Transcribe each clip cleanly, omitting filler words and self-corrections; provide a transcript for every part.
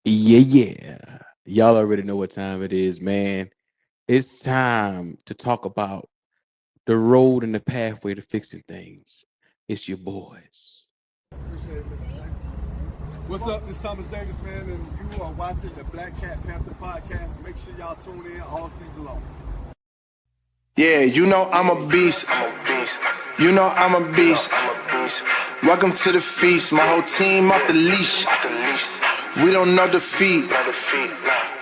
Yeah. Y'all already know what time it is, man. It's time to talk about the road and the pathway to fixing things. It's your boys. Appreciate it, Mr. James. What's up? This is Thomas Davis, man, and you are watching the Black Cat Panther podcast. Make sure y'all tune in all season long. Yeah, you know I'm a beast. You know I'm a beast. Welcome to the feast. My whole team off the leash. We don't know defeat.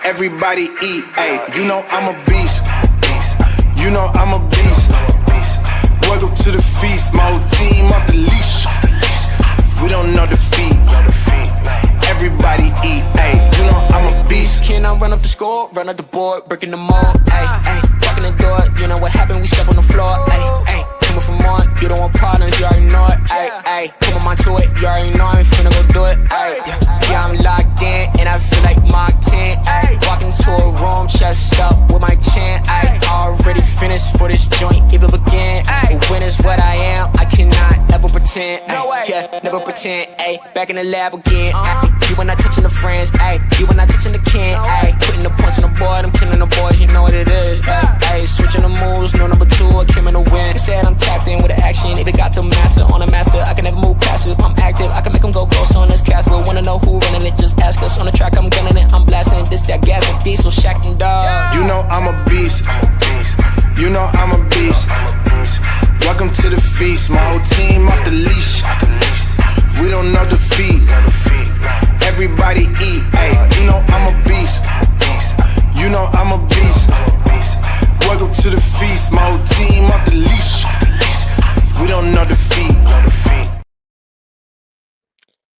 Everybody eat. Hey, you know I'm a beast. You know I'm a beast. Welcome to the feast. My whole team off the leash. We don't know defeat. Everybody eat. Hey, you know I'm a beast. Can I run up the score, run up the board, breaking them all? Ay, ay, walking the door, you know what happened? We step on the floor. Ay, ay, coming from on, you don't want partners, you already know it. Ay, ay, come on, my to it, you already know I'm finna go do it. Ay, yeah, I'm locked in, and I feel like Mark 10. Ay, walking to a room, chest up with my chin. Ay, already finished for this joint, even begin. Ay, when is what I am, I cannot ever pretend. Ay, yeah, never pretend. Ay, back in the lab again. Ay, you when I touching the friends, ayy. You when I touching the can, ayy. Putting the points on the board, I'm killing the boys, you know what it is, ayy. Switching the moves, no number two, I came in the win. They said I'm tapped in with the action, if it got the master on the master, I can never move passive. I'm active, I can make them go close on this castle. Wanna know who running it, just ask us. On the track, I'm gunning it, I'm blasting it. This that gas and diesel, Shack and dog. You know I'm a beast. You know I'm a beast. Welcome to the feast. My whole team off the leash. We don't know defeat. Everybody eat, ayy, you know I'm a beast. You know I'm a beast. Welcome to the feast, my whole team off the leash. We don't know defeat.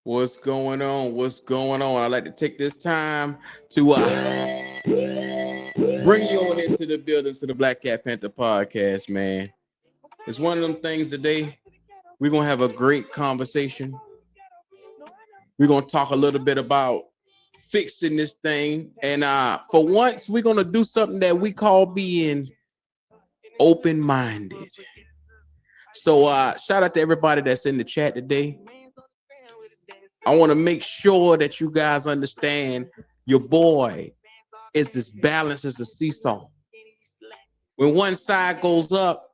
What's going on? What's going on? I'd like to take this time to bring you on into the building to the Black Cat Panther podcast, man. It's one of them things today. We're going to have a great conversation. We're going to talk a little bit about fixing this thing. And for once, we're going to do something that we call being open-minded. So shout out to everybody that's in the chat today. I want to make sure that you guys understand your boy is as balanced as a seesaw. When one side goes up,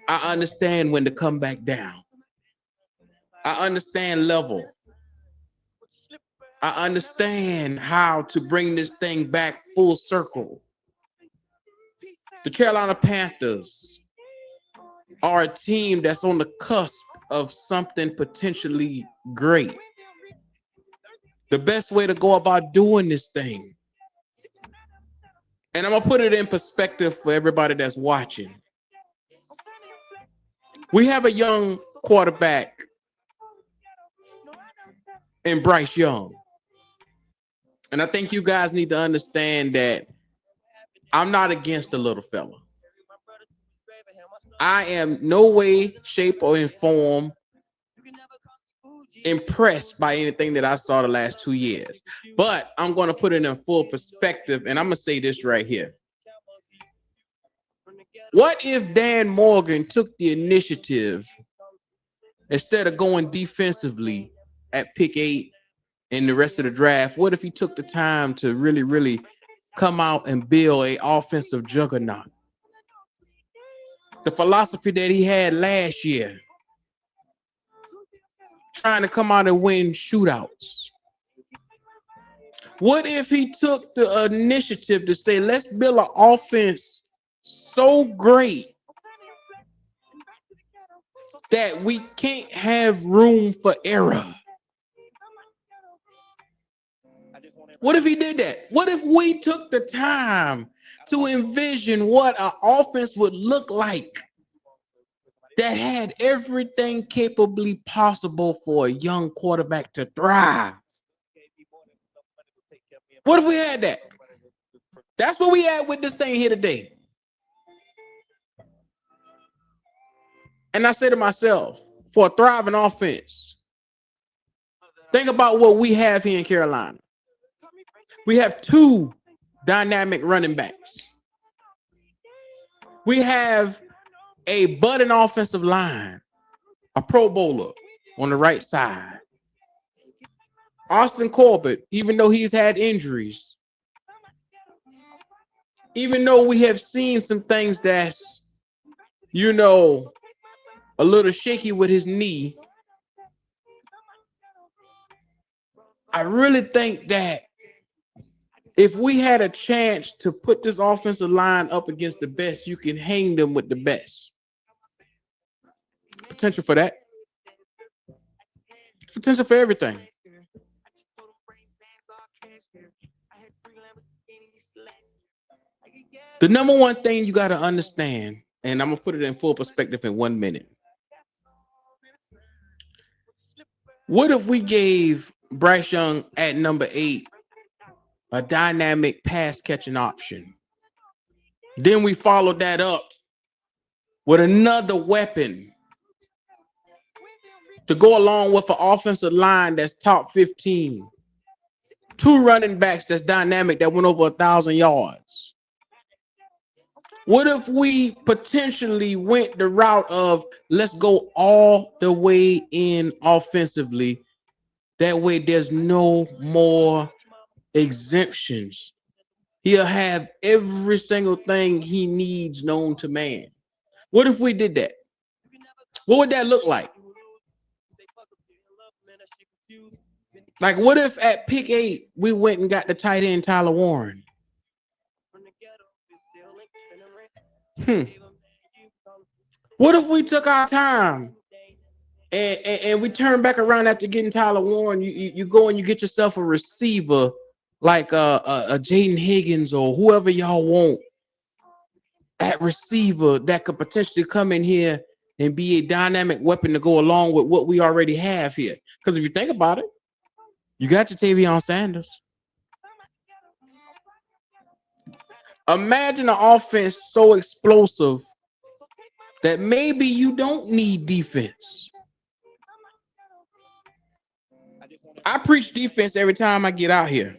I understand when to come back down. I understand level. I understand how to bring this thing back full circle. The Carolina Panthers are a team that's on the cusp of something potentially great. The best way to go about doing this thing, and I'm going to put it in perspective for everybody that's watching. We have a young quarterback in Bryce Young. And I think you guys need to understand that I'm not against the little fella. I am no way, shape, or in form impressed by anything that I saw the last 2 years. But I'm going to put it in full perspective, and I'm going to say this right here. What if Dan Morgan took the initiative instead of going defensively at pick 8 and the rest of the draft? What if he took the time to really, really come out and build an offensive juggernaut? The philosophy that he had last year, trying to come out and win shootouts. What if he took the initiative to say, let's build an offense so great that we can't have room for error? What if he did that? What if we took the time to envision what an offense would look like that had everything capably possible for a young quarterback to thrive? What if we had that? That's what we had with this thing here today. And I say to myself, for a thriving offense, think about what we have here in Carolina. We have 2 dynamic running backs. We have a budding offensive line, a Pro Bowler on the right side, Austin Corbett, even though he's had injuries, even though we have seen some things that's, you know, a little shaky with his knee, I really think that if we had a chance to put this offensive line up against the best, you can hang them with the best. Potential for that. Potential for everything. The number one thing you got to understand, and I'm going to put it in full perspective in 1 minute. What if we gave Bryce Young at number 8 a dynamic pass catching option? Then we followed that up with another weapon to go along with an offensive line that's top 15. 2 running backs that's dynamic that went over 1,000 yards. What if we potentially went the route of let's go all the way in offensively? That way there's no more exemptions. He'll have every single thing he needs known to man. What if we did that? What would that look like? Like, what if at pick 8 we went and got the tight end Tyler Warren? What if we took our time and we turn back around after getting Tyler Warren? You go and you get yourself a receiver like a Jaden Higgins or whoever y'all want at receiver that could potentially come in here and be a dynamic weapon to go along with what we already have here. Because if you think about it, you got your Tavion Sanders. Imagine an offense so explosive that maybe you don't need defense. I preach defense every time I get out here.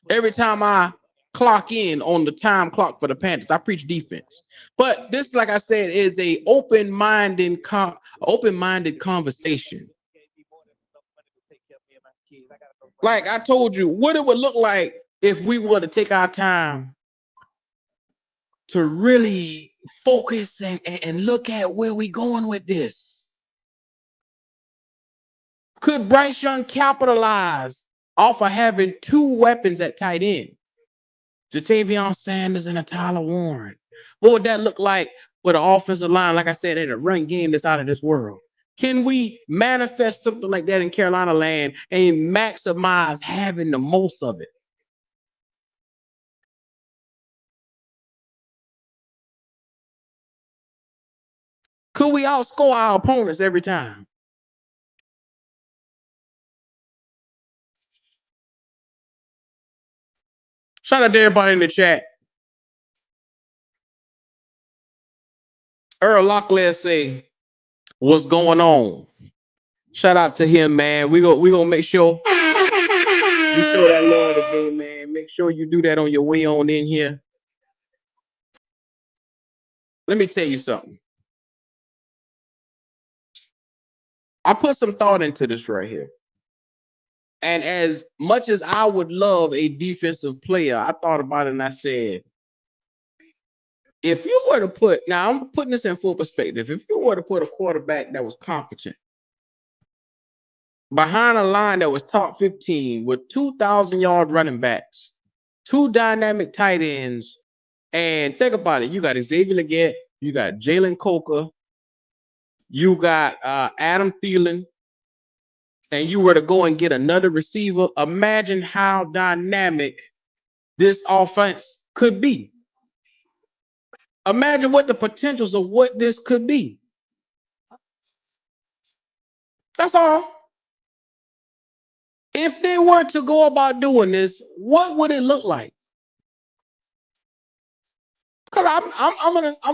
Every time I clock in on the time clock for the Panthers, I preach defense. But this, like I said, is a open-minded conversation. Like I told you, what it would look like if we were to take our time to really focus and look at where we going with this. Could Bryce Young capitalize off of having 2 weapons at tight end? Jatavion Sanders and a Tyler Warren. What would that look like with an offensive line, like I said, in a run game that's out of this world? Can we manifest something like that in Carolina land and maximize having the most of it? Could we outscore our opponents every time? Shout out to everybody in the chat. Earl Locklear say, what's going on? Shout out to him, man. We gonna make sure we show that love today, man. Make sure you do that on your way on in here. Let me tell you something. I put some thought into this right here. And as much as I would love a defensive player, I thought about it and I said, if you were to put, now I'm putting this in full perspective, if you were to put a quarterback that was competent behind a line that was top 15 with 2,000-yard running backs, 2 dynamic tight ends, and think about it, you got Xavier Legette, you got Jalen Coker, you got Adam Thielen, and you were to go and get another receiver, imagine how dynamic this offense could be. Imagine what the potentials of what this could be. That's all. If they were to go about doing this, what would it look like? Because I'm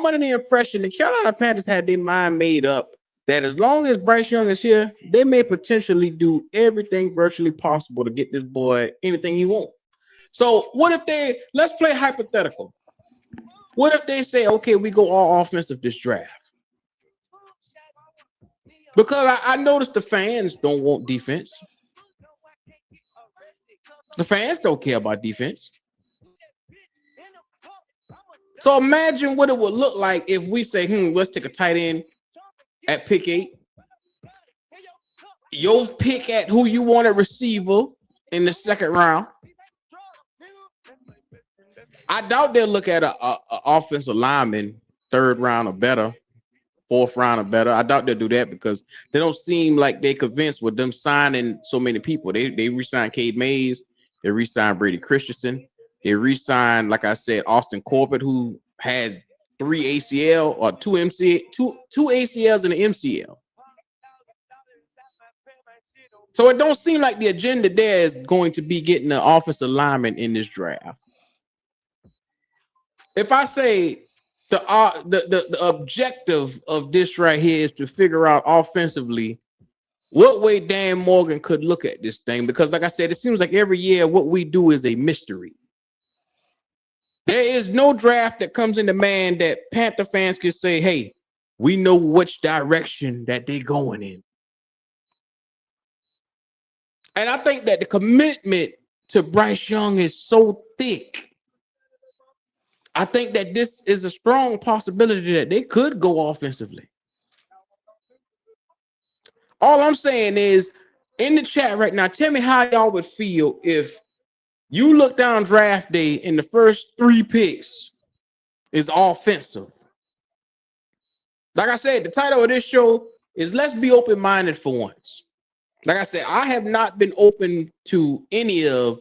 under the impression the Carolina Panthers had their mind made up that as long as Bryce Young is here, they may potentially do everything virtually possible to get this boy anything he wants. So what if let's play hypothetical. What if they say, okay, we go all offensive this draft? Because I noticed the fans don't want defense. The fans don't care about defense. So imagine what it would look like if we say, let's take a tight end at pick 8. You'll pick at who you want a receiver in the second round. I doubt they'll look at a offensive lineman third round or better, fourth round or better. I doubt they'll do that because they don't seem like they convinced with them signing so many people. They re-signed Cade Mays, they re-signed Brady Christensen, they re-signed, like I said, Austin Corbett, who has 3 ACL or two ACLs and an MCL. So it don't seem like the agenda there is going to be getting an offensive lineman in this draft. If I say the objective of this right here is to figure out offensively what way Dan Morgan could look at this thing, because like I said, it seems like every year what we do is a mystery. There is no draft that comes into man that Panther fans can say, hey, we know which direction that they're going in. And I think that the commitment to Bryce Young is so thick. I think that this is a strong possibility that they could go offensively. All I'm saying is, in the chat right now, tell me how y'all would feel if you look down draft day and the first 3 picks is offensive. Like I said, the title of this show is Let's Be Open-Minded for Once. Like I said, I have not been open to any of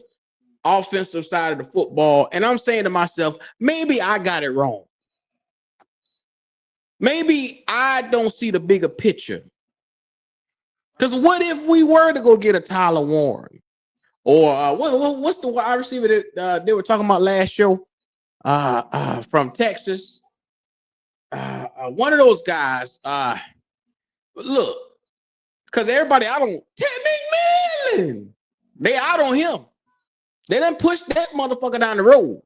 offensive side of the football, and I'm saying to myself, maybe I got it wrong. Maybe I don't see the bigger picture. Because what if we were to go get a Tyler Warren? Or what's the wide receiver that they were talking about last show from Texas? One of those guys. Look, because everybody out on Ted McMillan. They out on him. They done pushed that motherfucker down the road.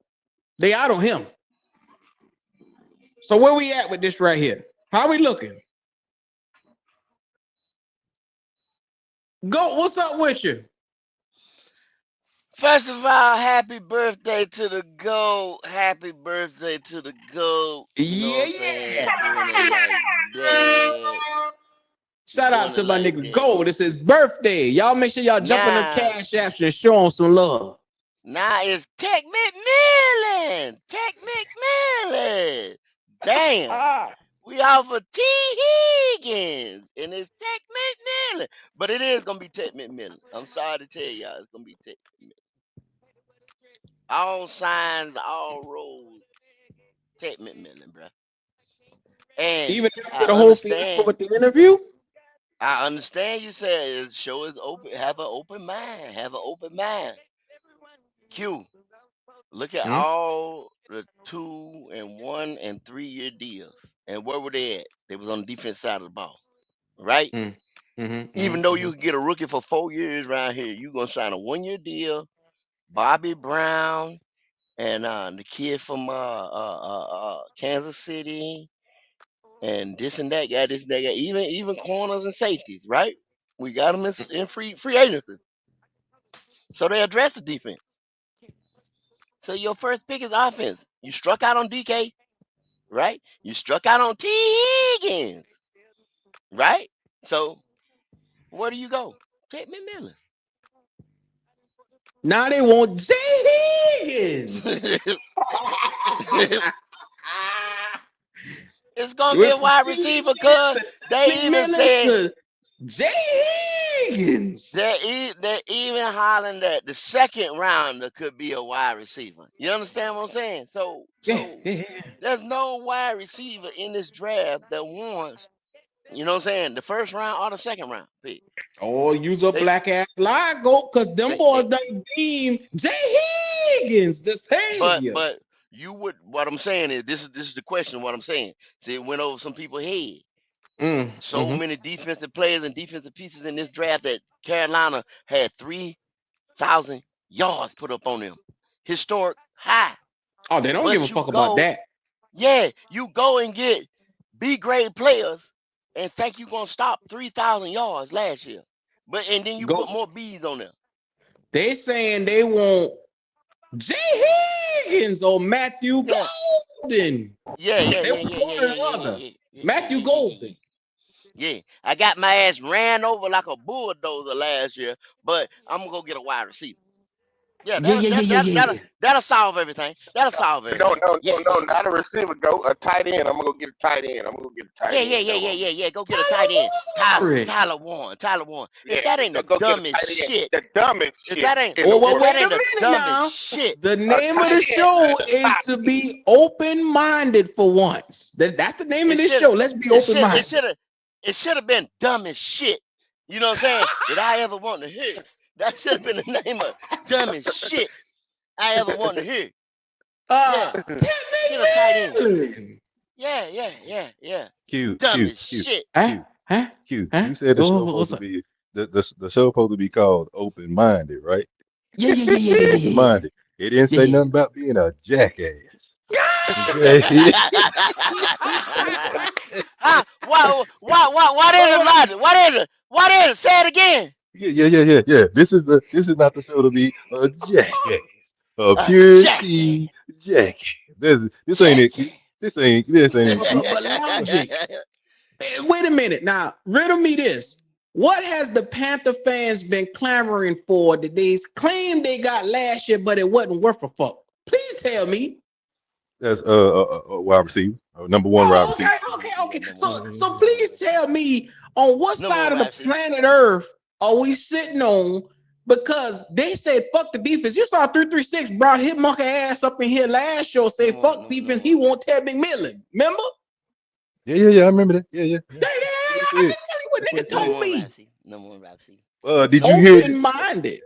They out on him. So where we at with this right here? How we looking? Go. What's up with you? First of all, happy birthday to the GOAT. Happy birthday to the GOAT. You know what I'm Yeah. saying? Doing it like that. Shout out Doing to it my like nigga that. Gold. It's his birthday. Y'all make sure y'all jump on them Now, cash apps and show him some love. now it's Tech McMillan. Tech McMillan. Damn. We offer T. Higgins. And it's Tech McMillan. But it is going to be Tech McMillan. I'm sorry to tell y'all. It's going to be Tech McMillan. All signs, all roads. Tech McMillan, bro. And Even I after the whole fiasco understand. with the interview. I understand you said the show is open. Have an open mind. Have an open mind. Q. Look at Mm, all the 2 and 1 and 3 year deals. And where were they at? They was on the defense side of the ball. Right? mm, Even though you could get a rookie for 4 years around here, you gonna sign a 1 year deal. Bobby Brown and the kid from Kansas City and this and that guy, this and that guy, even corners and safeties, right? We got them in free agency, so they address the defense. So your first pick is offense. You struck out on DK, right? You struck out on T. Higgins, right? So where do you go? Take McMillan. now they want Jay Higgins. It's gonna be Went a from wide T. receiver, Higgins cause to they even McMillan said to Jay Higgins. they're even hollering that the second rounder could be a wide receiver. You understand what I'm saying? So Yeah, so yeah, yeah. there's no wide receiver in this draft that wants, you know what I'm saying, the first round or the second round pick. Or use a They black ass lie go because them they boys done deem Jay Higgins the savior. but you would, what I'm saying is this is the question. What I'm saying, see, it went over some people's head. So Mm-hmm. many defensive players and defensive pieces in this draft that Carolina had 3,000 yards put up on them, historic high. Oh, they don't give a But fuck about that. you go and get B grade players and think you're gonna stop 3,000 yards last year, but and then you Go put more B's on there. They saying they want Jay Higgins or Matthew Yeah, Golden. yeah, yeah, They yeah, want yeah, one yeah, or yeah, the yeah, other. yeah, yeah, yeah, Matthew yeah, yeah, yeah, Golden. yeah. Yeah, I got my ass ran over like a bulldozer last year, but I'm gonna go get a wide receiver. Yeah, Yeah, yeah, yeah, yeah, yeah, yeah. that'll solve everything. That'll solve No, everything. no, no, Yeah, no, yeah, not a receiver. Go a tight end. I'm gonna go get a tight end. I'm gonna go get a tight yeah, yeah, end. yeah, That's yeah, what I'm. yeah, yeah. Go get a tight end. Tyler Warren. Tyler Warren. Tyler Warren. Yeah, If that ain't the go get a dumbest tight end. shit, The dumbest if shit that ain't in the Oh, well, if world. that wait a ain't the minute dumbest now. shit, The A name of tight the end show at the is top. to be open-minded for once. That's the name of it this should show. Let's be it should it open-minded. should have it should have been dumb as shit. You know what I'm saying? That I ever want to hear. That should have been the name of dumbest shit I ever want to hear. Yeah. Ted Get a tight end. McMillan. Yeah, yeah, yeah, yeah. Q, Dumb Q, as Q, shit. Huh? Q, Huh? Q. Huh? You said the show What's supposed to up? be the show supposed to be called Open Minded, right? Yeah, yeah, yeah, yeah, yeah, Open yeah, yeah, Minded. It didn't yeah, say yeah. nothing about being a jackass. Okay. Huh? Why Wait, did it wait. logic? What is it? What is it? Say it again. Yeah. This is not the show to be a jackass. A A pure jackass. T jackass. This ain't it, Q. Jackass. This ain't it, Q. But logic. Wait a minute. Now, riddle me this. What has the Panther fans been clamoring for that they claim they got last year, but it wasn't worth a fuck? Please tell me. That's a wide receiver, number one wide Oh, receiver. Yeah, okay. number one. So Number one please right there. tell me on what Number side one of the right there. planet Earth are we sitting on? Because they said fuck the defense. You saw 336 brought his monkey ass up in here last show, say fuck defense. Number He one. want Ted McMillan. Remember? Yeah. I remember that. Yeah. That's what he I said. just tell you what That's what niggas he Number said. told one me. Rhapsody. Number one Rhapsody. Did you hear Open that? minded.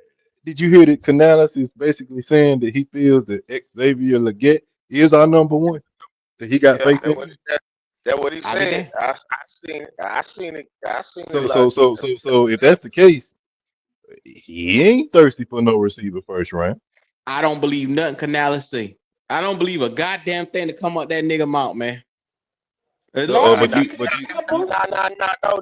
Did you hear that Canales is basically saying that he feels that Xavier Leggett is our number one? That he got Yeah, faith in? that what he I'll be said. there. I seen it So last year. if that's the case, he ain't thirsty for no receiver first round. I don't believe nothing Canales say. I don't believe a goddamn thing to come out that nigga mouth, man. As So long as Nah, he but nah, keep you it but a you couple,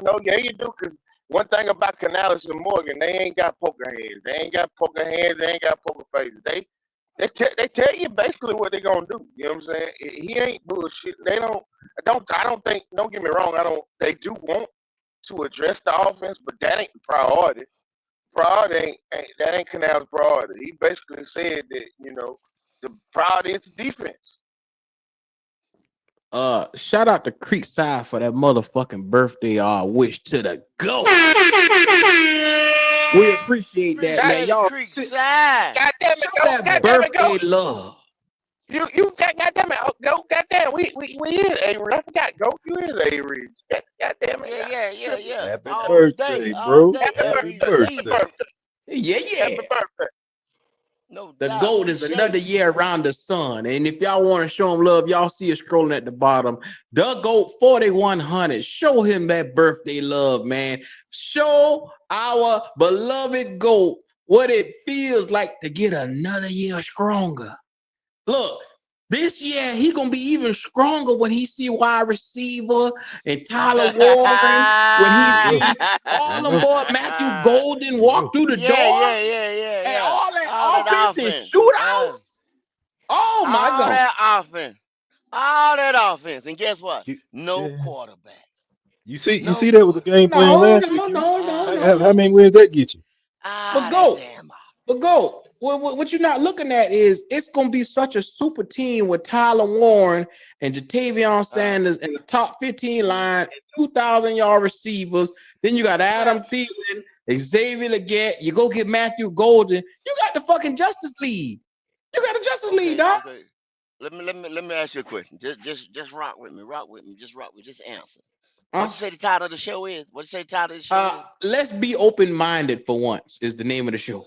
no. Yeah, you do. Cause one thing about Canales and Morgan, they ain't got poker hands. They ain't got poker hands. They ain't got poker faces. They tell you basically what they gonna do. You know what I'm saying? He ain't bullshit. They don't. I don't think. Don't get me wrong. I don't. They do want to address the offense, but that ain't the priority. Priority ain't that ain't Canals' priority. He basically said that the priority is the defense. shout out to Creekside for that motherfucking birthday wish to the goat. We appreciate that, God, man. Appreciate it, Y'all Creek sit, side. God damn it, show go! that God damn it, go! birthday love. You God damn it, go! God damn, we is Avery. I forgot, go. You is Avery. God damn it, tripping. Yeah. happy Day, birthday, all bro. day, Happy every Happy birthday, happy season. birthday. birthday, Yeah. happy birthday. No The doubt. goat is Appreciate another it. year around the sun. And if y'all want to show him love, y'all see it scrolling at the bottom. The goat 4100. Show him that birthday love, man. Show our beloved goat what it feels like to get another year stronger. Look, this year he gonna be even stronger when he see wide receiver and Tyler Warren, when he He will. see He all them will. boy Matthew Golden He walk will. through the door and Yeah. all that All that offense and offense. shootouts. Oh my All God. that offense. All that offense. And guess what? You, No yeah. quarterback. You No see that was a game quarterback. plan No, last year, no, Q. no, no, Ah, no. How many wins that get you? that But damn offense. go. What you're not looking at is it's gonna be such a super team with Tyler Warren and Jatavion Uh, Sanders and the top 15 mm, line and 2,000-yard receivers. Then you got Adam well, Thielen, Xavier Leggett. You go get Matthew Golden. You got the fucking Justice League. You got a Justice League, dog. okay. Let me ask you a question. Just rock with me. Rock with me. Just rock with. Just answer. What Huh? you say the title of the show is? What you say the title of the show is? Let's be open-minded for once. Is the name of the show.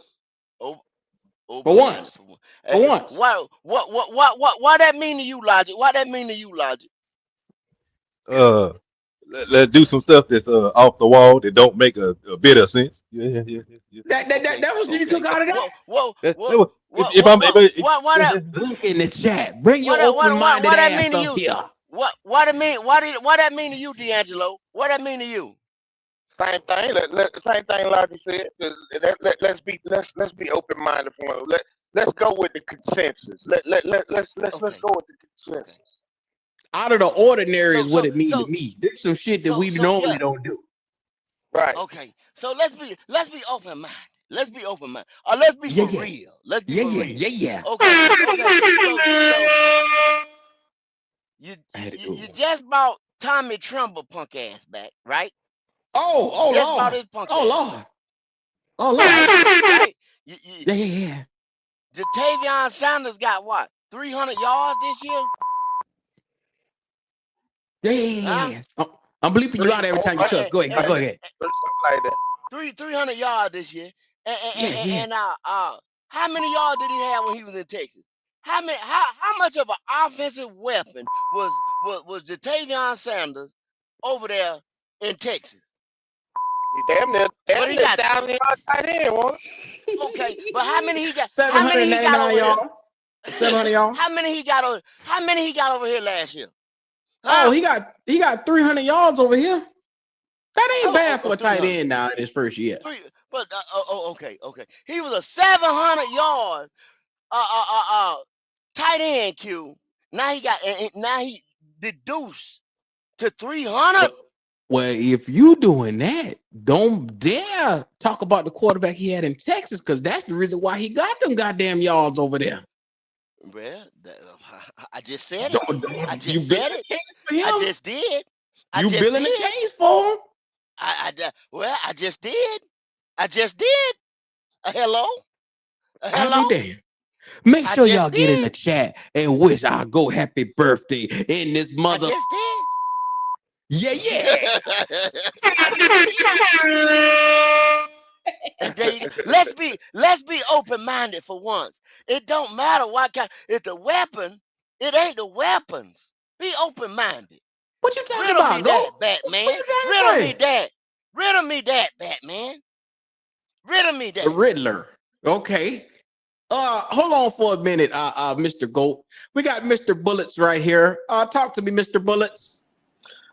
O- For Open minded once. for one. For once. Why that mean to you, Logic? Why that mean to you, Logic? Uh, let's do some stuff that's off the wall that don't make a bit of sense. Yeah. That was what you Okay. took out of that. That was, if I'm What that Link in the chat. Bring your what open-minded that mean ass to up you? here. What that mean? What that mean to you, D'Angelo? What that mean to you? Same thing. Same thing, like you said. Let's be open minded for one. Let's go with the consensus. Let's Okay, go with the okay. consensus. Out of the ordinary So is what so it mean to so me. There's some shit that we so normally yeah. don't do. Right. Okay. So let's be open minded. Let's be open minded. Or let's be Yeah, for yeah, real. Let's be yeah, for yeah, real. yeah, yeah. Okay. Okay. So you I you had to you, go. you just brought Tommy Trumbull punk ass back, right? Oh, You oh just brought Lord, his punk oh ass back, Lord, oh right? Lord. Right? You Yeah, yeah, yeah, Jatavion Sanders got what? 300 yards this year? yeah, yeah, yeah, Huh? yeah. I'm bleeping you Three, out every four, time you five, cuss. And, Go ahead, and, go like that. ahead. Something like that. 300 yards this year. And, Yeah, yeah. how many yards did he have when he was in Texas? How much of an offensive weapon was Jatavion Sanders over there in Texas? He But damn he near got 1,000 yard tight end, one. okay. But how many he got? How many he got 799 over here? y'all. 700 y'all. How many he got over here last year? Oh, Huh? he got 300 yards over here. That ain't bad for a tight 300. end now in his first year. Three, but okay. He was a 700 yard uh uh uh uh tight end Q. Now he got now he deduced to 300. Well, well, if you doing that, don't dare talk about the quarterback he had in Texas, because that's the reason why he got them goddamn yards over there. Well, I just said it. I Don't you just building said it. a case for I him? just did. I You just building a did. case for him? Well, I just did. I just did. A hello? A I'll be hello? damned. Make I sure just y'all get in the did. chat and wish our go happy birthday in this I mother. just did. Yeah, yeah. I just did. And they let's be open minded for once. It don't matter what kind. It's the weapon. It ain't the weapons. Be open minded. What you talking Riddle me about, Go? that, What Batman. you trying Riddle to me say? that. Riddle me that, Batman. Riddle me The that. Riddler. Okay. Hold on for a minute, Mr. Goat. We got Mr. Bullets right here. Talk to me, Mr. Bullets.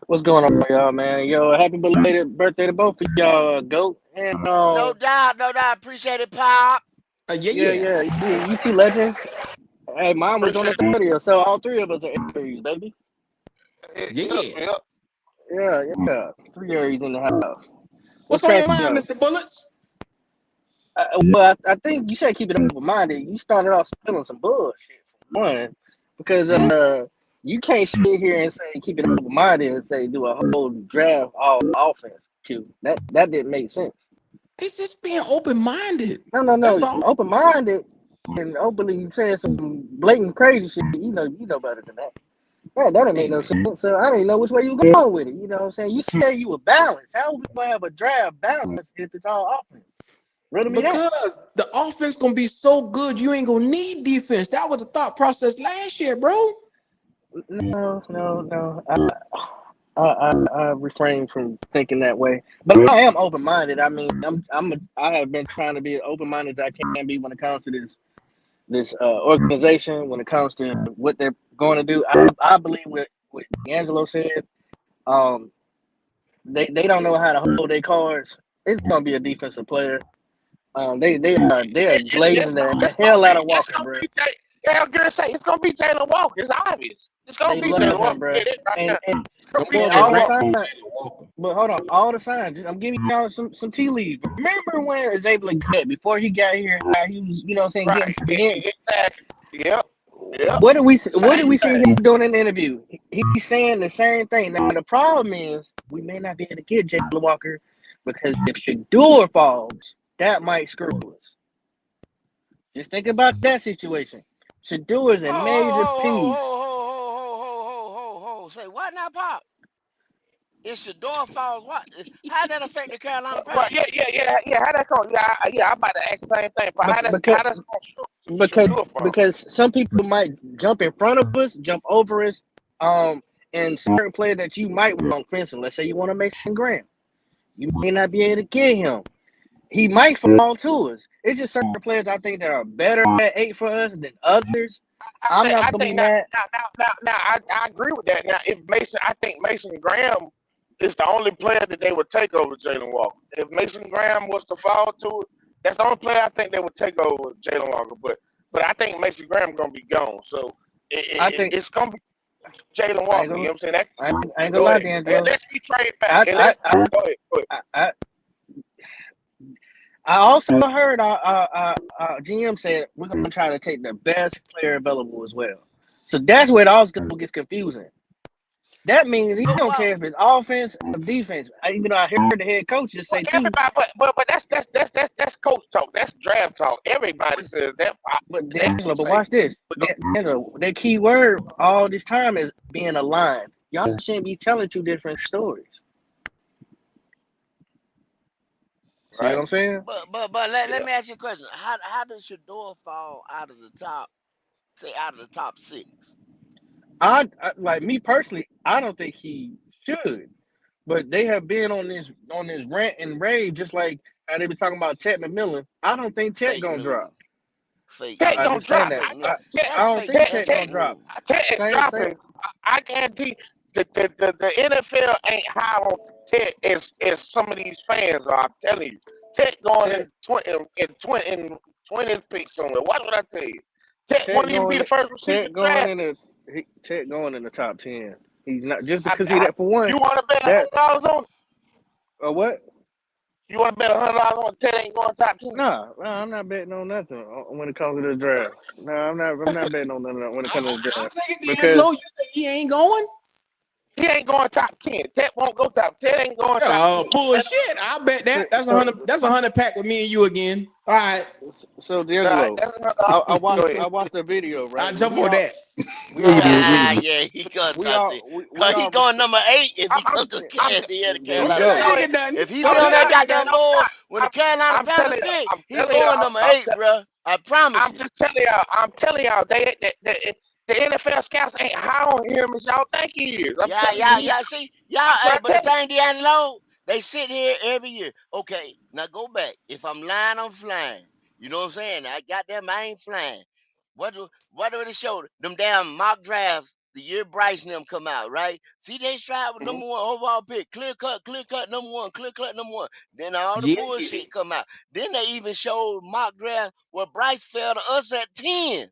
What's going on, y'all, man? Yo, happy belated birthday to both of y'all, Goat. And No doubt, no doubt. Appreciate it, Pop. Yeah, yeah, yeah. yeah, you two legends. Hey, mine was on the Appreciate 30th, so all three of us are Aries, baby. it. Yeah, Yep, yeah. yep. Yeah, yeah, three Aries in the house. What's What's on your cracking, mind, yo? Mr. Bullets? Well, I think you said keep it open minded. You started off spilling some bullshit for one, because you can't sit here and say keep it open minded and say do a whole draft all offense. Q. That didn't make sense. It's just being open-minded. No. That's all. Open minded and openly saying some blatant crazy shit. You know better than that. That didn't make Hey, no man. sense. So I didn't know which way you were going with it. You know what I'm saying? You said you were balanced. How we gonna have a draft balance if it's all offense? Riddle me that. Because the offense gonna be so good, you ain't gonna need defense. That was the thought process last year, bro. No. I refrain from thinking that way, but I am open minded. I mean, I have been trying to be as open minded as I can be when it comes to this organization. When it comes to what they're going to do, I believe what D'Angelo said. Um, they don't know how to hold their cards. It's going to be a defensive player. They are It's glazing gonna, the it's gonna hell out be, of it's Walker, gonna bro. be. Yeah, I'm gonna say it's gonna be Taylor Walker. It's obvious. It's gonna They be love Taylor him, Walker. bro. Get it right And now. It's gonna Them be boys and been all Taylor the waiting Walker. signs. for Taylor Walker. But hold on, all the signs. I'm giving y'all some tea leaves. Remember when Xavier Leggett, before he got here, how he was, you know what I'm saying, getting Right. some hints. Exactly. Yep. Yep. What did Same we see thing. him doing in the interview? He's saying the same thing. Now the problem is we may not be able to get Jalen Walker because if Shador falls, that might screw us. Just think about that situation. Shador is Ho a ho major ho ho piece. ho. Say what now, Pop? If Shador falls, what? How that affect the Carolina Well, Panthers? yeah. How that going? Yeah. I'm about to ask the same thing. But Because how that's gonna because shoot from? because some people might jump in front of us, jump over us, and certain player that you might want, for instance, let's say you want to Mason Graham, you may not be able to get him. He might fall to us. It's just certain players I think that are better at 8 for us than others. I'm not I gonna be think mad. now I agree with that. Now if Mason, I think Mason Graham it's the only player that they would take over Jalen Walker. If Mason Graham was to fall to it, that's the only player I think they would take over Jalen Walker. But I think Mason Graham gonna be gone. So I think it's gonna be Jalen I ain't Walker. You know gonna what I'm saying? That, I ain't gonna go lie, ahead. D'Angelo. Let's be trade back. I And I let's I go ahead. Go ahead. I also heard our GM said we're gonna try to take the best player available as well. So that's where it all gets confusing. That means he But don't what? care if it's offense or defense. Even though I heard the head coach just Well, say too. everybody, but that's coach talk. That's draft talk. Everybody says that. But They D'Angelo, but say, watch this. D'Angelo, their key word all this time is being aligned. Y'all shouldn't be telling two different stories. See what right? I'm saying? But let Yeah. me ask you a question. How does Shador fall out of the top? Say out of the top six. I like me personally. I don't think he should. But they have been on this rant and rave, just like how they been talking about Ted McMillan. I don't think Ted Fake gonna drop. news. Fake Tech I news. gonna understand drop. that. Fake news. I That's don't fake. think Tech, Ted That's gonna fake Tech, drop. news. Tech is Same. dropping. I guarantee the NFL ain't high on Tech as some of these fans are. I'm telling you, Tech going Ted in 20th pick somewhere. Watch what I tell you. Tech Ted won't even be going the first receiver Ted going in drafted. Ted going in the top 10. He's not just I, because he I, that for one. you want to bet That $100 on it? or what? You want to bet $100 on Ted ain't going top 10? Nah, I'm not betting on nothing when it comes to the draft. No, I'm not betting on nothing when it comes to the I'll draft take it, because D'Angelo. You say he ain't going? He ain't going top 10. Ted won't go top. Ted ain't going top 10. And, Bullshit. I'll bet so that. That's a so hundred. That's a hundred pack with me and you again. All right. so D'Angelo, that's another. I Go watched ahead. the video right. I'll jump on that. We Yeah, you all did. Yeah, you Ah, did. yeah, he going we top 10. all we Cause he all going respect. number 8 if he I'm, comes to I'm, the There you What Carolina you go. go saying, ahead. Panthers. nothing? If he I'm be on that telling you, goddamn board when the Carolina I'm Panthers telling you, pick, I'm he telling going y'all, number 8, bro. I promise I'm you. just telling y'all, the NFL scouts ain't high on him as y'all think he is. I'm Yeah, telling you, yeah, yeah. See, y'all, I'm hey, trying to but the tell you. thing, D'Angelo, they sit here every year. Okay, now go back. If I'm lying, I'm flying. You know what I'm saying? I ain't flying. What do they show? Them damn mock drafts the year Bryce and them come out, right? CJ Stroud with Mhm. number one overall pick, clear cut number one, clear cut number one. Then all the Yeah. bullshit come out. Then they even showed mock draft where Bryce fell to us at 10,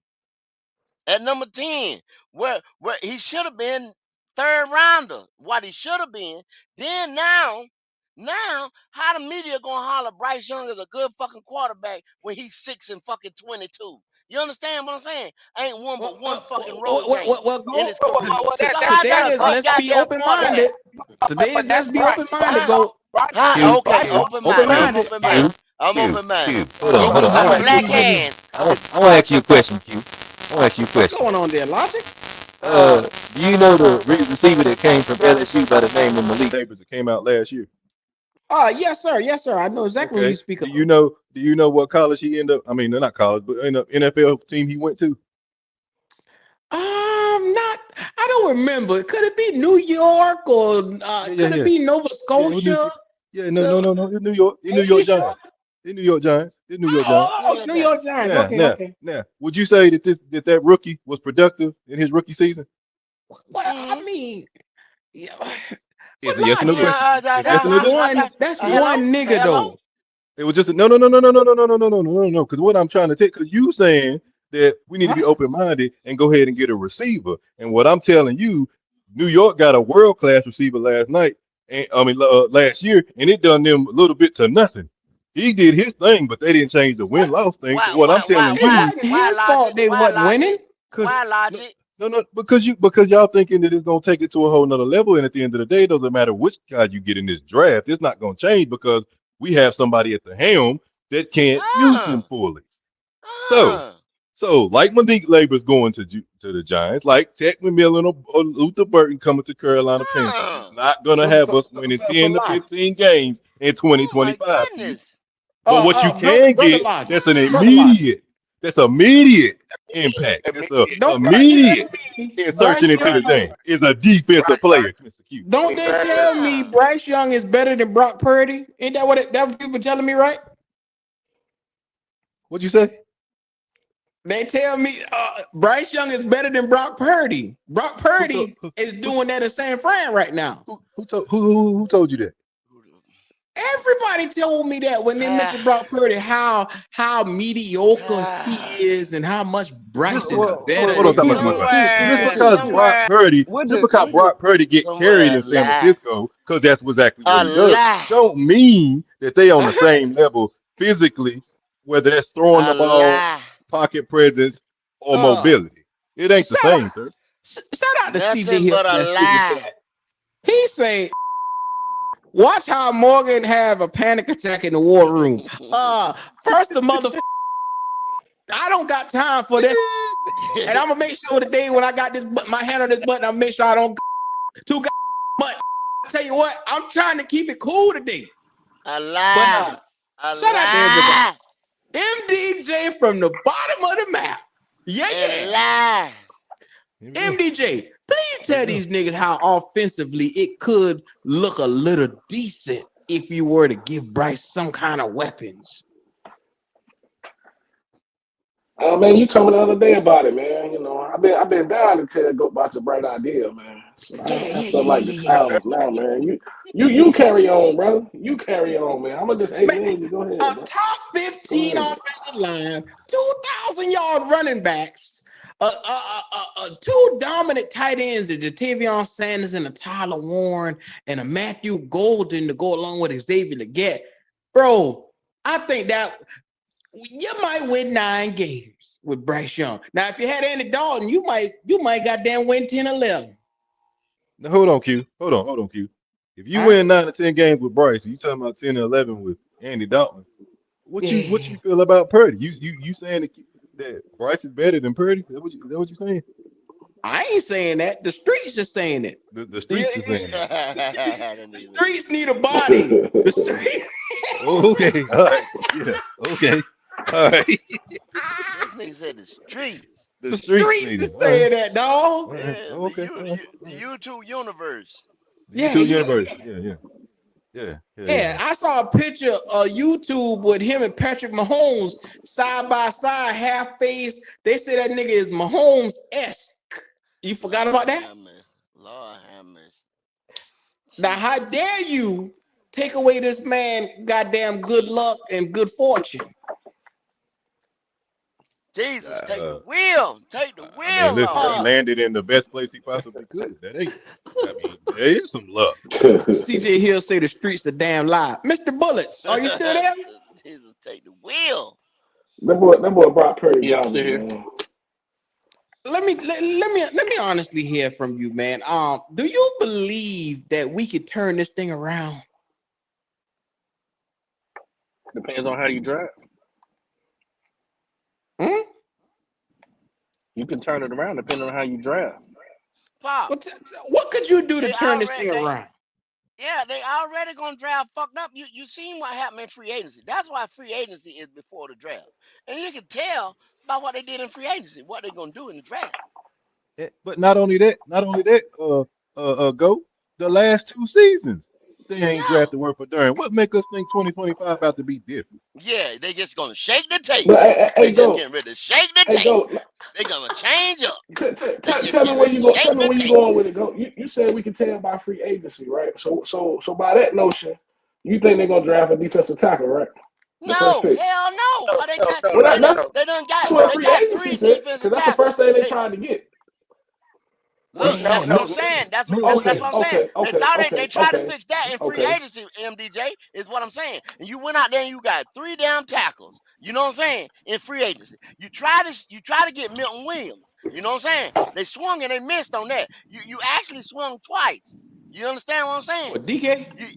at number 10, where he should have been third rounder, what he should have been. Then now, how the media gonna holler Bryce Young is a good fucking quarterback when he's 6 and fucking 22? You understand what I'm saying? Ain't one Well, but one fucking road game go. in his career. So how Today that a is good let's be goddamn open quarterback? minded. Today is But let's that's be Bryce. open minded. Bryce, Go Bryce, Huh? Q, Okay, Bryce, Q, open open minded. Q, I'm minded. open Q, minded. I'm Q, open minded. Q. Hold on, Go hold go on. go I I'm want a to ask you a black ahead. question. hand. I want to ask you a question, Q. I want to ask you a What's question. going on there, Logic? Do you know the receiver that came from LSU by the name of Malik Neighbors that came out last year? Yes, sir. Yes, sir. I know exactly who you Okay. speak Do of. you know? Do you know what college he ended up? I mean, not college, but in the NFL team he went to. Not. I don't remember. Could it be New York or Yeah, yeah, could it yeah, be Nova yeah. It was New, Scotia? yeah, no, no, The no, no. It's New York. It's New Are you York sure? Giants. It's New York Giants. It's New York Giants. New York New Giants. York Giants. Now, Okay, now, okay. now. Would you say that that rookie was productive in his rookie season? Well, I Mm-hmm. mean, yeah, It's but a yes or no Logic. question. It's yes That's or no question. one. That's Hello, one nigga hello. though. It was just a, no, no, no, no, no, no, no, no, no, no, no, no, no, no. Because what I'm trying to take, because you saying that we need to Huh? be open minded and go ahead and get a receiver, and what I'm telling you, New York got a world class receiver last night, and I mean last year, and it done them a little bit to nothing. He did his thing, but they didn't change the win What? loss thing. So Why, what I'm why, why, telling It why, you, wasn't why his logic? fault they Why wasn't winning. logic? because Why no, logic? no, no, because y'all thinking that it's gonna take it to a whole nother level, and at the end of the day, it doesn't matter which guy you get in this draft, it's not gonna change because we have somebody at the helm that can't use Uh, them fully. So, uh, like Malik Labor's going to the Giants, like Tech McMillan or Luther Burton coming to Carolina Panthers, it's uh. not gonna So have so us so, winning so, so 10 to Logic. 15 games in Oh my 2025, Q. goodness. But what you Brother, can brother get Logic. that's an Brother Logic. immediate impact. That's a Immediate. Don't Right. tell immediate me insertion Bryce into the Young. Right. game. Is a defensive Right. player, Right. Mr. Q. Don't they Exactly. tell me Uh. Bryce Young is better than Brock Purdy? Ain't that what people telling me, right? What'd you say? They tell me Bryce Young is better than Brock Purdy. Brock Who told Purdy is doing that in San Fran right now. who told you that? Everybody told me that when they mentioned Brock Purdy, how mediocre he is and how much Just Bryce is Well, better hold on, than time, him. time. Just what Somewhere, did because somewhere, Brock Purdy get carried somewhere, in a San lie, Francisco, because that's exactly what a he does, lie, don't mean that they on the same level physically, whether that's throwing a the ball, lie. pocket presence, or uh, mobility. It ain't the shout out, same, sir. shout out to CJ Nothing Hill but a that's in the lie. chat. He say, "Watch how Morgan have a panic attack in the war room." First the mother, I don't got time for this, and I'm gonna make sure today when I got this, my hand on this button, I'll make sure I don't too. But I tell you what, I'm trying to keep it cool today. A But lie, a shout out to everybody. lie, MDJ from the bottom of the map. Yeah, a yeah. lie. Here we go. MDJ, please Here we tell go. these niggas how offensively it could look a little decent if you were to give Bryce some kind of weapons. Man, you told me the other day about it, man. You know, I've been down to tell go about your bright idea, man. So Yeah, I yeah, feel yeah, like yeah, the yeah, yeah. time is now, man. You carry on, brother. You carry on, man. I'm gonna just Man, amen you. Go ahead, a bro. top Go 15 ahead, bro. offensive line, 2,000-yard running backs, two dominant tight ends, a Jatavion Sanders and a Tyler Warren, and a Matthew Golden to go along with Xavier Leggett. Bro, I think that you might win 9 games with Bryce Young. Now, if you had Andy Dalton, you might goddamn win 10 or 11. Now, hold on, Q. Hold on, Q. If you Huh? win 9 or 10 games with Bryce, you talking about 10 or 11 with Andy Dalton. What Yeah. you feel about Purdy? You saying that Bryce is better than Purdy? Is that what you saying? I ain't saying that. The streets just saying it. The Yeah, streets is saying that. That the nigga streets need a body. The bro. streets. Oh, okay, all right, yeah, okay, all right. this nigga said the streets. The The streets streets need it. is saying that, dog. All right, Yeah, okay, all right, all the right. YouTube universe. The Yeah, YouTube yeah, universe. yeah. Yeah. I saw a picture of YouTube with him and Patrick Mahomes side by side, half face. They say that nigga is Mahomes-esque. You forgot about Lord that? have mercy. Lord have mercy. Now, how Jesus. dare you take away this man goddamn good luck and good fortune? Jesus, take the Uh, wheel. Take the I mean, wheel listen, off. he Uh, landed in the best place he possibly could. That ain't. I mean, there is some luck. CJ Hill say the streets are damn lie. Mr. Bullets, are you still there? Jesus, take the wheel. That boy Brock Purdy Yeah, I'm garbage, still here. man. Let me honestly hear from you, man. Do you believe that we could turn this thing around? Depends on how you drive. Hmm? You can turn it around depending on how you drive. Pop, What could you do to they turn this already thing they around? yeah, they already gonna draft fucked up. You seen what happened in free agency. That's why free agency is before the draft. And you can tell by what they did in free agency, what they're gonna do in the draft. But not only that, go the last 2 seasons they ain't Yeah. drafted worth a darn. What make us think 2025 about to be different? Yeah, they just gonna shake the But table. hey, They just go, getting ready to shake the hey, table. go. They gonna change up. They just Tell me getting where ready you to go. Tell shake me the where you table. going with it. Go. You said we can tell by free agency, right? So by that notion, you think they're gonna draft a defensive tackle, right? The first No, pick. hell no. Cause they got Well, they done that's they done got what they free got agency three said, because defensive that's the first tackles. thing they They tried to get. look, Man, that's what I'm no. saying. That's Okay, what I'm saying. okay, They okay, thought they okay, tried to okay, fix that in free okay. agency, MDJ, is what I'm saying. And you went out there and you got three damn tackles. You know what I'm saying? In free agency. You try to get Milton Williams. You know what I'm saying? They swung and they missed on that. You actually swung twice. You understand what I'm saying? What, DK? You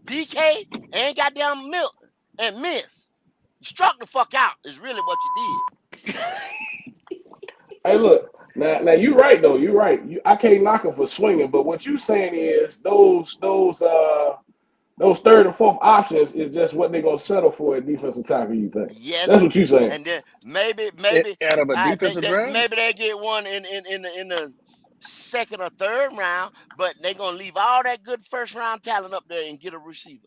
DK and goddamn Milton and miss. You struck the fuck out is really what you did. Hey, look. Now you right though. You right. I can't knock him for swinging, but what you saying is those third and fourth options is just what they're gonna settle for at defensive tackle. You think Yes, that's what you saying? and then maybe Out of a they, defensive they drive? maybe they get one in the second or third round, but they're gonna leave all that good first round talent up there and get a receiver.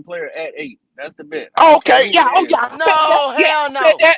defensive player at 8. That's the bet. I don't care Okay, who yeah, it oh is. yeah, I bet that. No, Yeah, hell I bet no. that.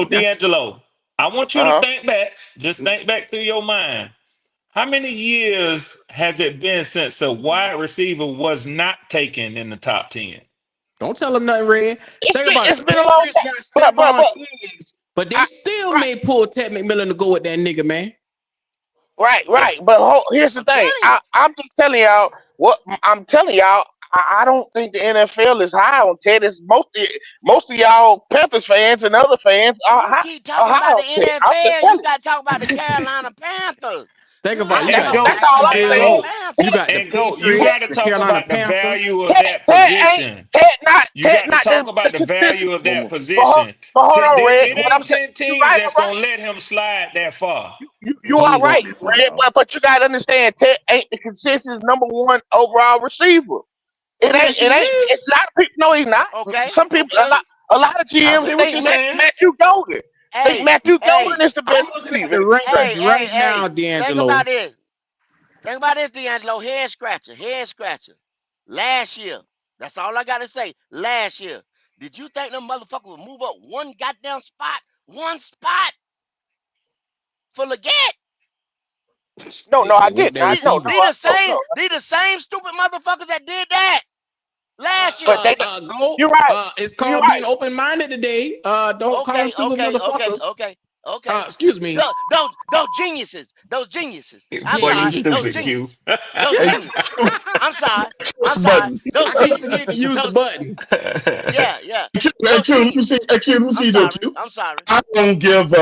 So That's D'Angelo, I want you to Uh huh. think back. Just think back through your mind. How many years has it been since a wide receiver was not taken in the top 10? don't tell them nothing, Red. Think about it. It's The been a long Patriots time, got but Stephon Diggs, but they I still right. made pull Ted McMillan to go with that nigga, man. Right. But here's the thing. I'm just telling y'all what I'm telling y'all. I don't think the NFL is high on Ted. It's most of y'all Panthers fans and other fans You keep are talking high about the on Ted. I'm just NFL. You telling you. got to talk about the Carolina Panthers. Think You about not it. You That's got the that's Go, all I'm and Jacksonville. saying. go, You got the and go. You Ted, got Patriots, to the talk Carolina about the Panthers. value of Ted, that Ted ain't position. Ted You got to not talk about the the consistent. value of that But, position. but hold on, Red. It What I'm ain't saying, 10 you teams right, that's I'm right. going to let him slide that far. You He are ain't going right, that far, Red. dog. But you gotta understand, Ted ain't the consistent number one overall receiver. It ain't. Yes, he It ain't. is. It's a lot of people. No, he's not. okay? Some people. Okay. A lot of I GMs see what think you're saying. Matthew Golden. Think Hey, Matthew hey, Golden is the I'm best looking at receiver the in the country. rankings right hey. now, Think D'Angelo. about this. Think about this, D'Angelo. Head scratcher. Head scratcher. Last year. That's all I got to say. Last year. Did you think them motherfuckers would move up one goddamn spot? One spot for Leggett? No, I They want didn't. that receiver. No. They the same stupid motherfuckers that did that last But year. Go. you're right. It's You're called being right. open-minded today. Don't call them stupid motherfuckers. Okay. Excuse me. Those geniuses. Those geniuses. I'm Yeah, Boy, you sorry. Those stupid, Q. geniuses. Those Hey, geniuses. I'm sorry. I'm press sorry. button. Those I keep geniuses. forgetting to use the Those button. yeah. Hey, Those Q, let me geniuses. see. Hey, Q, let me I'm see though, sorry. Q. I'm sorry. I don't give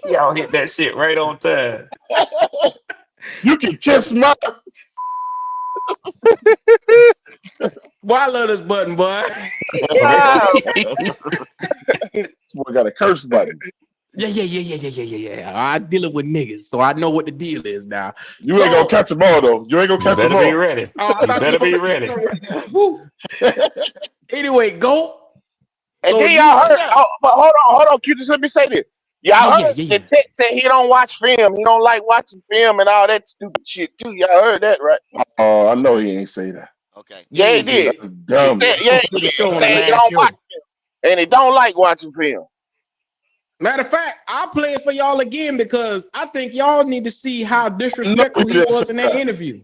Y'all hit that shit right on time. you can kiss my Boy, I love this button, boy. Yeah. this boy got a curse button. Yeah. I dealing with niggas, so I know what the deal is now. You ain't gonna So, catch them all though. You ain't gonna You catch them better be all. ready. I You thought you better was be gonna ready. Woo. Anyway, go. And So then you, y'all What's heard. up? Oh, but hold on, Q. Just let me say this. Y'all heard the yeah. Tech said he don't watch film. He don't like watching film and all that stupid shit too. Y'all heard that, right? Oh, I know he ain't say that. Okay. Yeah, Yeah, he he did. did. That's He dumb. said, He yeah, supposed to do the he show on the said he last don't watch show. film and he don't like watching film. Matter of fact, I'll play it for y'all again because I think y'all need to see how I know he disrespectful he didn't say was in that that. interview.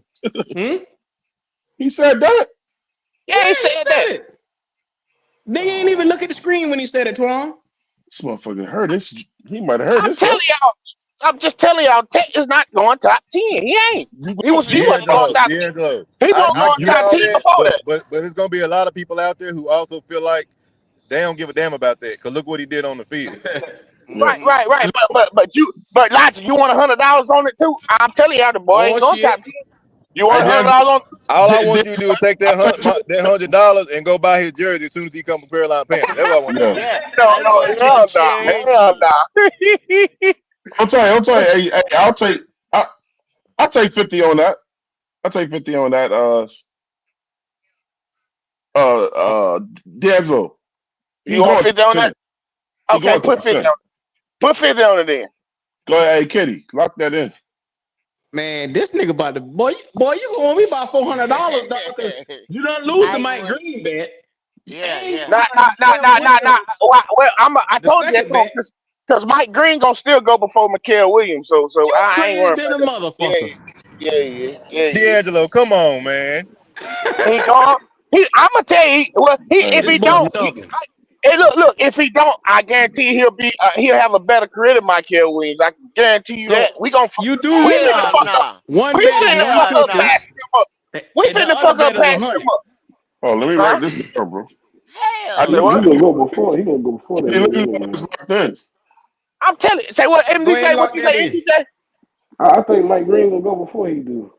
Hmm? He said that. Yeah, Yeah, he he said said that. it. They ain't even Oh, look at the screen when he said it, Twan. this motherfucker heard this. He might have heard I'm telling himself. y'all. I'm just telling y'all. Tech is not going top 10. He ain't. You He wasn't going D'Angelo, top 10. D'Angelo. He wasn't I going get top all 10 that, before but that. there's gonna be a lot of people out there who also feel like they don't give a damn about that. Cause look what he did on the field. yeah. Right, Mm-hmm. right, right. But Logic, you want $100 on it too? I'm telling y'all, the boy ain't Oh going top shit. 10. You Hey, want $100 D'Angelo, on? All I want you to do is take I that told you. $100 and go buy his jersey as soon as he come from Carolina Panthers. That's what I want you to Yeah. do. Yeah. No, Take no, that damn hell no, cherry hell T. no. I'm telling you. Hey, I'll take 50 on that. I'll take 50 on that. D'Angelo. He You want going 50 top on that? 10. He Okay, going put top 50 10. on. Put 50 on it then. Go ahead, hey Kitty, lock that in. Man, this nigga about to boy, you gonna me about $400, dog. You don't lose I the ain't Mike want. Green bet. Yeah, And yeah. Not. Well, I the told you that's second going bet. because Mike Green gonna still go before Mikael Williams. So You I ain't crazy worried than about a that. Yeah, motherfucker. yeah. D'Angelo, come on, man. He gone. I'm gonna tell you. Well, if This he boy don't, stubborn. hey, look. If he don't, I guarantee he'll have a better career than Mikael Williams. I can guarantee you that. So you do We finna realize Hell fuck up. nah. one We bet is finna Hell fuck up 150 nah. past him up. We and the finna other fuck up bet is past him 100. up. Oh, let me Huh? write this down, bro. I Hell Say need He what? nah. gonna go before. He gonna go before that Hey, let nigga me anyway. write this locked in. I'm telling you. Say what? Go ahead and MDJ? What lock you that say, in. MDJ? I think Mike Green gonna go before he do.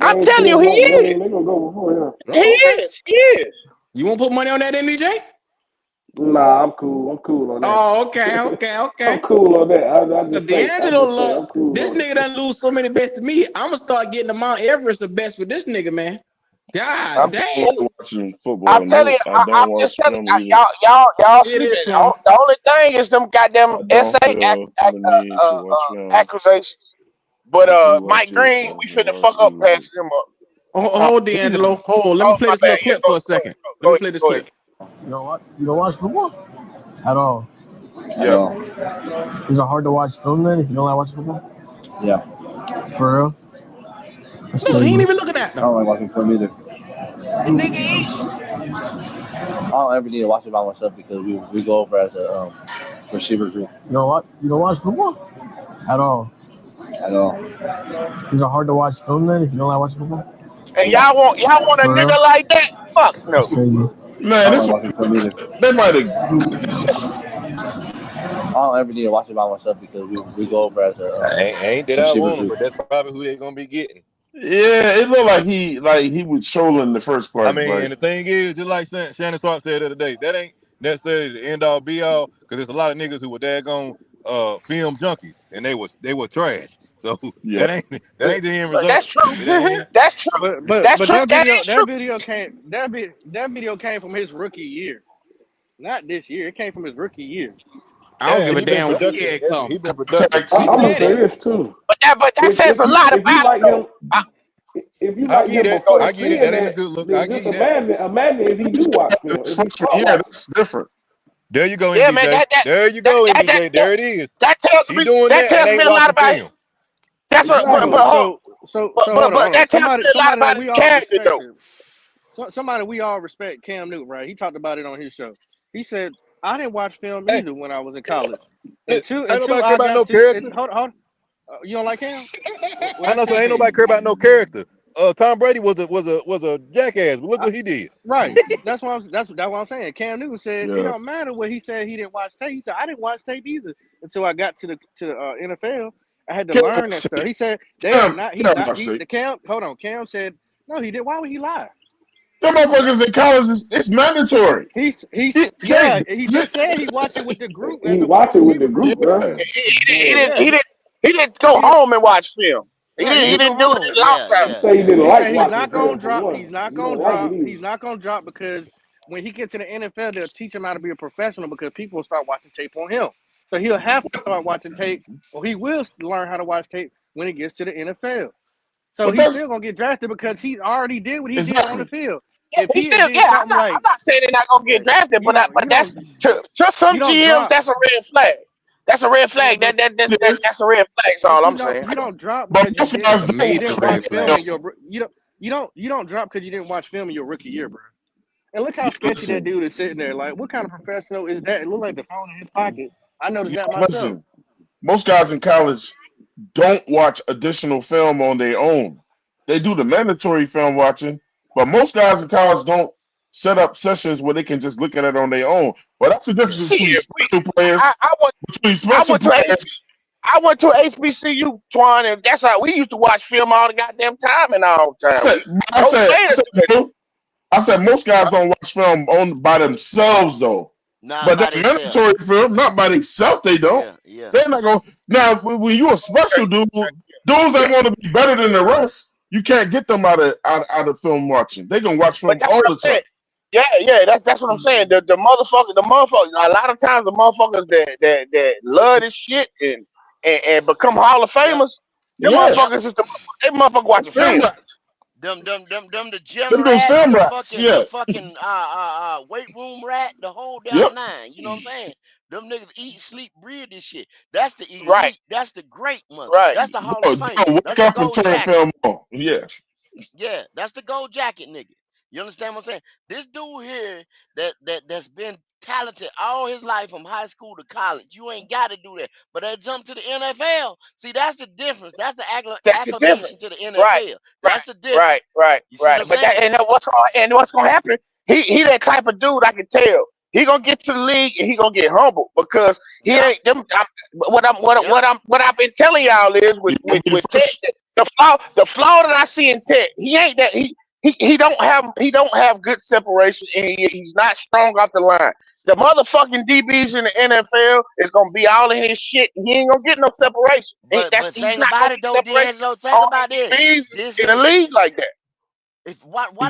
I'm James telling you, Cook, he Mike is. Green, they gonna go before him. He Okay. is. He is. You won't put money on that, MDJ? Nah, I'm cool. I'm cool on that. Oh, okay. I'm cool on that. I Cause just think. D'Angelo I'm cool this on it. nigga done lose so many bets to me. I'm gonna start getting the Mount Everest of bets with this nigga, man. God I'm I just damn. don't telling you. like watching football. I'm telling No, you. I I'm don't just watch telling film you. either. Y'all It is sleeping. Twan. The only thing is them goddamn I don't SA feel the need to watch film. accusations. But I do Mike watch it Green, as we a finna fuck up receiver. past him up. Oh, D'Angelo. Hold. Let me Oh play my this bad. little Yeah, clip for a second. Let me play this go ahead. clip. You don't watch football at all. At Yeah. all. Is it hard to watch film then if you don't like watching football? Yeah. For real? That's Look, he ain't crazy. even looking at I them. don't like watching film either. The nigga eat. I don't ever need to watch it by myself because we go over as a Receiver group. You know what? You don't watch football at all. At all. Is it hard to watch film then if you don't like watching football? And y'all want a For real? nigga like that? Fuck That's no. crazy. Man, this they might have. I don't ever need to watch it by myself because we go over as a Ain't that I want him, but that's probably who they're gonna be getting. Yeah, it looked like he was trolling the first I part, mean, but and the thing is, just like Shannon Sharp said the other day, that ain't necessarily the end all be all because there's a lot of niggas who were daggone film junkies and they were trash. So yeah. that ain't the end result. That's true. You know what I mean? That's true. But That's true. That is true. that video came from his rookie year, not this year. It came from his rookie year. I don't Yeah, give a he been damn what productive. year it come. He been productive. I'm gonna said say it. this too. But that says a lot If you about him, like him, though. I, if you I like get him it. before I get it. seeing That ain't a that, good look. I then give just you that. imagine if he do watch film, His if he freshman start year, watching. that's different. There you go, yeah, man. MDJ. There you go, MDJ. There it is. That She doing that that and tells me ain't a lot watching about him. film. That's what. Exactly. So hold But on. that tells me a lot Somebody that about his we all character, though. respected. Somebody we all respect, Cam Newton, right? He talked about it on his show. He said, "I didn't watch film Hey, either when I was in college. ain't Until nobody care I about no got to character. hold. You don't like Cam? What I that know, so Cam ain't tell you? nobody care about no character. Tom Brady was a jackass, but look I, what he did. right. That's what I'm saying. Cam Newton said it Yeah. don't matter what he said. He didn't watch tape. He said I didn't watch tape either until I got to the NFL. I had to Cam learn that watched stuff. tape. He said they are Cam, not. He's Cam not. watched tape. The Cam. Hold on. Cam said no. He did. Why would he lie? Them motherfuckers in college it's mandatory. He's You yeah. can't He do just said he watched it with the group as He a wide watch it with the receiver it. group, group. bro. Yeah. He Yeah. didn't go He home and watch film. right. He He didn't go didn't do it home. in a long He time. say he didn't He like said he's watching not gonna film for drop. one. He's not He gonna don't like it drop. either. He's not gonna drop because when he gets to the NFL, they'll teach him how to be a professional because people will start watching tape on him. So he'll have to start watching tape, or he will learn how to watch tape when he gets to the NFL. So But he's that's still gonna get drafted because he already did what he did on the exactly. field. Yeah, If he he had still. did Yeah, something I'm like not saying they're not gonna get drafted, you but that's to you some don't GMs. drop, That's a red flag. That's a red yeah, flag. Yes. That's a red flag. That's but all I'm saying. you don't drop But because most guys A you don't major didn't watch red watch film film. in flag. your you don't drop because you didn't watch film in your rookie year, bro. And look how Yeah, sketchy that listen. dude is sitting there. Like, what kind of professional is that? It looked like the phone in his pocket. I noticed Yeah, that myself. listen. Most guys in college don't watch additional film on their own. They do the mandatory film watching, but most guys in college don't set up sessions where they can just look at it on their own. But that's the difference between Shit, special players. I went Between I special went to players, I went to HBCU, Twan, and that's how we used to watch film all the goddamn time and all the I time. said, We coach I players said, do that shit. bro, I said most guys Huh? don't watch film on by themselves though. Not But by that themselves. mandatory film, not by themselves, they don't. Yeah, yeah. They're not going. Now, when you a special Okay. dude, those that want to be better than the rest, you can't get them out of film watching. They gonna watch But film that's all what the I'm saying. time. Yeah, that's what I'm saying. The motherfuckers. A lot of times, the motherfuckers that love this shit and become Hall of Yep, Famers, them Yeah, yep. motherfuckers is they motherfucker them watching film film. rats. Them the gym Them dudes rat, film rats. the Yeah. fucking weight room rat, the whole Yep. down nine. You know what I'm saying? Them niggas eat, sleep, breathe this shit. That's the Right, elite. That's the great ones. right. That's the Hall of They'll Famers. wake That's the up and gold turn jacket. film on. Yeah. Yeah, that's the gold jacket nigga. You understand what I'm saying? This dude here that's been talented all his life from high school to college. You ain't got to do that. But that jump to the NFL, see, that's the difference. That's the That's the difference. acclamation to the Right, NFL. right, That's the difference. You see what I'm But that saying? and what's gonna happen? He that type of dude I can tell. He gonna get to the league and he gonna get humble because he Yep, ain't them. yep. What I've been telling y'all is You gonna be the with Tech, first. the flaw that I see in Tech, he ain't that he don't have good separation and he's not strong off the line. The motherfucking DBs in the NFL is gonna be all in his shit. And he ain't gonna get no separation. But He's thing not about gonna it get though, separation D'Angelo, think on about the this. DBs This in a is league like that. if He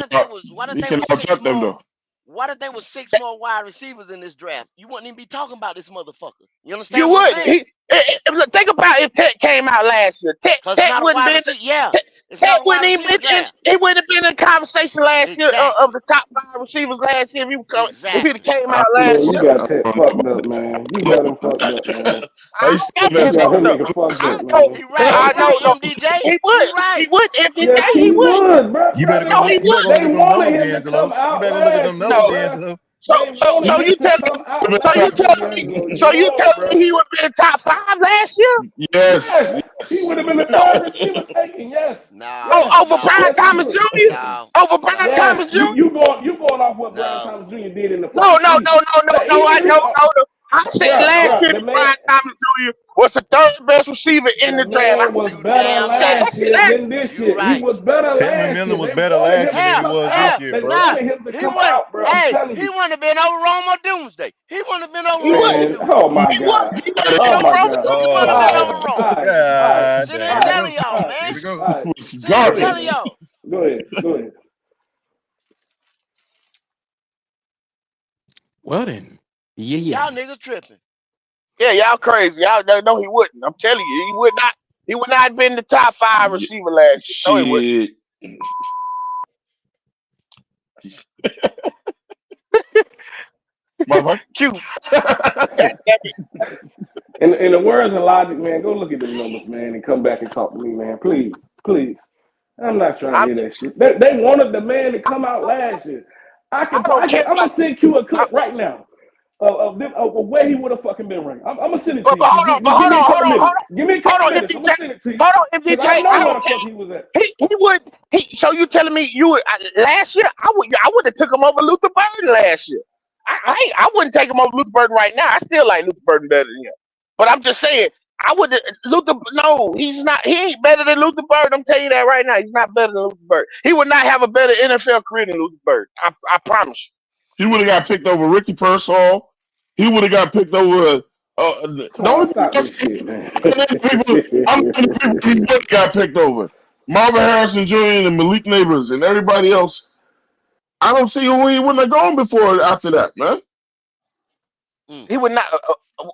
what if they can was six out them more though. what if there was six more wide receivers in this draft? You wouldn't even be talking about this motherfucker. You You understand what I'm wouldn't. saying? Think about if Tech came out last year. Cause it's Tech not a wouldn't wide been receiver. Yeah, Tech, it's Tech not a wide wouldn't even receiver been in. draft. He wouldn't have been in conversation last year of Exactly. the top five receivers last year. If he'd have Exactly. came I out don't Man, last you year, got know. Tech fucked up, man. You got him fucked up, man. I I used to don't live got You that Tech got fucked him up. nigga fucked I up, know. man. He I right, know. MDJ. He He would. He right. would. If he Yes, did, he he would. would, bro. You better Bro, go No, look. he they, You better go look wouldn't. at they them wanted numbers, him to come D'Angelo. You out better go look at them last year, numbers, No. bro. D'Angelo. They wanted So him you to tell come out so you last year, tell D'Angelo. me You wrong, bro. he would be in the top 5 last year? Yes, Yes, he would yes. have been the No. third receiver taken. Yes, No, Oh, yes, over no, Brian yes, he Thomas would. Jr. no, Over Brian no, Thomas Yes, Jr. you going off what Brian no. Thomas Jr. did in the No, fucking no, no, season. no, no, That no. even I if he, no, no, no. I said last year the that man, Brian Thomas Jr. was the third best receiver in the the draft. man was You better damn Said right. that last shit year last. than this You year. He right. was better Pittman last Miller year. was They better wanted last him year to than he Hell, come was this out. hell, year, They bro. nah. wanted him to He come wouldn't. out, bro. I'm Hey, telling he you, wouldn't have been over Rome or Doomsday. He wouldn't have been over He Rome was. or man. Doomsday. Oh my He was. God. He would have been Oh over my Roma. God. He He would wouldn't have have been been over over. All Rome. right, all right, God Sit damn. there Here we all right, go. telling y'all, all right, Here man. we go. all right. Was Sit there Go ahead, telling garbage. man. y'all. Go ahead. Go ahead. Well then, yeah. Y'all niggas tripping. Yeah, y'all crazy. Y'all no, he wouldn't. I'm telling you, he would not. He would not have been the top 5 Yeah, receiver last year. No, he wouldn't. shit. Motherfucker. Q. God damn it. In the words of Logic, man, go look at them numbers, man, and come back and talk to me, man. Please, please. I'm not trying to I'm, hear that shit. They wanted the man to come out last year. I don't care I'm gonna about. send you a I, clip right now of where he would have fucking been ranked. I'm gonna send it to but you. hold on. But Give hold me a on. Hold couple on. Hold minutes. on. Give me a Hold couple on, minutes. I'm gonna MPJ. send it to you Hold on, because MPJ. I know I where don't the care. fuck he was at. He would. So you telling me last year? I would have took him over Luther Burden last year. I wouldn't take him over Luther Burden right now. I still like Luther Burden better than him. But I'm just saying, I would Luther. No, he's not. He ain't better than Luther Burden. I'm telling you that right now. He's not better than Luther Burden. He would not have a better NFL career than Luther Burden. I promise He would have got picked over Ricky Pearsall. He would have got picked over. The Twan, only stop this shit, man. I'm the people he would have got picked over. Marvin Harrison Jr. and Malik Neighbors and everybody else. I don't see who he wouldn't have gone before after that, man. Mm. he would not.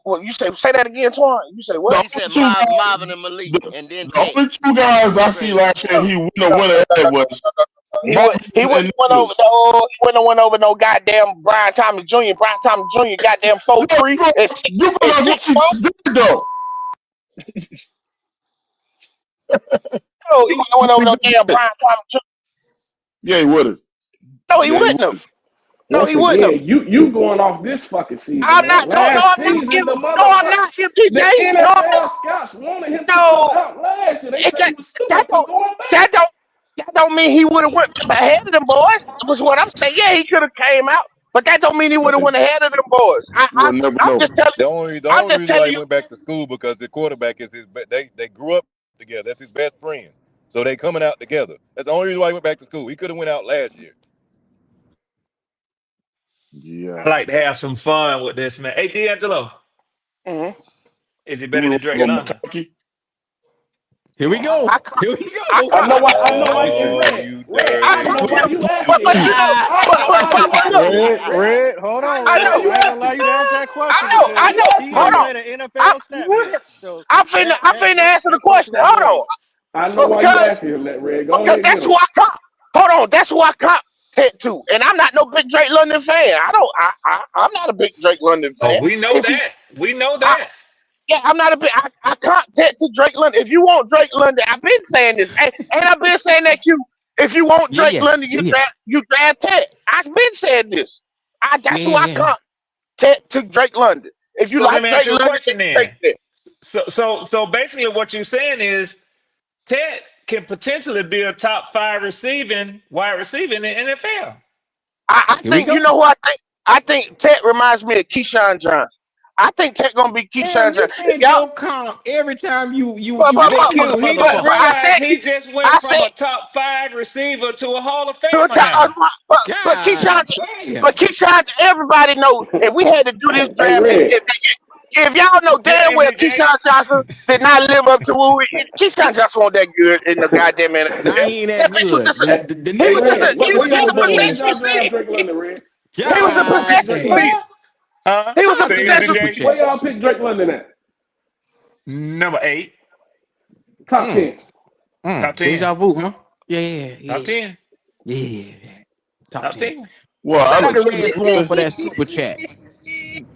Well, you say that again, Twan. You say The what? He only said two guys, Marvin and Malik, the, and then the Tech. only two guys That's I see crazy. last year he wouldn't have No, went ahead was Marvin he wouldn't and went over Neighbors. he wouldn't have went over no goddamn Brian Thomas Jr. Brian Thomas Jr. goddamn No, 4'3" you and gonna what six you four. just did though. No, he wouldn't have went over You no just damn did. Brian Thomas Jr. Yeah, he would have. No, he Yeah, he wouldn't would have. have. No, Once he wouldn't have. again, you going off this fucking season, I'm man. not. No, no, Last I'm not. season, the No, I'm not. the MPJ. No, I'm not. NFL scouts wanted him to come No, out last year. They it, said he was that stupid for don't. going That back. don't. That don't mean he would have went ahead of them boys. Was what I'm saying. Yeah, he could have came out, but that don't mean he would have went ahead of them boys. We'll never I'm know. just telling. The I'm only just reason why telling he you. went back to school because the quarterback is they grew up together. That's his best friend. So they coming out together. That's the only reason why he went back to school. He could have went out last year. Yeah. I like to have some fun with this, man. Hey, D'Angelo, Mhm. is he You better would than have Drake go London? McConkey. Here we I, go. I, Here we I, go. I, I know why Oh, you I dirty know why dog. you asking but him. you know, I know why you asking him, Red. Red, hold I on, know I why Red. know, you I ain't gonna allow asking you him. to ask that I question know, Why I because you know. he asking Hold ain't him? on, played an I, NFL snap yet. So I'm finna answer the that question question. is Hold on, void. I know but why you asking him that, Red. Go because ahead, get that's him. who I comp. Hold on, that's who I comp to, and I'm not no big Drake London fan. I don't, I'm not a big Drake London Oh, fan. we know If he, that. We know I, that. yeah, I'm not a big. I comp to Drake London. If you want Drake London, I've been saying this, and I've been saying that if you want Yeah, Drake yeah, London, yeah, you draft Ted. I've been saying this. That's who yeah, I yeah. comp Ted to Drake London. If you So let like me ask Drake you a London, then question you take then. Ted. So basically what you're saying is Ted can potentially be a top 5 receiving wide receiver in the NFL. I Here we think you go. know who I think. I think Ted reminds me of Keyshawn Johnson. I think Ted gonna be Damn, Keyshawn you Johnson. If change y'all, your comp every time but you but But mention but this Q, he don't motherfucker. I realize said he just went I from said a top 5 receiver to a Hall of to a Famer time, now. but Keyshawn, God but damn. Keyshawn, everybody know. If we had to do this Hey, draft, Red. if y'all know Yeah, damn well MPJ. Keyshawn Johnson did not live up to what Keyshawn Johnson wasn't that good in the goddamn Nah, NFL. he ain't That that bitch was good. just Hey, The he hey, nigga was just can't a, Red. catch he a was What just field a year did goal. possession y'all draft receiver. Drake London, Red? He was a God possession Drake damn. London? receiver. Huh? He was Shout a out Say to again, them possession. super MPJ. Where y'all chats. pick Drake London at? Number 8. Top Mm, 10. Top 10. Deja vu, huh? Yeah, yeah, Top yeah. 10. Yeah. Top Top 10. 10. Well, Shout out out of to Red Swarm for that super chat.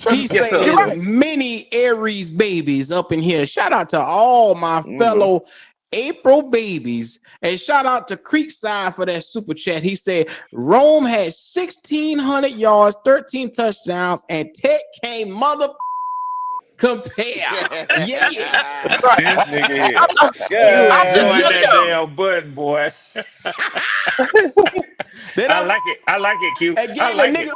He Yes, sir. You're says right. many Aries babies up in here. Shout out to all my mm-hmm. fellow April babies. And shout out to Creekside for that super chat. He said Rome had 1,600 yards, 13 touchdowns, and Tech came mother compare. Yeah, yeah. Right. This nigga here. You I'm just enjoying God. telling that y'all. damn button, boy. Then I like it. I like it, Q. I I gave a like nigga, it.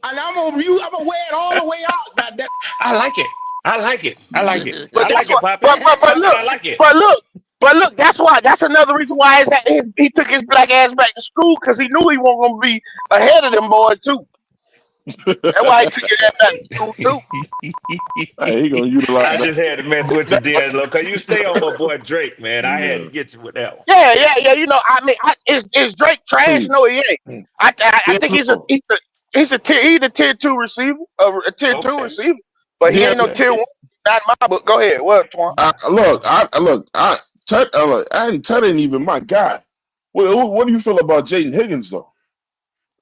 and I'm gonna wear it all the way out. Goddamn. I like it. I like it. I like it. But I that's like it, what. Poppy. But Poppy, look. I like it. But look. But look. That's why. That's another reason why he took his black ass back to school because he knew he wasn't gonna be ahead of them boys too. That's why he took his ass back to school too. Hey, he gonna utilize I that. just had to mess with you, D'Angelo, because you stay on my boy Drake, man. I had Yeah. to get you with that one. Yeah. You know, I mean, is Drake trash? Hey, No, he ain't. I think D'Angelo, he's a tier 2 receiver, a tier 2 Okay. receiver, but he ain't no Okay. tier 1. Not in my book. Go ahead. What, Twan? Ted ain't even my guy. What do you feel about Jaden Higgins though?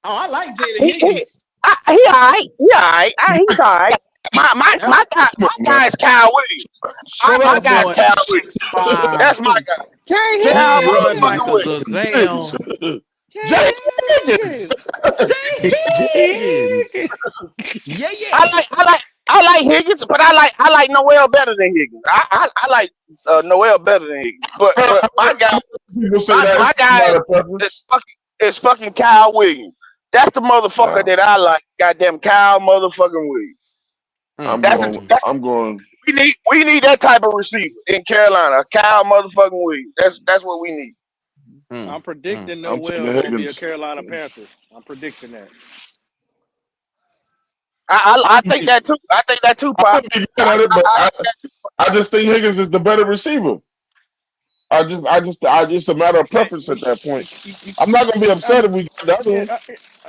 Oh, I like Jada He Higgins. he alright. He alright. He's alright. That, Come on, My man. guy is Kyle Williams. Shut My that up, guy is boy Kyle is Williams. 6'5". That's my guy. Jay Kyle He run Higgins. like motherfucking a Williams. Higgins. gazelle. Jay Jaden Higgins. Higgins. Jay Higgins. Yeah, yeah. I like Higgins, but I like Noel better than Higgins. I like Noel better than Higgins. But People say that it's my guy not a is preference. fucking Kyle Williams. That's the motherfucker Nah, that I like. Goddamn Kyle motherfucking Williams. Mm, mm. That's I'm going. we need that type of receiver in Carolina. Kyle motherfucking Williams. That's what we need. Mm, I'm predicting I'm taking Noel gonna be a Higgins. Carolina Panther. I'm predicting that. I think that too. I think that too, I Pop. would be good at it, but I just think Higgins is the better receiver. I just a matter of Okay, preference at that point. you, I'm not gonna be upset if we got the other yeah, one.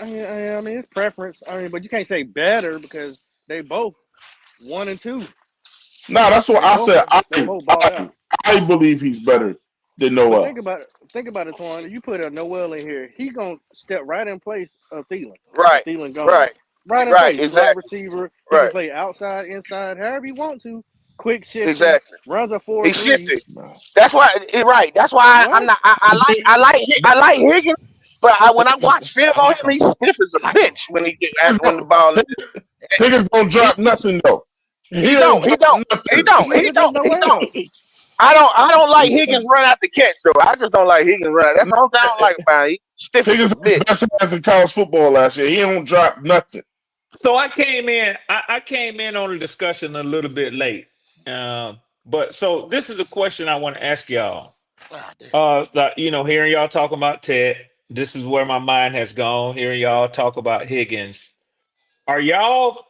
I mean, it's preference. I mean, but you can't say better because they both 1 and 2. Nah, that's what They I both said. they both balled out. I believe he's better than But Noel. think about it, Twan. You put a Noel in here, he gonna step right in place of Thielen when Right, Thielen gone. right, Right in right. place, slot Exactly. receiver. He can Right. play outside, inside, however he want to. Quick shifting, Exactly. runs a He 4-3. shifted. That's why. Right. That's why I'm What? not. I like Higgins, but when I watch film I on like him, him. he's stiff as a I like him. bitch when the ball. Higgins don't He drop nothing though. he He don't don't. He drop don't. He nothing. don't. He Neither does don't. He don't. Noel. I don't like Higgins run out the catch though. I just don't like Higgins run. That's the only thing I don't like about him. He's stiff as a Higgins is the bitch. best pass in college football last year. He don't drop nothing. So I came in. I came in on the discussion a little bit late. But so this is a question I want to ask y'all. Ah, damn. Hearing y'all talk about Ted, this is where my mind has gone. Hearing y'all talk about Higgins, are y'all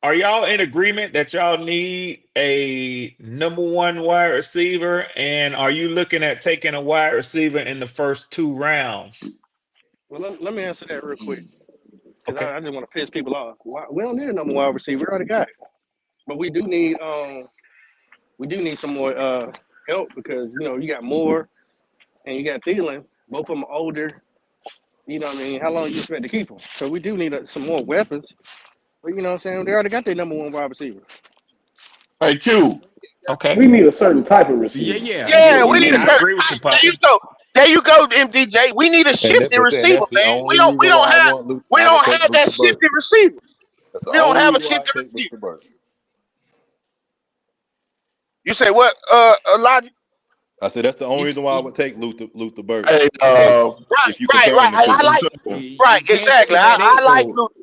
in agreement that y'all need a number one wide receiver? And are you looking at taking a wide receiver in the first 2 rounds? Well, let me answer that real quick because Okay. I just want to piss people off. We don't need a number wide receiver. We already got it. But we do need some more help because you got Moore and you got Thielen. Both of them are older. You know what I mean? How long you expect to keep them? So we do need some more weapons. But you know what I'm saying? They already got their number one wide receiver. Hey Q. Okay. We need a certain type of Yeah, receiver. yeah. Yeah, You we need need a I a certain. agree with you, There you Poppy. go. There you go, MDJ. We need a shifty And receiver, that's the man. only reason why I want Luke. We I would don't take have that Luther shifty Burden. receiver. That's the We don't only have a reason why I shifty take receiver. Luther Burden. You say what? Elijah? I said that's the only you, reason why I you, would take Luther Burden. Hey, If you comparing the I two, like you can't exactly. say that I ain't like though. Luther.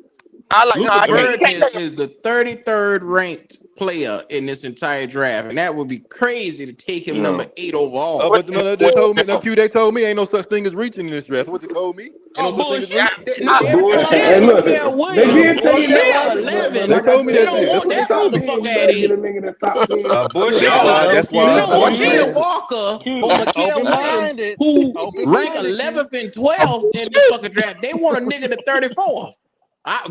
I like no. Luther I can't. You Burden can't take him. is the 33rd ranked player in this entire draft, and that would be crazy to take him number no. 8 oh, overall. but no, they told me, no, Q, they told me ain't no such thing as reaching in this draft. What they told me, ain't no Oh such thing as bullshit! I, reaching. I, Every time I Hey, Bullshit. hear look, Mikael they Williams did tell you that, Bullshit. number but 11, They like I told me they that said, don't shit. man, That's want what they that top told me. 10, motherfucker you at better get a 8. nigga that's top 10. You know, Bullshit. No, That's you why. don't want Kenny Open Walker or Q. Mikael Open Williams, minded. who Open rank minded. Q. 11th and 12th in this fucking draft. They want a nigga to 34th.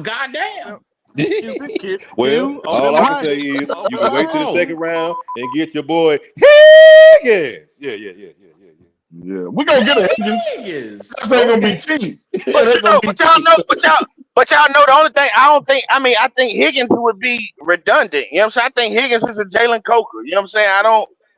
Goddamn. Q. Q. Well, Q. all Open I can say minded. is you Open can wait till the minded. Oh, second round and get your boy Higgins. Yeah. Yeah, we gonna get a Higgins. Higgins. That's not gonna be Okay. T. It but ain't gonna be T. but y'all know the only thing. I don't think. I mean, I think Higgins would be redundant. You know what I'm saying? I think Higgins is a Jalen Coker. You know what I'm saying? I don't.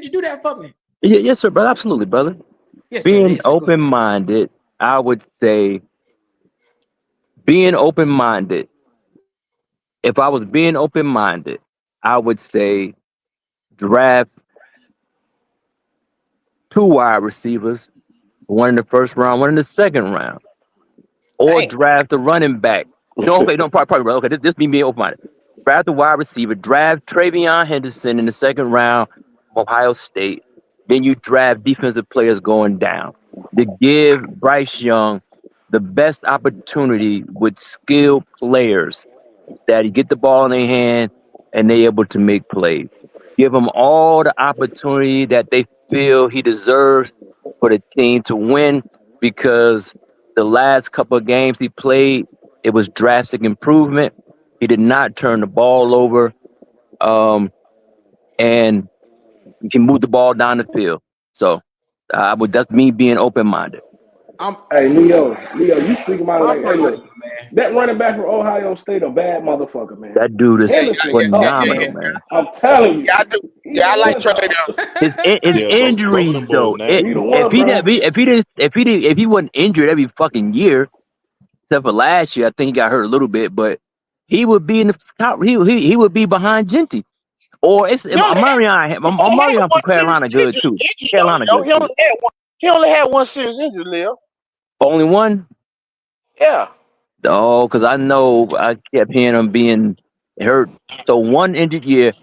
Could you do that for me? Yes, sir, brother. Absolutely, brother. Yes, sir. Being Yes, sir. Go ahead. open-minded, I would say being open minded, if I was being open minded, I would say draft two wide receivers, one in the first round, one in the second round, or Damn. draft a running back. No, okay, no, probably right. Okay, this me being open minded. Draft a wide receiver, draft Travion Henderson in the second round from Ohio State. Then you draft defensive players going down to give Bryce Young the best opportunity with skilled players that he get the ball in their hand and they able to make plays. Give him all the opportunity that they feel he deserves for the team to win because the last couple of games he played, it was drastic improvement. He did not turn the ball over, and he can move the ball down the field. So that's me being open minded. I'm Hey, Leo, you speaking about it I'm like, hey, pretty look, open, man. that running back from Ohio State, a bad motherfucker, man. That dude is Yeah, Henderson, yeah, yeah, tough, yeah, phenomenal, yeah. man. man. I'm telling you, Yeah, I do. he Yeah, the I like one, Trey dog. Young. His Yeah, both of injuries them boys though, He the nasty. one, bro. if he wasn't injured every fucking year, except for last year, I think he got hurt a little bit, but he would be in the top. He would be behind Genty. Or it's He only had he only had Amarion from one serious Carolina good injury, too. injury though. Carolina good He too. only had one. He only had one serious injury, Leo. Only one? Yeah. Oh, because I know I kept hearing him being hurt. So one injured year,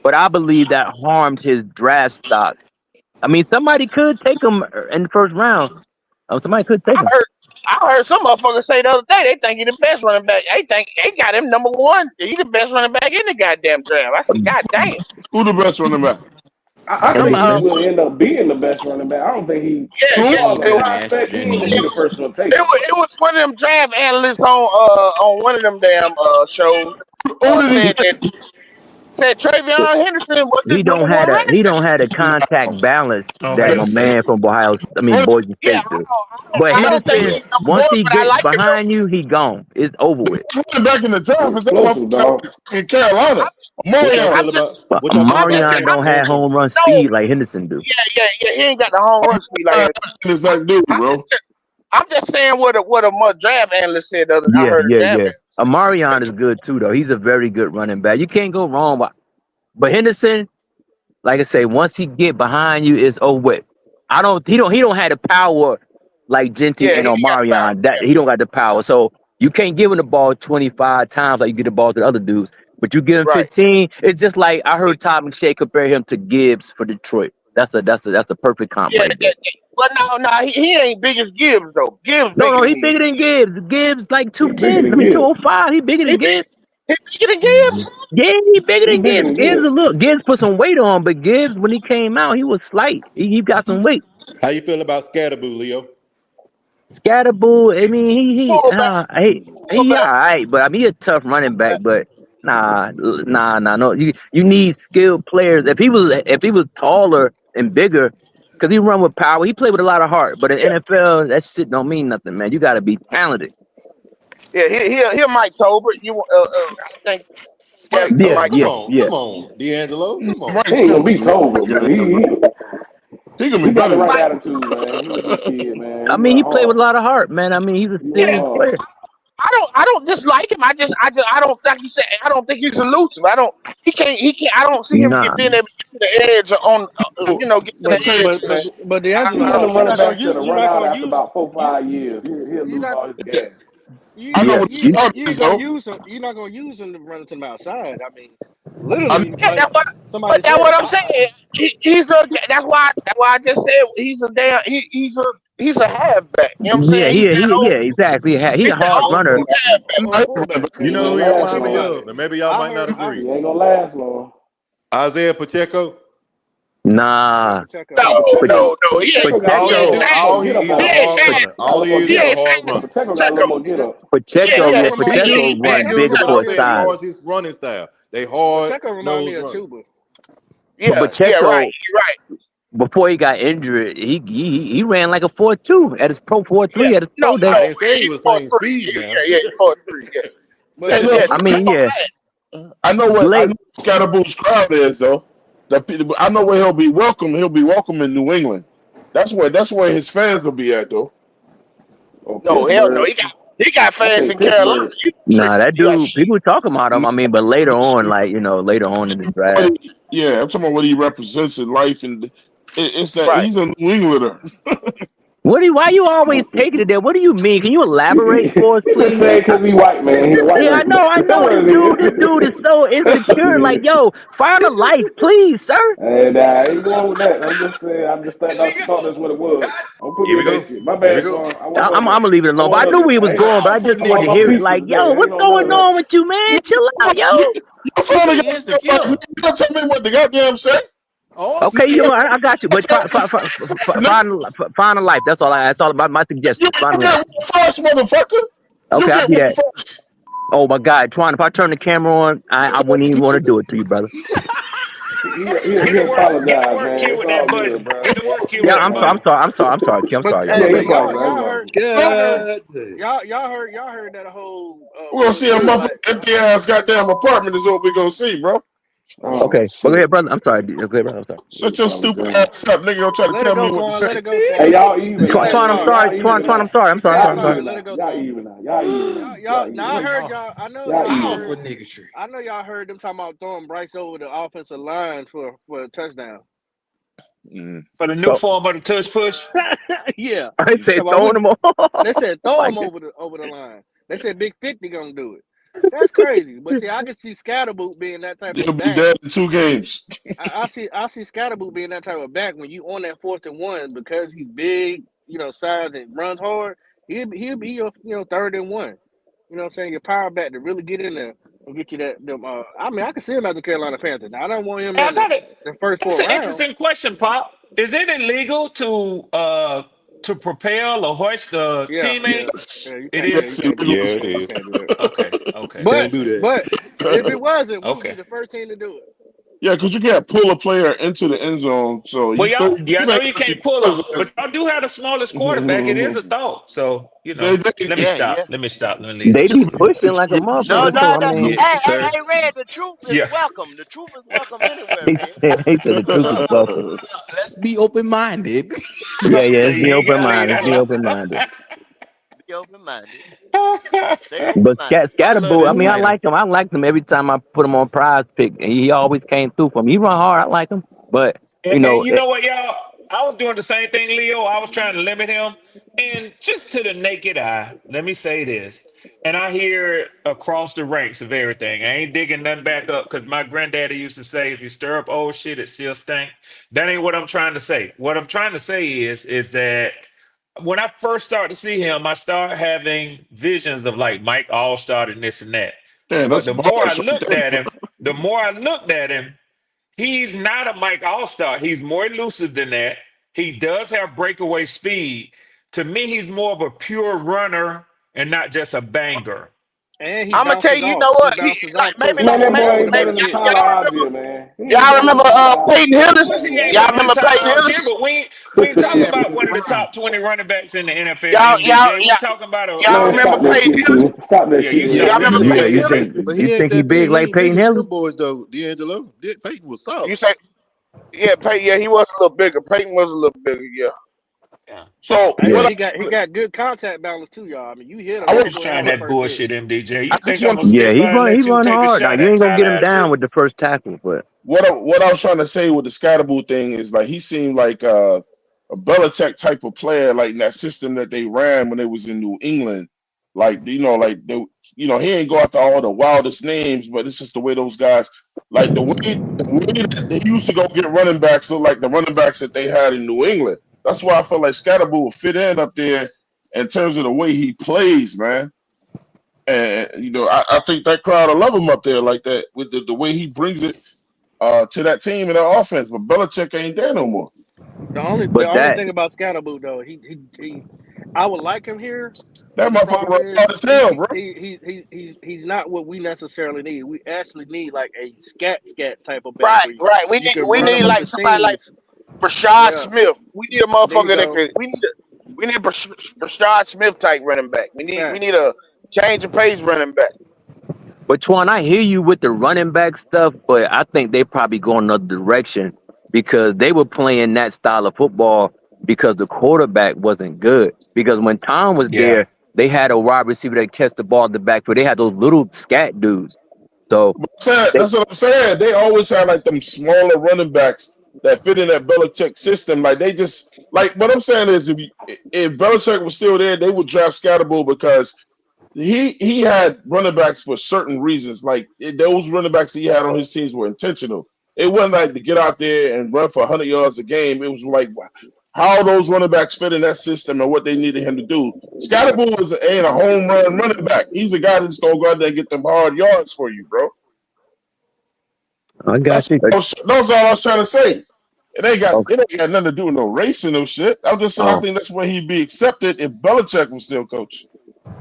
but I believe that harmed his draft stock. I mean, somebody could take him in the first round. Somebody could take I him. heard I heard some motherfuckers say the other day they think he the best running back. They think they got him number one. He the best running back in the goddamn draft. I said, God damn. Who the best running back? I Some think he Um, will end up being the best running back. I don't think he, yeah, as Who? far as a yeah. Hey man, it's prospect, he ain't gonna be Genty. the first one taken. It was one of them draft analysts on one of them damn shows Who did he said take? that said Travion Henderson was his he number don't one have a running he back. don't have the contact balance that Ohio my State. man from What Boise Yeah, State do. But I don't think Henderson, he's number once one, he but I get like him though. behind you, he gone. It's over the with. best running back in the He draft is that explosive, dog. motherfucker in Carolina? I'm, What y'all Marion. I'm feel just about But what y'all feel I'm about just Marion don't Kendrick have Henry? home run no. speed like Henderson do. Yeah. He ain't got the home run speed like him. Is that dude, I'm bro? just, I'm just saying what a draft analyst said the other. I Yeah, heard a yeah, draft yeah. analyst. Marion is good too, though. He's a very good running back. You can't go wrong. But Henderson, like I say, once he get behind you, it's over with. I don't. He don't have the power like Genty Yeah, and he ain't got power. Omarion. That he don't got the power. So you can't give him the ball 25 times like you get the ball to the other dudes. But you give him Right. 15. It's just like I heard Todd McShay compare him to Gibbs for Detroit. That's a perfect comp Yeah, right there. but no, he ain't big as Gibbs though. Gibbs No, bigger no, than he he is. bigger than Gibbs. Gibbs like He bigger 210. I than mean Gibbs. 205. He bigger He than big, Gibbs. he bigger than Gibbs. Yeah, he bigger He than bigger Gibbs. than Gibbs a Gibbs. little. Gibbs put some weight on, but Gibbs when he came out, he was slight. He got some weight. How you feel about Scatterboo, Leo? Scatterboo, I mean, Pull back, pull he all back. right, but I mean, he a tough running back. But no. You need skilled players. If he was taller and bigger, because he run with power, he played with a lot of heart. But in Yeah, NFL, that shit don't mean nothing, man. You got to be talented. yeah. He Mike Tolbert. I think Mike Scatterboo Yeah, Mike Tobe, yeah, Tolbert. yeah. come on, D'Angelo, come on. He Mike ain't gonna Tolbert be is not Tolbert, good but at all. He gonna he be got better the than right Mike, attitude, man. He a good kid, man. I He mean, work he played with hard. a lot of heart, man. I mean, he's a He work yeah. serious hard. player. I don't dislike him. I don't like you said. I don't think he's elusive. I don't. He can't. I don't see him Nah, being able to get to the edge on. that. Get to But the But say edge. but this, but but D'Angelo, he I one of don't them see you're running not him gonna backs doing. use. that'll You're run not out gonna after use. about four, You 5 years. He'll you're lose not. all his gas. You I you know yeah. what you the you start ain't is gonna though. use him. You're not gonna use him to run it to the outside. I mean, I know, literally, Yeah, like but somebody that's said. what I'm saying. He's a. That's why I just said he's a damn. He's a halfback. You know what I'm Yeah, saying? He's that old. yeah, exactly. He He's a that hard old runner. school halfback. I know Or a he's running fullback. back. You He Cause ain't know gonna who he last think remind me about long. it. of, and maybe y'all I might not heard. agree. He ain't gonna last long. Isaiah Pacheco. Joe Nah, Pacheco. Nah, No, Pacheco, no. He ain't. Pacheco got All He more. he ain't do, He got fast. more all get he up is He a on him. ain't hard fast. runner. He got a All little he more is He get is a up. ain't hard fast. runner. Pacheco got a little Pacheco. more get up. Yeah, Pacheco, yeah. yeah, Pacheco He, remind he me Pacheco of ain't fast. run He bigger do, but for I'm his saying as Pacheco. size. far as his running style, they hard Pacheco remind me nose of runners. Chuba. But Yeah, yeah. Right. Pacheco, You're right. before he got injured, he ran like a 4.2 at his pro Yeah. 4.3 at his No, pro day. I no. ain't say he He's was four same three. speed now. Yeah, he's 4'3". Yeah. But Hey, the look, Yeah. I difference, mean, Pacheco yeah, fast. I Blake. know Scatterboo's crowd is though. I know where he'll be welcome. He'll be welcome in New England. That's where his fans will be at though. Or No, hell no. Pittsburgh. He got I fast think in Carolina. Pittsburgh. You Nah, tripping? that You got dude, shit. people talking about him. I mean, but later on, like later on in the draft. Yeah, I'm talking about what he represents in life, and it's that Right. he's a New Englander. Why you always taking it there? What do you mean? Can you elaborate for us, He just please? saying because he white, man. He a white Yeah, I know, man. I That's know. what This it dude, this is. dude is so That's what insecure. it Like, is. yo, find a life, please, sir. And I ain't going with that. I'm just saying. I'm just thought that's what it was. Don't put Here me we in that go. shit. My Here we bad, go. Twan. I I, wasn't I'm, on I'm that. gonna leave it I alone. But I wasn't on knew that. he was going. But I just I'm wanted on to my hear it. piece Like, today. yo, I ain't what's on none going of that. on with you, man? Chill out, yo. You finally He got your life. insecure. You don't tell me what the goddamn say. Oh Okay, shit. I got you. But Nigga, find a life. That's all about my you suggestion. Find a life. get one first, motherfucker. You Okay, I'll get be one that. first. Oh my God, Twan, if I turn the camera on, I wouldn't even want to do it to you, brother. He Get to apologized, work, man. Q, It's with all that good, button. Get bro. to work, Q, He with Yeah, that apologized. button. I'm sorry, Kim. I'm But sorry, y'all. Yeah, Go he hey, ahead. apologized. He all good. y'all heard that whole We're gonna brother see a Drew motherfucking like empty ass goddamn apartment is what we're gonna see, bro. Oh Okay, well, go ahead, shit. brother. I'm sorry. Go ahead, brother. I'm sorry. He Shut your stupid apologized. ass up, nigga. Don't try to let it tell go, me what to Twan. say. Let it go, Hey, Twan. y'all He, even. he said Twan, I'm Y'all sorry. sorry. y'all even Twan, I'm now. sorry. He said Y'all sorry. even Let now. it go, Y'all Twan. even now. Y'all even now. Y'all Y'all now even I now. heard Oh, y'all. I know Y'all y'all even powerful heard. now. niggatry. I know y'all heard them talking about throwing Bryce over the offensive line for a touchdown. Mm. For the new So form of the tush push. Yeah, I talking said about throwing we. them all. They said throw like him over the line. They said Big 50 gonna do it. That's crazy. But see, I can see Scatterboot being that type You'll of be back. dead in 2 games. I see Scatterboot being that type of back when you on that 4th and 1 because he's big, size and runs hard. He'll be your third and one. You know what I'm saying? Your power back to really get in there and get you that. Them, I mean, I can see him as a Carolina Panther. Now, I don't want him Hey, I in the, got it. the first That's four an rounds. interesting question, Pop. Is it illegal to propel or hoist a Yeah, teammate? Yes. you It can't. Yeah, you Yes, is. can't do Yeah, that. it illegal. Yeah, you is. can't do that. Okay. Okay. But Can't do that. but if it wasn't, we would be Okay. the first team to do it. Yeah, because you can't pull a player into the end zone. So Well, you throw y'all you know ain't you got your can't pull them, quarterback. but y'all do have the smallest quarterback. It is a thought. So They let me Yeah, stop. yeah. Let me stop. Let me leave they that be alone. pushing like a No, motherfucker no, too. I no. Yeah, mean, Hey, sir. hey, Red, the truth is Yeah. welcome. The truth is welcome anywhere, he man. he said the truth is welcome. Let's be open minded. Yeah, yeah. So Let's you be ain't open gonna leave minded. Let's that be open minded. Be open minded. alone. Stay open But minded. I love Scatterboo, I this mean, I man. like him. I liked him every time I put him on Prize Pick, and he always came through for me. He run hard. I like him, but And you know what, y'all? I was doing the same thing, Leo. I was trying to limit him. And just to the naked eye, let me say this. And I hear it across the ranks of everything. I ain't digging nothing back up because my granddaddy used to say, if you stir up old shit, it still stink. That ain't what I'm trying to say. What I'm trying to say is that when I first started to see him, I started having visions of like Mike Allstar and this and that. Damn, But that's the more I bars right looked there. at him, the more I looked at him, he's not a Mike Allstar. He's more elusive than that. He does have breakaway speed. To me, he's more of a pure runner and not just a banger. And he I'm gonna tell bounces you, you off. know He what? bounces Like off too. maybe He Man, like can that move boy maybe off ain't the maybe better ball than too. Tyler y'all remember Algier, man. He ain't y'all better than remember Tyler Algier. Peyton Of Hillis? course, he ain't Y'all better than remember Tyler Peyton Algier, Hillis? but we ain't talking Yeah, about one of the wow. top 20 running backs in the NFL, Y'all y'all MDJ. We y'all talking about a y'all Man, remember stop that typical. Peyton shit, Hillis? Q. Stop that Yeah, shit, you Y'all stop man. that remember shit, Yeah, Peyton you Hillis? MDJ. think But you he ain't think he that big. big He like ain't big Peyton as Hillis? them boys though. D'Angelo. Peyton was You solid. say yeah, Peyton, yeah, he was a little bigger. Peyton was a little bigger, yeah. Yeah. So Hey, what but Yeah, he got good contact balance too, y'all. I mean, you hit him, I, he I, You ain't just gonna hit trying on the that first hit. bullshit, MDJ. I You just think I'm want gonna yeah. step He by and run let you take a hard. Now shot you at ain't gonna get Tyler him down Algier? with the first tackle, but what I was trying to say with the Scatterboo thing is like he seemed like a Belichick type of player, like in that system that they ran when they was in New England. Like like he ain't go after all the wildest names, but it's just the way those guys like the way that they used to go get running backs look like the running backs that they had in New England. That's why I felt like Scatterboo would fit in up there in terms of the way he plays, man. And I think that crowd will love him up there like that with the way he brings it to that team and that offense. But Belichick ain't there no more. The only the but only that thing about Scatterboot though, he I would like him here, That but the motherfucker problem run is hard as hell, bro. he's not what we necessarily need. We actually need like a scat type of back Right, where right. We you need can we run need him up like the somebody like seams. Brashad Yeah, Smith. We need a there you motherfucker that go. can we need Brashad Smith type running back. We need Facts. a change of pace running back. But Twan, I hear you with the running back stuff, but I think they probably go another direction because they were playing that style of football because the quarterback wasn't good. Because when Tom was Yeah. there, they had a wide receiver that catch the ball in the backfield. They had those little scat dudes. So they, That's what I'm saying. They always have like them smaller running backs that fit in that Belichick system. Like they just like what I'm saying is if Belichick was still there, they would draft Scatterbull because he had running backs for certain reasons. Like those running backs he had on his teams were intentional. It wasn't like to get out there and run for 100 yards a game. It was like how those running backs fit in that system and what they needed him to do. Scatterbull ain't a home run running back. He's a guy that's gonna go out there and get them hard yards for you, bro. I got you. That's all I was trying to say. Okay. It ain't got nothing to do with no race and no shit. I'm just saying I Oh, think that's where he'd be accepted if Belichick was still coaching.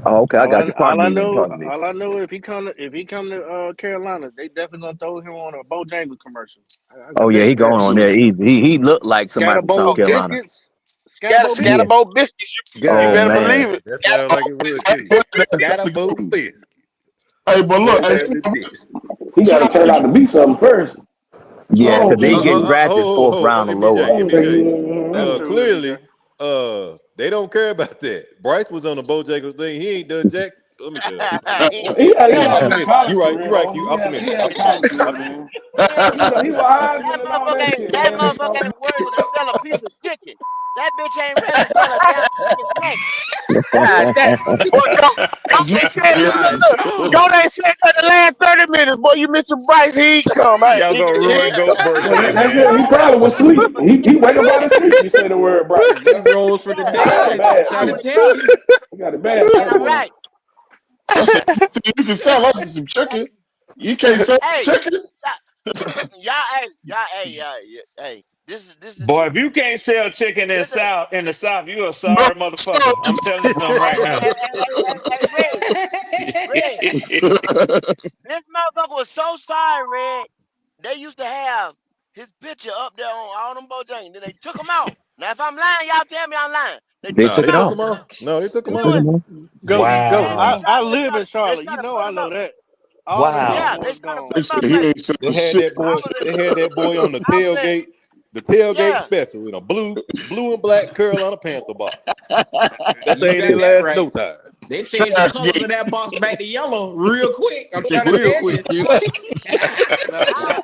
oh, okay. I got you. Pardon me, man. Pardon me. All I know, if he come to Carolina, they definitely gonna throw him on a Bojangles commercial. I Oh yeah, bet he you that. going on there. He looked like somebody from South Scatterbo Carolina. biscuits, Scatterbo Yeah. biscuits. Scatterbo biscuits. You Oh better God man. believe damn. it. That sounds like it would too. That's Got a a good boot one. biscuit. Hey, but look, That hey, damn bitch. He got to Slim, turn out to be something first. Yeah, Oh, because they get BG. drafted fourth round or lower. MBJ. That's true, Clearly, MBJ. they don't care about that. Bryce was on the Bojangles thing. He ain't done jack. Let me shut up. He Damn, had off some mid. college You right. You career right. though. Q. Off the He mid. had Off a the mid. college career, Off the mid. man. Man, He was Heisman that and all that motherfucker shit, that man. motherfucker So ain't worthy to sell a piece of chicken. That bitch ain't ready to sell a damn chicken nugget. God damn. Boy, it's Goat not ain't said yet. look, God look. dog. Goat ain't said that the last 30 minutes, boy. You mentioned Bryce, he ain't come. Y'all gonna He ruin ain't Goat well, birthday, that's it. man. He probably was asleep. He wake up out of sleep. You say the word Bryce, He bro. rose from the God He got it dead. damn, I'm boy. bad I trying to for wake him. tell up. you. He got it bad for Man, that all boy. right. I said, you can sell us some chicken. You can't sell us Hey, chicken. hey. This is the Boy, if truth. you can't sell chicken This the in the South, you a No, sorry motherfucker. I'm telling you something right now. Red. This motherfucker was so sorry, Red. They used to have his picture up there on all them Bojangles. Then they took him out. Now, if I'm lying, y'all tell me I'm lying. They They took Nah, him took they it took out. off. him off. No, they took They him took off. it Doing, off. Go. yeah, Wow. I they live try in to, they Charlotte. try You to know put I him know up. that. All them Wow. big Yeah, they boys try to they put gone. him up. said he Like, ain't They selling had shit. that boy. They had that boy on the I was in, tailgate. The tailgate yeah. special in a blue and black Carolina Panther box. That You thing got didn't that last right. no time. They changed the Trash colors of gate. that box back to yellow real quick. I'm trying to Real tell quick, you. Q.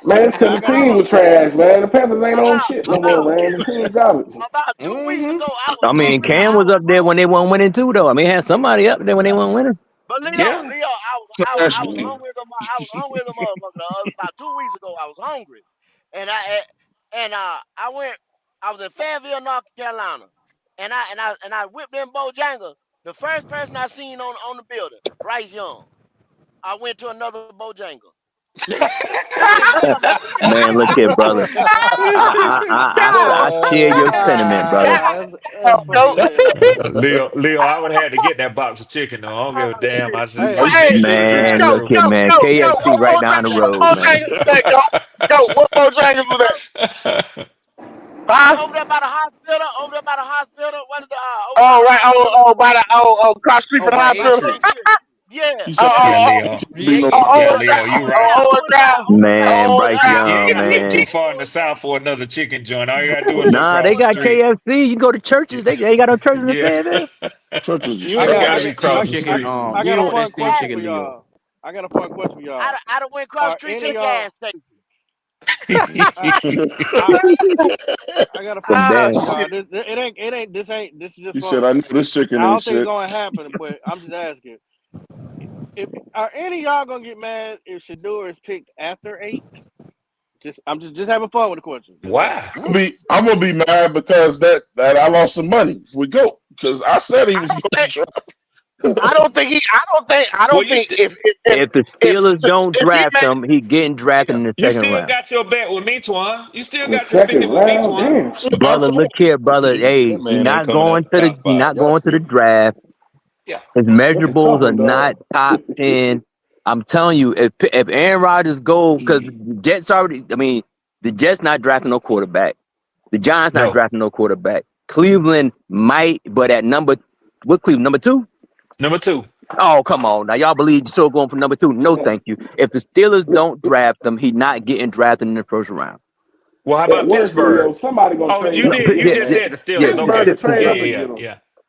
Man, it's because Now the I got a team fun. was trash, man. The Panthers ain't on about shit no more, about man. The team garbage. about 2 weeks Mm-hmm. ago, I was I mean, hungry. Cam I was was up there when they hungry. weren't winning too, though. I mean, had somebody up there when they Yeah. weren't winning. But Leo, Yeah. Trash I was gate. hungry as I was hungry as a motherfucker. About 2 weeks ago, I was hungry, and I went. I was in Fayetteville, North Carolina, and I whipped in Bojangles. The first person I seen on the building, Bryce Young. I went to another Bojangle. Man, look here, brother. I share your sentiment, brother. That's funny as hell. Leo, I would have had to get that box of chicken though. I don't give a damn. Hey, You Hey, sent through the Man, drive go, look through. here, go, man. go, go. KFC right down the What road, man. Bojangles was that? Go. What Bojangles was that? Huh? Over there by the hospital. Over there by the hospital. What is the over by Oh, the right. hospital? By the cross street Oh, from the by hospital. Atrium. Yeah. Yeah. He said, Oh, Yeah, oh, oh, Leo. Yeah, no. yeah. Yeah, oh, Leo, you right. Owen Drive. Man, Owen Bryce Drive. You ain't Young, got to look too man. far in the south for another chicken joint. All you gotta do is look Nah, they across the got street. KFC. You can go to churches. They got no churches in Yeah. Fayetteville. Churches is You, It trash. I, gotta I be got, cross Across I, the the I, street. street. I You got don't a want that fun steam question Hey, for chicken, Leo. y'all. I got a fun question for y'all. I'd have went cross Are street to any of the gas y'all? station. I, I, I got a fun From Ah, question there. for y'all. shit. This is just He said, fun. I know this chicken I ain't don't think it's shit. gonna happen, but I'm just asking. If are any of y'all gonna get mad if Shador is picked after 8? I'm just having fun with the question. Just asking. Wow. I'm gonna be mad because that I lost some money if we go because I said he I was don't going think. to drop. I don't think he. I Well, don't think If the if Steelers don't if he draft made. him, he getting drafted yeah. in the You second still round. got your bet with me, Twan. You still The got your second bet with me, round, Twan. damn. I Brother, look told here, brother. That Hey, man ain't coming out the top he five. not Y'all going to the tripping. draft. Yeah. His That's a tough measurables are one, not dog. top 10. I'm telling you, if Aaron Rodgers go, because the Jets already, I mean, the Jets not drafting no quarterback. The Giants not No. drafting no quarterback. Cleveland might, but at what Cleveland, number 2? Number 2. Oh, come on. Now, y'all believe you're still going for number 2? No, At, thank you. If the Steelers don't draft him, he not getting drafted in the first round. Well, how at about worst, Pittsburgh? Leo, somebody gonna Oh, trade you No, up to did. get You him, just man. said the Steelers. Pittsburgh Okay. could trade Yeah, up Pittsburgh. and yeah, get him. yeah,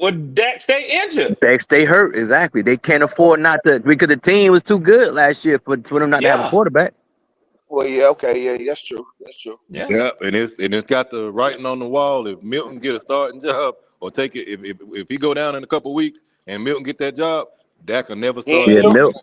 Would Dak stay injured? They stay hurt. Exactly. They can't afford not to because the team was too good last year for them not to have a Yeah. quarterback. Well, yeah, okay, yeah, that's true. That's true. Yeah. Yeah, and it's got the writing on the wall. If Milton get a starting job or take it, if he go down in a couple of weeks and Milton get that job, Dak will never He start ain't Yeah, again. do.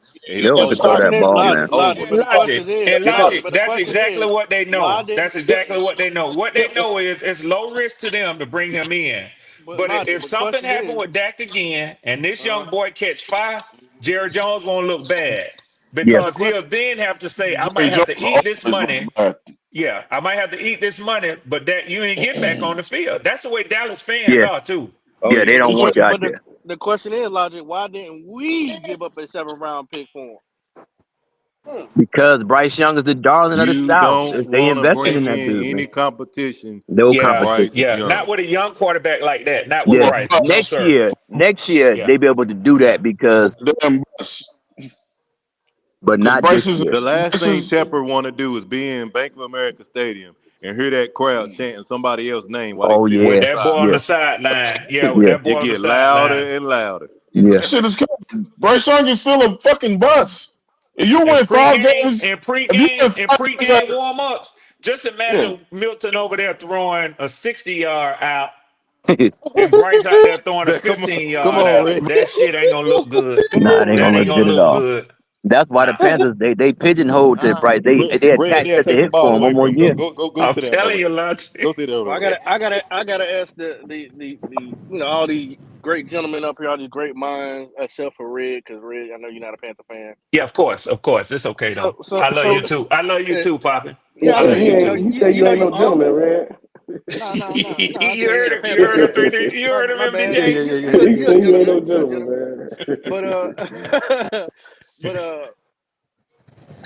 Milton So could the throw question that is, ball, It's man. over. the question is, And logic. logic. But the That's question exactly is, what they why know. did? That's exactly what they know. What Yeah, they know is it's low risk to them to bring him in. but But logic. if But the something question happened is, with Dak again, and this uh, young boy catch fire, Jerry Jones won't look bad Yeah, the because he'll question. then have to say, "I Jerry might have to Jones eat this always looks money." bad. Yeah, I might have to eat this money, but that you ain't getting back on the field. That's the way Dallas fans yeah, are too. Oh yeah. They yeah. don't You But want you out but there the question is, logic. Why didn't we give up a 7th round pick for him? because Bryce Young is the darling of the You South. don't They want to invested in bring that in dude, man. any competition No with Yeah, Bryce competition. yeah. Not Young. with a young quarterback like that. Not with Yeah, a Bryce. No, bust, sir. next year Yeah. they be able to do that because, a damn bust. but Because not this year. The last Bryce thing is Tepper want to do is be in Bank of America Stadium and hear that crowd chanting somebody else's name while they Oh sitting on With yeah, the that boy on yeah, the sideline. sideline. Yeah, with yeah, that boy It on the get louder sideline. and louder. yeah. that shit is coming. Bryce Young is still a fucking bust. If you And win five pregame games, and if you pregame win and five games out pregame of, warm-ups. Just yeah, imagine Milton over there throwing a 60-yard out and Bryce out there throwing a Come on, 15 come yard on, out. Ray. That shit ain't gonna look good. come Nah, it on, ain't That gonna ain't look man. good gonna at look all. good. That's why the Nah. Panthers they pigeonholed to Bryce. They Ray, attached yeah, such a take the hit ball for him away one more from him. Go, year. go, go, go I'm sit down telling over you, there. Lunch. Go sit down Well, over there. I gotta ask the all these great gentlemen up here, all these great minds, except for Red, because Red, I know you're not a Panther fan. Yeah, of course, of course. It's okay So though. so I love so you too. I love you uh, too, Poppy. yeah, I I Hey, know love he you you know too. ain't. He said you you know ain't you no Unc. gentleman, Red. No. I You said you heard ain't a him. You Panther heard him. fan. 3-3. You heard him, My bad. Yeah, MDJ. yeah, yeah, yeah, yeah, He yeah. You're a said you ain't no gentleman. You're a gentleman, gentleman. man. But but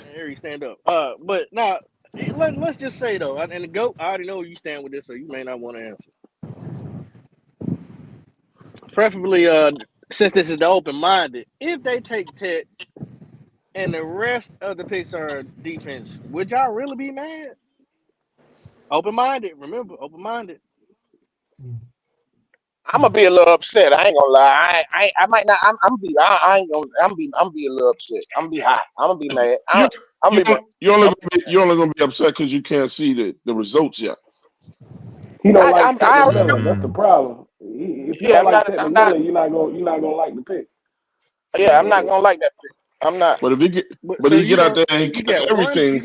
Harry, stand up. But now let's just say though, and the goat, I already know where you stand with this, so you may not want to answer. Preferably, since this is the open minded, if they take Tech and the rest of the picks are defense, would y'all really be mad? Open minded, remember, open minded. I'm gonna be a little upset. I ain't gonna lie. I might not. I ain't gonna. I'm be a little upset. I'm gonna be hot. I'm gonna be mad. You I'm you be mad. only I'm, gonna be, you're only gonna be upset because you can't see the results yet. He don't like Ted I already know. McMillan. That's the Mm. problem. If you Yeah, don't like Ted I'm not. McMillan, you're not gonna like the pick. Yeah, I'm not gonna like that pick. I'm not. But if he get But but so he get you out gon' there and you catch got one. everything,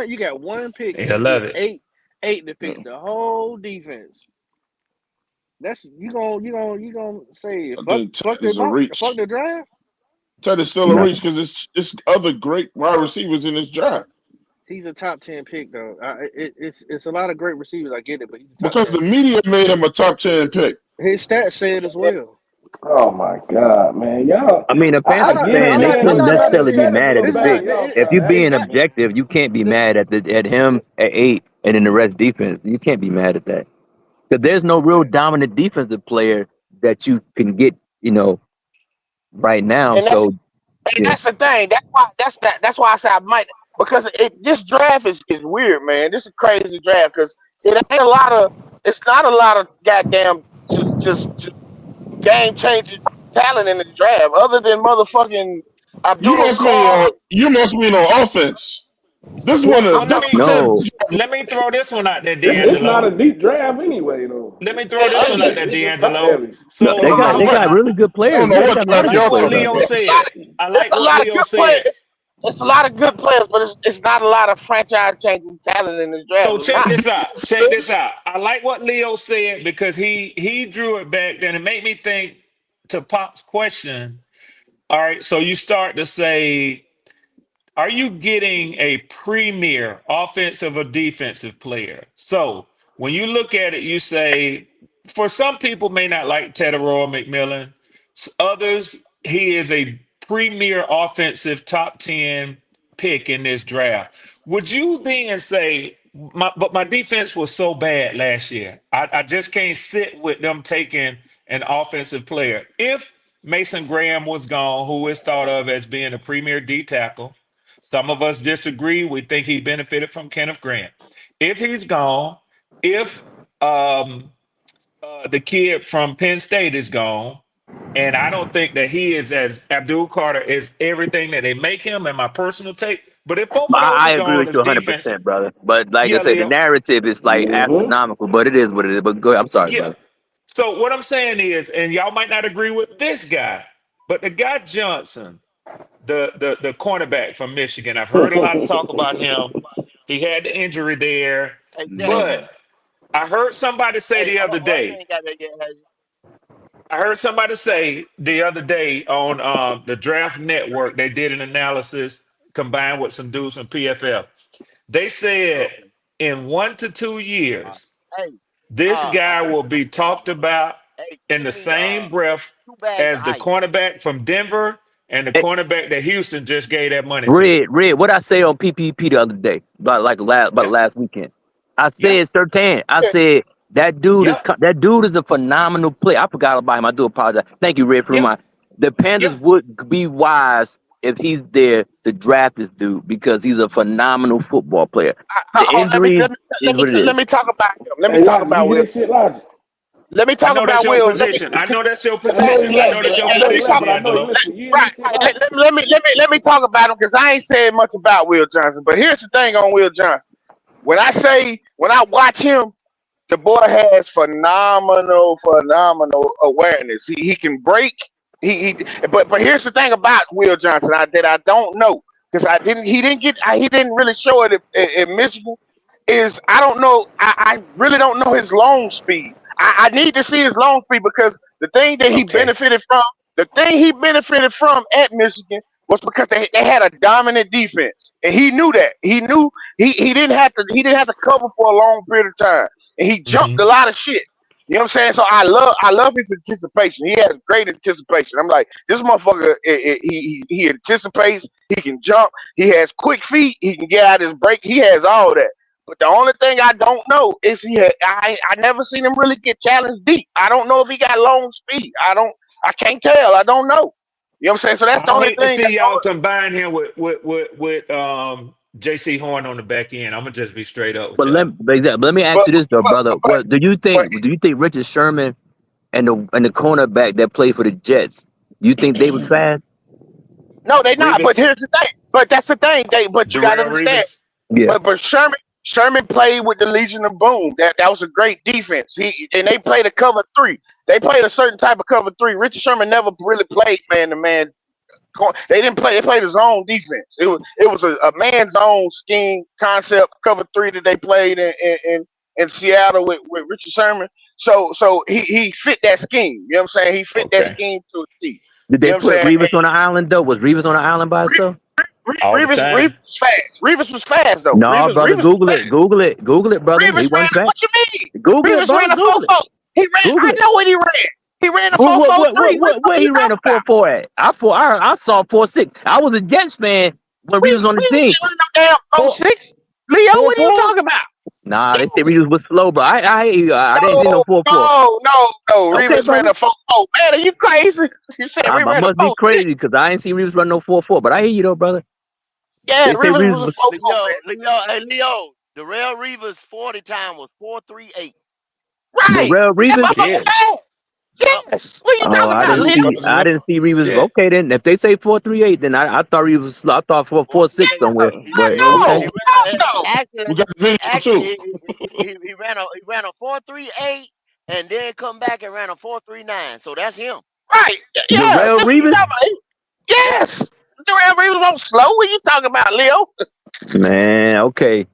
You got one pick Hey, I and get love it. eight to fix the whole defense. That's you gonna say I fuck think Ted is a fuck reach. the draft. Ted is still a No, reach because it's other great wide receivers in this draft. He's a top 10 pick though. It's a lot of great receivers. I get it, but he's a top Because 10 the pick. media made him a top 10 pick. His stats said as well. Oh my God, man, y'all! I mean a I Panthers get it, fan I'm they not. man, I'm shouldn't but not about to Teddy necessarily be sit. Teddy mad at look the It's not. pick. bad. Y'all If trying you're to It's hate. being not. objective, you can't be The, mad at him the, at 8 and then the rest defense. You can't be mad at that because there's no real dominant defensive player that you can get, right now. and So yeah, that's the thing. That's why I said I might, because this draft is weird, man. This is a crazy draft because it ain't a lot of. It's not a lot of goddamn just game changing talent in the draft, other than motherfucking You Abdullah must mean Carr. on offense. This Well, one well, this is no, let me throw this one out there, It's not a D'Angelo. deep draft anyway, though. Let me throw It, this it, one Honestly, out it, there, it's top D'Angelo. heavy. no, I they So, don't got know they what got so really good I don't players. know Yeah, they what got a lot I of draft good like y'all what players talking out Leo there. about. said. I it's like a what lot of Leo good said. players. It's a lot of good players, but it's not a lot of franchise changing talent in the draft. So It's check not. this out. Check this out. I like what Leo said because he drew it back. Then it made me think to Pop's question. All right, so you start to say, are you getting a premier offensive or defensive player? So when you look at it, you say, for some people may not like Tedero McMillan. Others, he is a premier offensive top 10 pick in this draft. Would you then say, but my defense was so bad last year. I just can't sit with them taking an offensive player. If Mason Graham was gone, who is thought of as being a premier D tackle, some of us disagree. We think he benefited from Kenneth Grant. If he's gone, if the kid from Penn State is gone, and I don't think that he is as Abdul Carter is everything that they make him. And my personal take, But if both of those I are agree gone, with this you 100, defense, percent brother. But like I yeah, said, the Leo, narrative is like Mm-hmm. astronomical. But it is what it is. But go ahead. I'm sorry, yeah. brother. So what I'm saying is, and y'all might not agree with this guy, but the guy Johnson, the cornerback from Michigan, I've heard a lot of talk about him. He had the injury there, Hey, James. but I heard somebody say Hey, the hold other on. Why you day. ain't got that yet? I heard somebody say the other day on the Draft Network, they did an analysis combined with some dudes from PFF. They said Okay. in 1 to 2 years, Hey, this guy hey, will be talked about hey, in give the me same breath 2 bags of as the ice. cornerback from Denver and the cornerback that Houston just gave that money to. Red. What I say on PPP the other day, about Yeah, last weekend. I yeah, said Sertan. I said yeah, that dude is a phenomenal player. I forgot about him. I do apologize. Thank you, Red, for yeah, reminding. The Panthers yeah. would be wise if he's there to draft this dude because he's a phenomenal football player. The Hold on, injuries is what it is. let me talk about him. Let me Hey, talk Logic, you about hear Will. this shit, Logic? Let me I talk know that's about your Will. position. I know that's your I know he position. I know left. that's your I know he position, left, but I know he D'Angelo. listening. You hear Right, this shit, right. Logic? Let me talk about him because I ain't saying much about Will Johnson. But here's the thing on Will Johnson. When I watch him, the boy has phenomenal awareness. He can break. But here's the thing about Will Johnson that I don't know because he didn't really show it at Michigan. Is I don't know. I really don't know his long speed. I need to see his long speed because Okay. the thing he benefited from at Michigan was because they had a dominant defense, and he knew that. He knew he didn't have to cover for a long period of time, and he jumped Hmm. a lot of shit. You know what I'm saying? So I love his anticipation. He has great anticipation. I'm like this motherfucker. He anticipates. He can jump. He has quick feet. He can get out his break. He has all that. But the only thing I don't know is I never seen him really get challenged deep. I don't know if he got long speed. I can't tell. I don't know. You know what I'm saying? So that's the I only hate to thing. see y'all combine him with JC Horn on the back end. I'm gonna just be straight up with y'all. Let me ask But you this though, but brother. but, What do you but think? Do you think Richard Sherman and the cornerback that played for the Jets? Do you think they was fast? no, they not. But Revis, here's the thing. But that's the thing. But you got to Darrell understand. Revis. Yeah. But Sherman played with the Legion of Boom. That was a great defense. They played a cover three. They played a certain type of cover three. Richard Sherman never really played man to man. They didn't play. They played his own defense. It was a man's own scheme concept cover three that they played in Seattle with Richard Sherman. So he fit that scheme. You know what I'm saying? He fit that Okay. scheme to a T. Did You they know what put I'm saying? Revis on the island though? Was Revis on the island by itself? All the Reeves time. was fast. Reeves was fast though. No, brother. Reeves was Google it. fast. Google it. Google it, brother. He Reeves ran. wasn't fast. What you mean? Google it, Reeves brother. ran a four Google it. four. He ran. Google I it. know what he ran. He ran a What four what four what what three. What what the fuck where are he you ran talking a about? 4.4 at? I saw 4.6. I was a Jets fan when Revis was on the Reeves team. ain't run no damn oh Four 06. Leo, four what are you four? talking about? Nah, they said Yes. Revis was slow, but I hear you. I didn't see no No, 4.4. no. Okay, Reeves ran brother. a four four. Man, are you crazy? You said I Reeves ran a must be four six. crazy because I ain't see Revis run no 4.4. But I hear you though, brother. Yeah, They say Reeves was Revis a was four four Leo, Darrell Reeves 40 time was 4.38. man. the Right. real That Revis. motherfucker Shit. fast. Yup. Yes. What are you Oh, talking I about, didn't Leo? see. I didn't see Reeves. Shit. Okay, then if they say 4.38, then I thought Reeves was slow. I thought 4.46 4.38. somewhere. Yeah. He I But he he, know. okay, he ran a, No. We actually got the video actually too. he ran a 4.38 and then come back and ran a 4.39. So that's him. Right. the Yeah. real That's what you Reeves. talking about. Yeah. Yes. Durant Reeves won't slow. What you talking about, Leo? Man, okay,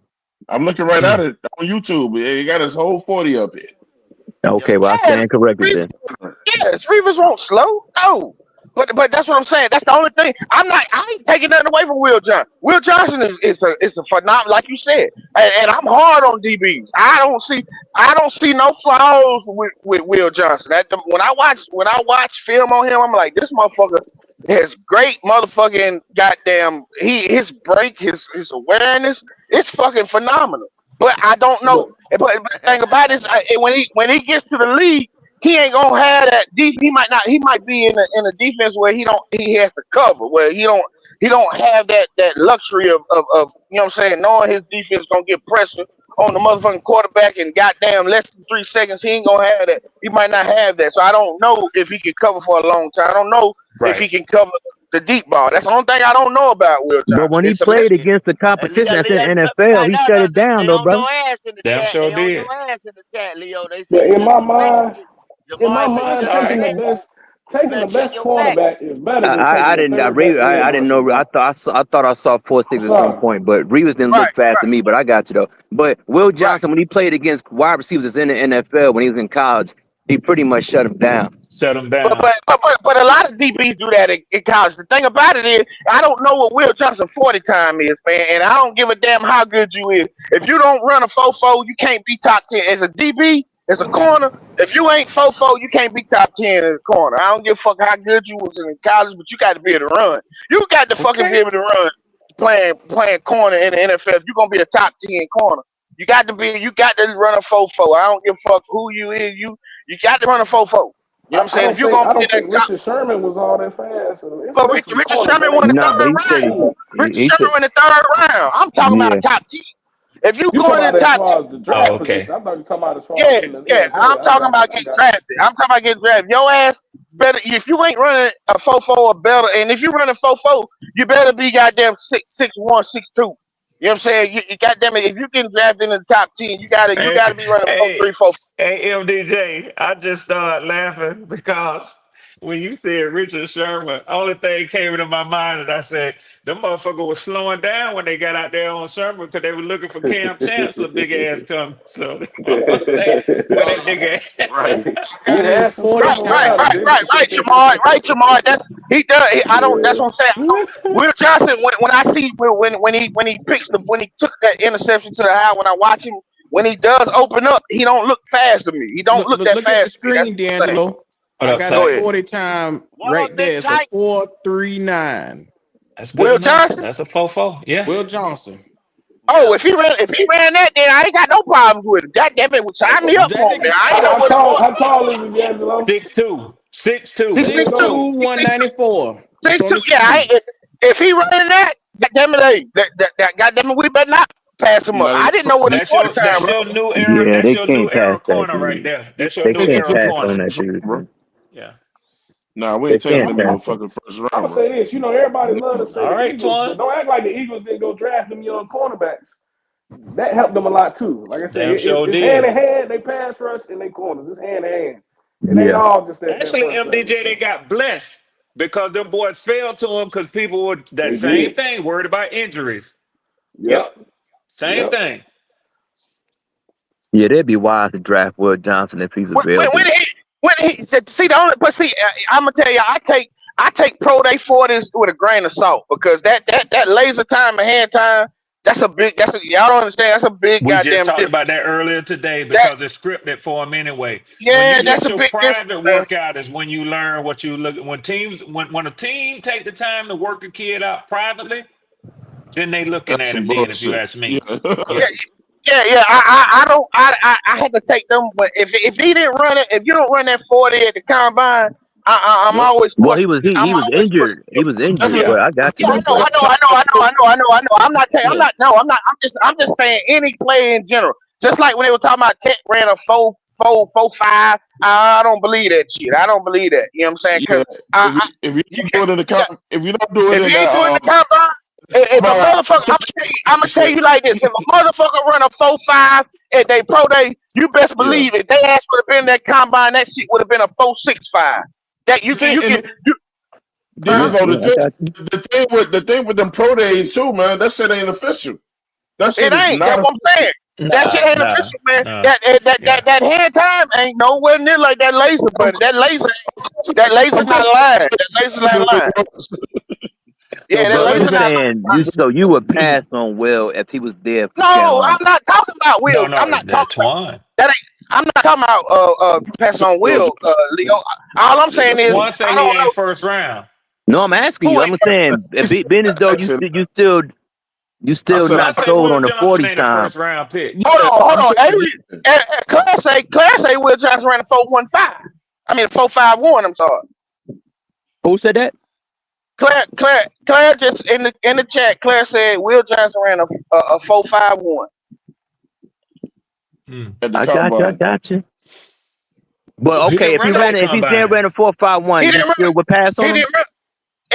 I'm looking right at it on YouTube. Yeah, he got his whole 40 up here. Yep. okay. Well, I Yes. stand corrected Reeves, then. yes. Reeves won't slow. No. But that's what I'm saying. That's the only thing. I ain't taking nothing away from Will Johnson. Will Johnson is a phenomenon, like you said. And I'm hard on DBs. I don't see no flaws with Will Johnson. When I watch film on him, I'm like, this motherfucker has great motherfucking goddamn his break, his awareness, it's fucking phenomenal. But I don't know. Look, But the thing about it is when he gets to the league, he ain't gonna have that deep. He might be in a defense where he has to cover where he don't have that luxury of you know what I'm saying, knowing his defense gonna get pressure on the motherfucking quarterback in goddamn less than 3 seconds. He ain't gonna have that. He might not have that. So I don't know if he can cover for a long time. I don't know if Right. he can cover the deep ball. That's the only thing I don't know about Will But Johnson. when he It's a played mystery. against the competition that's in the NFL, Nah, he nah, shut nah, it down, they though, on brother. your ass in the Damn chat. sure They on your did. ass in the chat, Leo. They Yeah, say Mr. Safety. in my Jamari say you mind, It's got all the taking right. the best. best, You taking better the check best your back. cornerback is better than I taking the didn't. third best I edge didn't know. rusher, bro. I thought I saw 4.6 I'm at some sorry. point, but Reeves didn't Right, look fast to right, me. But I got you though. But Will right. Johnson, when he played against wide receivers in the NFL when he was in college, he pretty much shut him down. Shut him But down. but but but, but a lot of DBs do that in college. The thing about it is, I don't know what Will Johnson 40 time is, man, and I don't give a damn how good you is. If you don't run a 4.4, you can't be top 10 as a DB, as a corner. If you ain't 4.4, you can't be top 10 as a corner. I don't give a fuck how good you was in college, but you got to be able to run. You got to fucking be Okay. able to run playing corner in the NFL. If you're gonna be a top 10 corner, you got to run a 4.4. I don't give a fuck who you is. You got to run a 4.4. You know what I'm I saying? If don't you're think gonna I be in don't that think top, Richard Sherman was all that fast. but It's some Richard corners Sherman that won ain't the No, fast. but third he said round. Richard he said Sherman won the third round. I'm talking about yeah. a top 10. If you You going talking in about the as top 10, far as the Oh, draft okay. position? I thought you talking about as far as yeah, in the yeah. NFL. I'm I talking got you. about I getting got you. drafted. I'm talking about getting drafted. Your ass better if you ain't running a 4.4 or better, and if you running 4.4, you better be goddamn 6'1", 6'2". You know what I'm saying? You goddamn it. If you getting drafted in the top 10, you Hey, gotta be running 4.3, hey, 4.4. hey, MDJ, I just started laughing because when you said Richard Sherman, only thing came into my mind is I said, them motherfucker was slowing down when they got out there on Sherman because they were looking for Cam Chancellor, big ass come. So they motherfucker said, where that nigga Right. at? I He got his had some 40 stuff Right, right, around him, time. right, didn't right, right, Jamar, right, Jamar. That's he does. I don't. That's he? what I'm saying. I don't, Will Johnson, when I see when he took that interception to the high, when I watch him, when he does open up, he don't look fast to me. He don't look that Look at the fast to me. That's screen, what I'm saying. D'Angelo. What I up, got his Go Tank? ahead. 40 time What up, right there. Big It's a Tank? 4.39. That's good Will enough. Johnson. That's a fofo. Yeah. Will Johnson. Oh, Yeah. if he ran that, then I ain't got no problems with it. God damn it, sign me up That for him. Then nigga I ain't know what it was. How tall is he, D'Angelo? 6'2". He's 6'2". Years 6'2". old. 6'2", He's 6'2". 194. It's Six on two, the yeah. screen. If he running that, goddamn it, hey, goddamn it, we better not pass him up. I didn't know what his That's 40 your time that's was. your new era. Yeah, That's they your new can't pass era that corner right dude. there. That's your They new can't era pass corner. on that dude, man. Yeah. Nah, we They ain't taking can't him in pass no him. fucking first I'm round, gonna bro. say this. Everybody love to say All the right, Eagles, but Twan. don't act like the Eagles didn't go draft them young cornerbacks. That helped them a lot too. Like I say, Damn sure it's hand did. in hand. They pass rush and they corners. It's hand in hand. It ain't Yeah. all just that Actually, front seven. MDJ, they So got blessed because them boys fell to him because people were that they same did. thing, worried about injuries. Yep. Yep. Same Yep. thing. Yeah, they'd be wise to draft Will Johnson if he's When available. he see the only, but see, I'm gonna tell you, I take pro day 40s with a grain of salt because that laser time and hand time, y'all don't understand. That's a big We just goddamn talked difference. about that earlier today That because it's scripted for them anyway. When yeah, you that's get a your big difference, private man. workout is when you learn what you look when a team take the time to work a kid out privately, then they looking That's at some him then if you bullshit. ask Yeah. me. Yeah, Yeah. yeah. I don't. I had to take them. But if he didn't run it, if you don't run that 40 at the combine, I'm Yep. always Well, questioning. he I'm was always injured. questioning He your. was injured, Definitely. but Yeah. I got you Yeah, though. I know. I'm Yeah. not. No, I'm not. I'm just saying any play in general. Just like when they were talking about Tech ran a 4.5. I don't believe that shit. I don't believe that. You know what I'm saying? Because Yeah. I, I If you you don't can do it in the yeah, if you don't do it if in you the ain't doing the combine, if a combine, motherfucker, I'm gonna tell shit. you like this: if a motherfucker run a 4.5 at they pro day, you best Yeah. believe it. They ass would have been that combine. That shit would have been a 4.65. That The thing, you can, and huh? Yeah, D'Angelo, yeah, I got you. the thing with them pro days too, man. That shit ain't official. That It shit is ain't. not That's what I'm official. saying. That shit Nah, ain't nah, official, man. nah. Yeah. That hand time ain't nowhere near like that laser, Of buddy. course, That laser's of not course, lying. That laser's not lying. So, Yeah, that brother, laser you not saying you would pass on Will if he was there for No, Carolina? I'm not talking about No, Will. I'm no, not talking about Twan. that. Ain't I'm not talking about passing on Will Will, Johnson. Leo. All I'm Yeah, saying that's is Twan cool. say I he don't know ain't first round. No, I'm asking who you. ain't I'm first. saying, being as though I said, you I still said, I not say sold Will on the Johnson 40 ain't a time. first round pick. yeah, Hold I'm on. saying, yeah. Claire say Will Johnson ran a 4.15. I mean 4.51. I'm sorry. Who said that? Claire just in the chat. Claire said Will Johnson ran a 4.51. Hmm. At the I got you. I combine. got you. But He okay, didn't run at the if he said combine. ran a 4.51, He you didn't run. still would pass He on him? didn't run.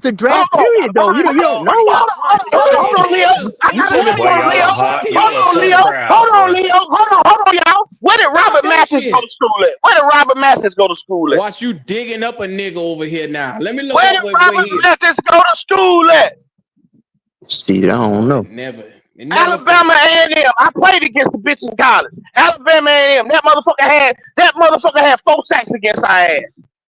watch the Hold draft on, period though. You don't know. hold on, Leo. You Hold talking Boy, about y'all on, are Leo. watch hot. the Y'all are Hold on, so Leo. period. proud, Hold on, boy. Leo. Hold on, y'all. Where did Stop Robert that Mathis go shit. to school at? Where did Robert Mathis go to school at? Watch you digging up a nigga over here now. Let me look Where up did where Robert he is. Mathis go to school at? Shit, I don't Boy, know. it never Alabama fails. A&M. I played against the bitch in college. Alabama A&M. That motherfucker had 4 sacks against our ass.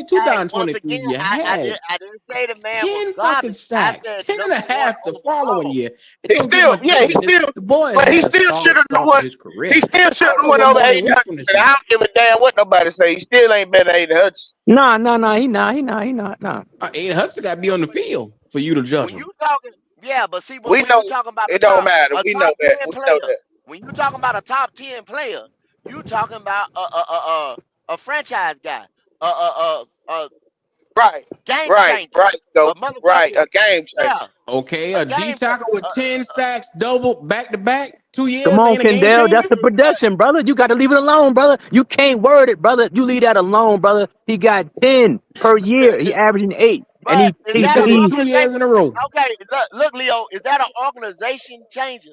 2020, Hey, once 2023, again, you had I didn't say the man was 10 fucking garbage. I sacks, said 10 and a number one half the following overall. year. It He don't get still, much yeah, better he than this. still, The boy has but he had a still should solid have start to won. his career. He still I should don't have know won what over more they Aiden want from Hutchinson. this I man. don't give a damn what nobody say. He still ain't better than Aiden Hutchinson. Nah. He not. Aiden Hudson got to be on the field for you to judge When him. you talking, yeah, but see, but We when you know talking about it don't matter. a We know top that. 10 We know player, that. when you talking about a top 10 player, you talking about a franchise guy, a Right, game right, changer, right. a Go right. motherfucking A game changer. yeah, Okay, a a D game tackle with 10 sacks, double back to back, Come 2 years on, ain't a game Kendall. That's changer. the production, brother. You got to leave it alone, brother. You can't word it, brother. You leave that alone, brother. He got 10 per year. He averaging 8, and but is He that an did it he's 2 years organization? in a row. Okay, look, Leo, is that an organization changer?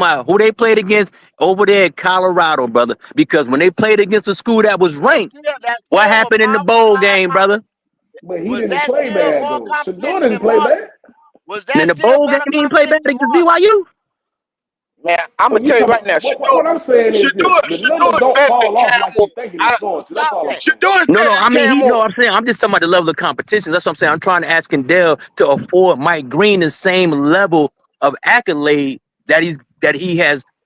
talking about who they played against over there in Colorado, brother. Because when they played against a school that was ranked, That's what still a happened in the bowl powerful game, brother? But he Was didn't that play still bad more though. Shador competition didn't than play Mark? bad. Was And in that the still bowl game, better he didn't play bad competition than against Mark? BYU. Man, I'm Oh, gonna you tell you talking right about now, what I'm saying is this: the numbers Shador's don't better than fall off like Cam. you thinking it's I, going to. That's Stop all I'm that. saying. Shador's No, better no, than I mean Cam he no, Moore. I'm saying I'm just talking about the level of competition. That's what I'm saying. I'm trying to ask Kendall to afford Mike Green the same level of accolade that he has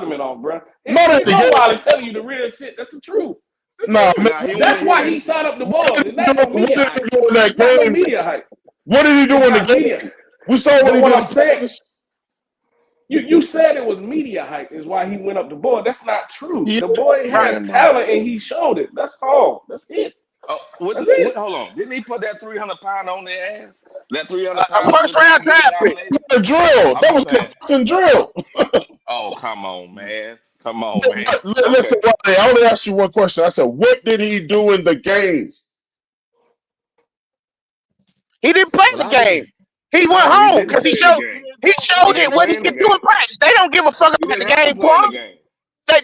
argument off, bro. Not at You the know game. Wiley telling you the real shit. That's the truth. The Nah, truth. man. Nah, he That's went why here. he signed up the What Bulls. did It's he do? not no What media did hype. he do in that It's not no game? media hype. What did he do It's in the not game? media. We saw what But he what did I'm in saying, practice. you said it was media hype is why he went up the board. That's not true. Yeah, The boy has man. talent and he showed it. That's all. That's it. Oh, That's it. hold on. Didn't he put that 300 pound on their ass? That A 300 pound first was round not being draft pick. dominated. The drill. I'm That just was the saying. fucking drill. Oh, come on, man. Come on, man. Listen, Okay. Riley, I only asked you one question. I said, what did he do in the game? He didn't play Well, the I game. didn't. He went No, he home didn't because play the He game. didn't he play. He He showed didn't it didn't play what play he in the the can game. do in game. practice. They don't give a fuck He about the didn't have to game, play in the Quan. game.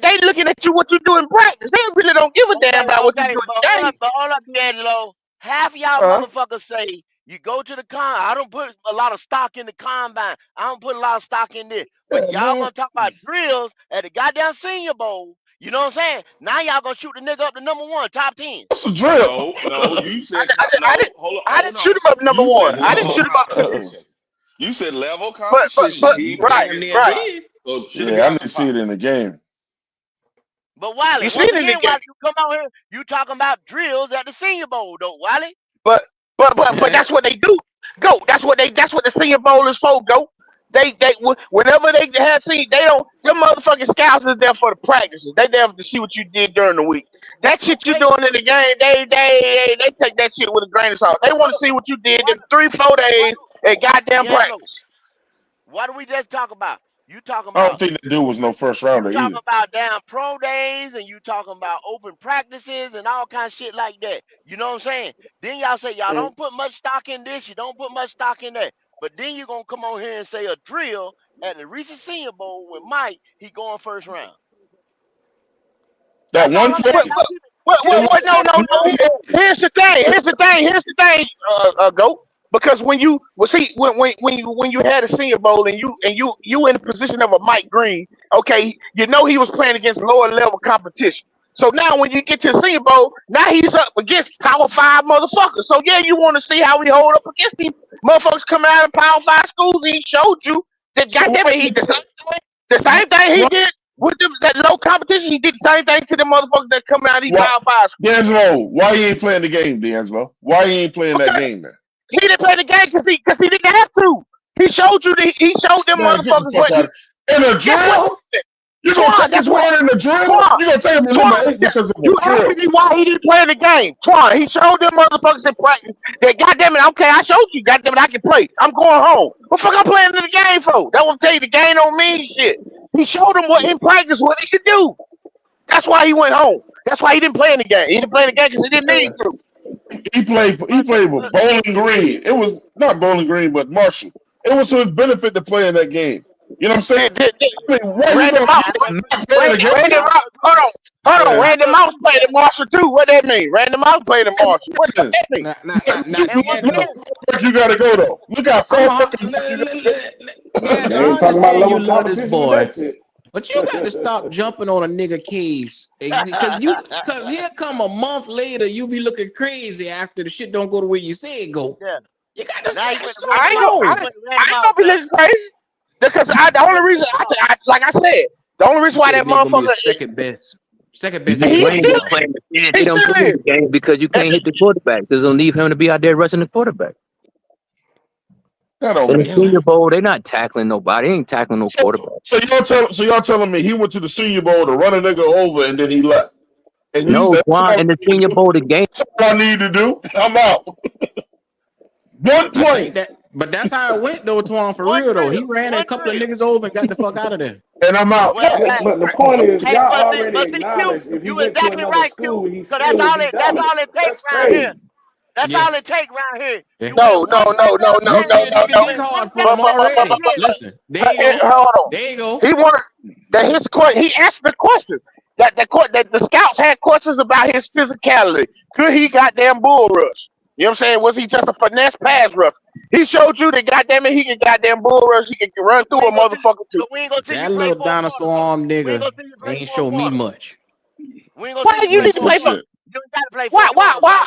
They looking at you what you do in practice. They really don't give a damn Okay, about what you okay, do in the game. but hold up, D'Angelo. Half of y'all Uh, motherfuckers say you go to the con. I don't put a lot of stock in the combine. I don't put a lot of stock in this. But Yeah, y'all man. gonna talk about drills at the goddamn Senior Bowl. You know what I'm saying? Now y'all gonna shoot the nigga up to #1, top 10. That's a drill. No. You I, said I, I didn't hold shoot on. him up number You one. said I didn't level shoet him up. competition. You said level But competition. Shit, but He he ain't played right damn against near right. nobody. did. So should have Yeah, I got need the to see it power. in the game. But Wiley, You seen once it again, again. Wiley, you come out here, you talking about drills at the Senior Bowl, though, Wiley. But but that's what they do. Go. That's what the Senior Bowl is for. Go. Whenever they have seen they don't them motherfucking scouts is there for the practices. They there to see what you did during the week. That shit you Okay, doing in the game, they take that shit with a grain of salt. They want to see what you did what, in 3 4 days what, at goddamn D'Angelo, practice. what do we just talk about? You talking I don't about think the dude was no first You rounder talking either. about damn pro days and you talking about open practices and all kind of shit like that. You know what I'm saying? Then y'all say y'all Mm. don't put much stock in this, you don't put much stock in that. But then you gonna come on here and say a drill at the recent Senior Bowl with Mike, he going first round. That That's all one I'm play, saying. What, Y'all what, it was keep no, saying no, that. no. Here's the thing, Go. Because when you see when you had a Senior Bowl and you in the position of a Mike Green, okay, you know he was playing against lower level competition. So now when you get to the Senior Bowl, now he's up against Power Five motherfuckers. So yeah, you want to see how he hold up against these motherfuckers coming out of Power Five schools. He showed you that so goddamn why it, he the same thing he why did with them that low competition. He did the same thing to the motherfuckers that coming out of these why Power Five schools. D'Angelo, why you ain't playing the game, D'Angelo? Why you ain't playing that Okay, game, man? he didn't play the game because he didn't have to. He showed them Man, get the motherfuckers fuck what out he of in a guess what drill? You gonna Twan, take guess his what word in the drill? Twan You gonna take him to Twan #8 because of a you drill? asking me why he didn't play in the game. Twan, he showed them motherfuckers in practice that goddamn it, okay, I showed you, goddamn it, I can play. I'm going home. What the fuck I'm playing in the game for? That will tell you the game don't mean shit. He showed them what in practice what he could do. That's why he went home. That's why he didn't play in the game. He didn't play in the game because he didn't need to. He But, played with but Bowling Green. It was not Bowling Green, but Marshall. It was to his benefit to play in that game. You know what I'm saying? I mean, why you Randy gonna Moss, I would agree. not play in the Randy game? I Moss, would agree. hold on. Man, I Randy would Moss agree with played in that. Marshall too. What that mean? Randy Moss played in Marshall. What the fuck listen, that mean? And once look D'Angelo. again, how far you gotta go though. Look how I'm far a, fucking back you gotta D'Angelo, They I ain't talking about understand you level love this competition with boy, that shit. but you got to stop jumping on a nigga case because here come a month later, you be looking crazy after the shit don't go the way you say it go. yeah. You Now he gotta went to slow Randy Moss. He went to I Randy ain't Moss gonna be now. looking crazy because the He only went to reason Randy Moss. like I said, the only You reason why said that nigga gonna be motherfucker the second best You he nigga in ain't still gonna football. play him. They he don't still put him in is. the game because you can't hit the quarterback. There's no need for him to be out there rushing the quarterback. That don't In the make Yeah, Senior sense. Bowl, they're not tackling nobody. They ain't tackling no So, quarterback. so y'all telling me he went to the Senior Bowl to run a nigga over and then he left, and he No, said, "That's Quan, all in the I need to Senior do. Bowl, the game. That's all I need to do. I'm out." One I think play, that, but that's how it went though, Twan. For One real though, he drill. ran a One couple of drill. niggas over and got the fuck out of there. and I'm out. Well, But hey, but the point is, hey, y'all already but see, Q, acknowledged if he you went to exactly another right, Q. school, he Cause still would be that's dominant. all it takes That's around here. crazy. That's Yeah, all it takes around here. yeah. You win No, one You goddamn see a game. nigga You dick win one hard for him goddamn already. game. Listen, there you go. Hold on. There you go. He wanted that his question. He answered the question. That the scouts had questions about his physicality. Could he goddamn bull rush? You know what I'm saying? Was he just a finesse pass rush? He showed you that goddamn it, he can goddamn bull rush. He can run But we through a ain't gonna see. motherfucker too. But we ain't gonna see you That play little for a quarter dinosaur though. arm We ain't nigga gonna see you play ain't for a show me quarter. much. We ain't gonna Why see you you play need to for a play Piece of for? quarter. shit. You ain't gotta play for a Why quarter, Wiley.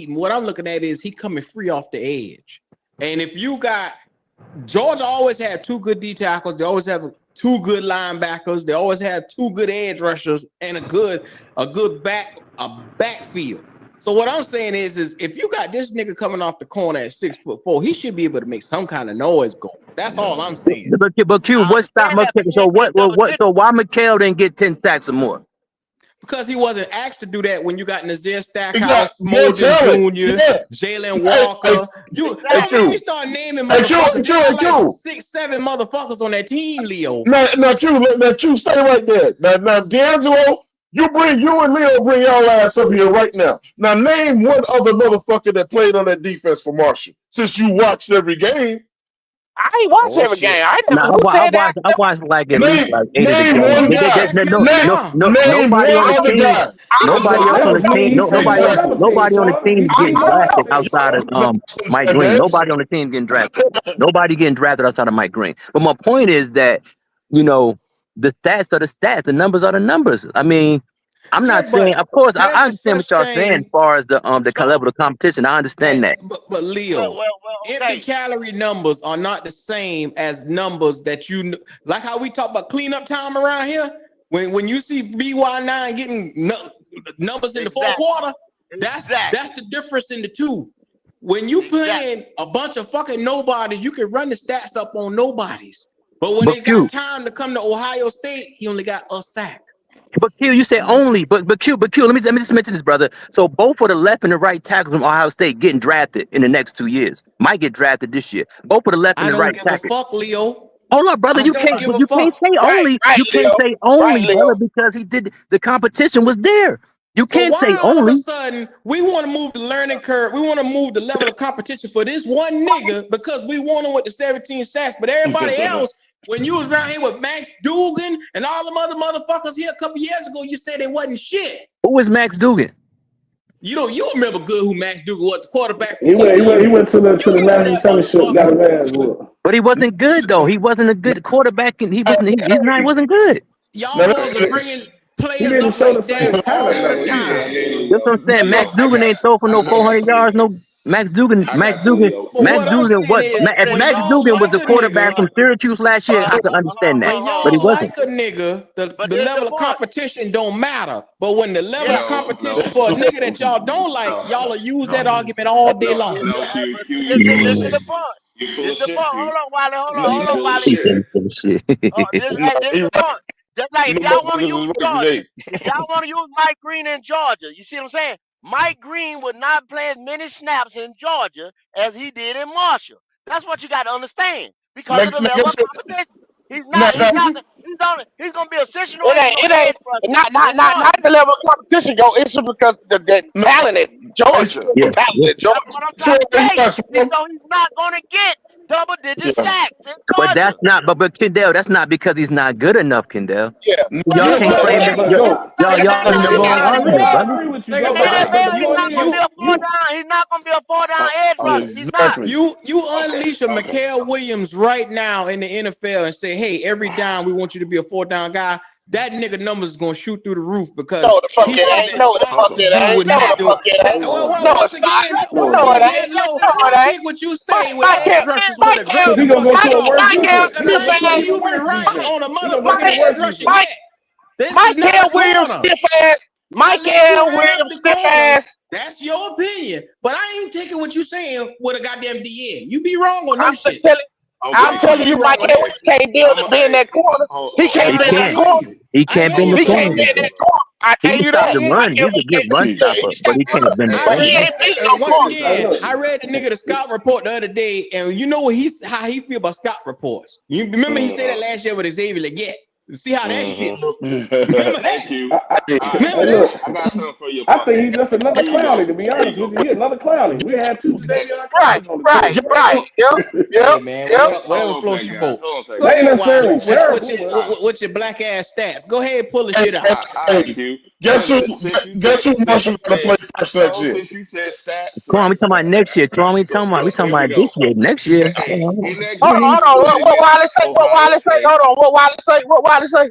Eaton. What I'm looking at is he coming free off the edge. And if you got Georgia always had two good D tackles, they always have two good linebackers, they always have two good edge rushers, and a good backfield. So what I'm saying is if you got this nigga coming off the corner at 6'4", he should be able to make some kind of noise go. That's all I'm saying. But Q, I what stop understand that, but McHale? he So ain't getting double what? digits. So why McHale didn't get 10 sacks or more? Because he wasn't asked to do that when you got Nazir He got Stackhouse, more Smolden talent. Jr., Yeah. Jalen Hey, Walker. You hey, don't make Exactly. me Q. start naming Hey, Q. motherfuckers. Hey, They Q. got Hey, like Q. 6, 7 motherfuckers on that team, Leo. Now, Q, stay right there. Now, D'Angelo, you and Leo bring y'all ass up here right now. Now, name one other motherfucker that played on that defense for Marshall. Since you watched every game, I ain't watch Oh every shit. game. I No, never. Who said that? I watched like at least name like 8 of the name games. one guy. Nah. Name Nobody one on the other team. guy I that Nobody else played That on on the just mean team. he seen more than other Nobody teams, on the Sean. team He is getting seen more than drafted other teams. outside of Mike Green. Nobody on the team getting drafted. Nobody getting drafted outside of Mike Green. But my point is that you know the stats are the stats. The numbers are the numbers. I mean, I'm Yeah, not saying. but Of course, there's I a understand such what y'all saying as thing. far as the So, level of competition. I understand that. but Leo, empty Okay. calorie numbers are not the same as numbers that like how we talk about cleanup time around here. When you see BY9 getting numbers in the fourth Exactly. quarter, that's Exactly. the difference in the two. When you Exactly. playing a bunch of fucking nobodies, you can run the stats up on nobodies. But when But it got Q, time to come to Ohio State, he only got a sack. But Q, you say only, but Q, let me just mention this, brother. So both for the left and the right tackles from Ohio State getting drafted in the next 2 years. Might get drafted this year. Both for the left and I the don't right give a tackle. fuck, Leo. Hold on, brother. I don't give a You can't fuck. say right, only. right, You can't Leo. say Right, only, brother, Leo. because he did the competition was there. You So can't say why all of a only. sudden we want to move the learning curve? We want to move the level of competition for this one nigga because we want him with the 17 sacks, but everybody else, when you was around here with Max Dugan and all them other motherfuckers here a couple years ago, you said they wasn't shit. Who is Max Dugan? You remember good who Max Dugan was, the quarterback from He went he TCU. went to the You remember national that championship, got motherfucker. his ass whooped. But he wasn't good though. He wasn't a good quarterback, and he wasn't. He wasn't good. Y'all Now boys are listen to bringing this. He players didn't up show the like same that talent all the though either. I time. mean, That's what I'm saying. Max Look, Dugan ain't throw for no 400 yards. No Max Dugan. But what I'm saying What? is, If when Max y'all Dugan was like the a quarterback nigga, from Syracuse last year, I could understand that. when But he y'all wasn't. like a nigga, But the here's the level of point. competition don't matter. But when the level Yeah. of competition for a nigga that y'all don't like, y'all will use that argument all day long. But see, this is the point. This is the point. Hold on, Wiley. Hold on, Wiley. He said some shit. This is he the right. point. Just like You if know, y'all want to motherfuckers use is right Georgia, today. if y'all want to use Mike Green in Georgia, you see what I'm saying? Mike Green would not play as many snaps in Georgia as he did in Marshall. That's what you got to understand because of the Now level guess of what? competition. He's Now, not. now, He's gonna be a situational It edge ain't rusher not in Georgia. the level of competition go. It's just because the no, talent at it's Georgia. Yeah, The talent yeah. at That's Georgia. what I'm so trying to tell you. yeah, Swarm. So he's not gonna get double digit Yeah. sacks in But Georgia. that's not. But Kendall, that's not because he's not good enough, Kendall. Yeah. Now, Well, Y'all guess can't well, what? frame hey, it. but go. Y'all in the NFL, wrong argument, I brother. agree with you, Nigga, go. the NFL, But the he's point not gonna is, be a four down. He's not gonna be a four down edge rusher. He's not. Exactly. you unleash a Mikael Williams right now in the NFL and say, hey, every down we want you to be a 4 down guy. That nigga numbers is gonna shoot through the roof because No, the fuck he it has ain't. the No, the smarts fuck to it do ain't. what No, he the do. fuck it ain't. Well, No, once it's not. again, No, it ain't. D'Angelo, No, it I ain't. take what you say with edge Michael, rushers with a Michael, because grain he of gonna fucking go to a salt. worse Michael, defense. Because He I gonna go ain't to say an stiff even you've been worse right defense. ass. on a He gonna go to motherfucking the edge worst rushing defense. yet. This is not a Michael Williams corner. stiff ass. I let you Michael have Williams the stiff corners. ass. That's your opinion. But I ain't taking what you saying with a goddamn DN. You be wrong on I'm them just shit. telling. You I'm telling always you, wrong Michael on that. Williams can't be in that corner. He can't He be in I that can't. hear corner. you. He I can't hear bend you, the He can't corner. Leo. be in that corner. I He tell can you stop that. the run. Michael He's a Williams good can't. run Yeah, he stopper, but stop he running. can't bend the I corner. He read ain't been the no once corner. Hey, again. look. I read the nigga the scout report the other day, and you know how he feel about scout reports. You remember he said that last year with Xavier Leggett. See how that shit look. Remember that? Hey, Remember look. that? I think he's just another clowny. To be honest with you, he another clowny. We had two Xavier Right, clowns on the right, team. right. Yep, Hey yep, man, yep. whatever floats your boat. Go They ain't ahead, Wiley. necessarily terrible, but With your black ass stats. Go ahead, pull the Hey, shit out. hey, guess who? Guess who Marshall gonna play first next year? Come on, we talking about next year. Come on, we talking about this year. Next year. Hold on. What Wiley say? What Wiley say? Hold on. What Wiley say? What Wiley say?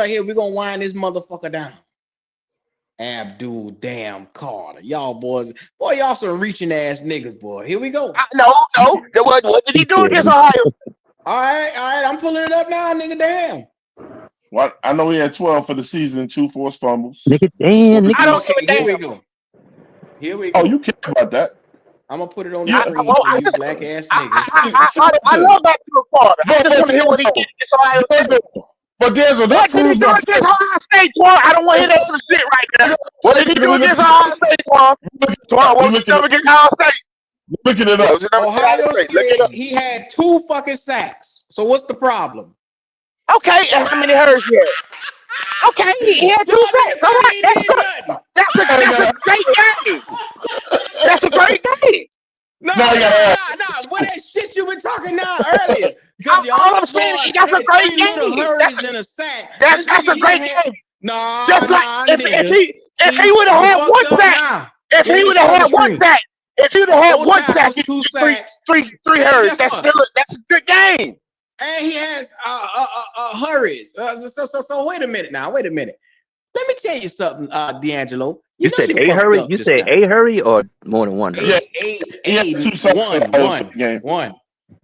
right here. We're gonna wind this motherfucker down. Abdul damn Carter. Y'all boys, boy, y'all some reaching ass niggas, boy. Here we go. No. What did he do against Ohio? All right. I'm pulling it up now, nigga. Damn. Well, I know he had 12 for the season, 2 forced fumbles. Nigga, damn, I nigga. don't give a Here we damn. go. Here we Oh, go. you care about that? I'm gonna put it on the Yeah. screen for you, black ass niggas. I love that to Carter. I just want to hear what he did against Ohio State. But Denzel, that What did he proves do my against point. Ohio State, Twan? I don't want to hear that other shit right now. What did he do against Ohio State, Twan? Twan, what was the number against Ohio State? Looking it What up. was the number against Ohio Ohio State? Look it State, up. he had 2 fucking sacks. So what's the problem? Okay, and how many hurries he had? Okay, he had 2 Y'all sacks. niggas All said right, he that's did good. nothing. That's a great game. That's a great game. No, Now you no, gotta no, no. What that shit you been talking now earlier? Because your All I'm other saying boy is that's a had great 3 little game. hurries in a sack. This That's nigga a here great had game. nah, Just like nah, if nigga. he See, would have you had fucked one up sack, now. if Let he me would show have the had one screen. sack, if he would have had 4 one sack, tackles, 2 sacks, three and hurries. guess That's what? still that's a good game. And he has hurries. So wait a minute now. Wait a minute. Let me tell you something, D'Angelo. You You know said you a fucked hurry. up You just said now. a hurry or more than one yeah, hurry. he had 2 sacks in One, the whole one, game. one.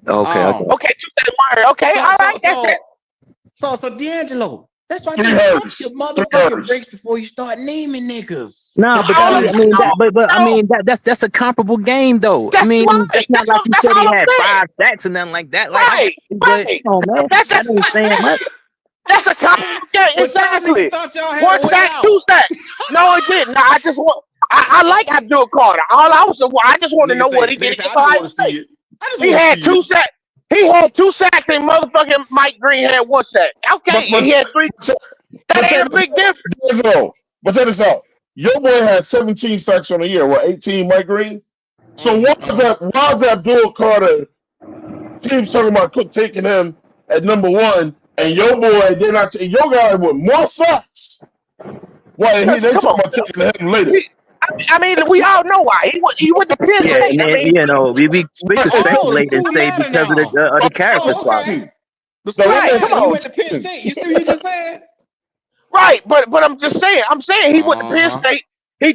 Okay, okay. Um. Okay, two sack one hurry. Okay, So all so right, that's it. so so D'Angelo. That's why I 3 said pump your hurries. 3 motherfucking hurries. brakes before you start naming niggas. Nah, 3 but All hurries. I mean that, but I no, mean that's a comparable game though. I that's mean that's right. not like you That's said all he I'm had saying. 5 sacks and nothing like that. Like I got Right, you, but right. come on, man, That, that that's ain't saying much. that's a comparable game. But y'all niggas Exactly. thought y'all had One a way sack, out. two sacks. No, it didn't. No, I just want. I like Abdul Carter. I just want to know what he did Nigga say, against I just want Ohio to see State. it. I just He want to had see it. 2 sacks. He had 2 sacks, and motherfucking Mike Green had 1 sack. But Okay, he had 3. but That ain't check a this big difference. out. But check this out. Your boy had 17 sacks on the year. What, 18, Mike Green? So why is that? Why is Abdul Carter teams talking about taking him at number 1, and your boy they're not taking your guy with more sacks? Why Because they come on, talking about taking him later? I mean, we all know why. He went to Penn Yeah, State. and I then mean, you know we could Right. Oh, the speculate and school say matter because now. of the character Oh, swap. okay. The So school that right? Come makes matter. He on, went to Penn State. You see what you just said? right? But I'm just saying. I'm saying he went to Penn Uh-huh. State. He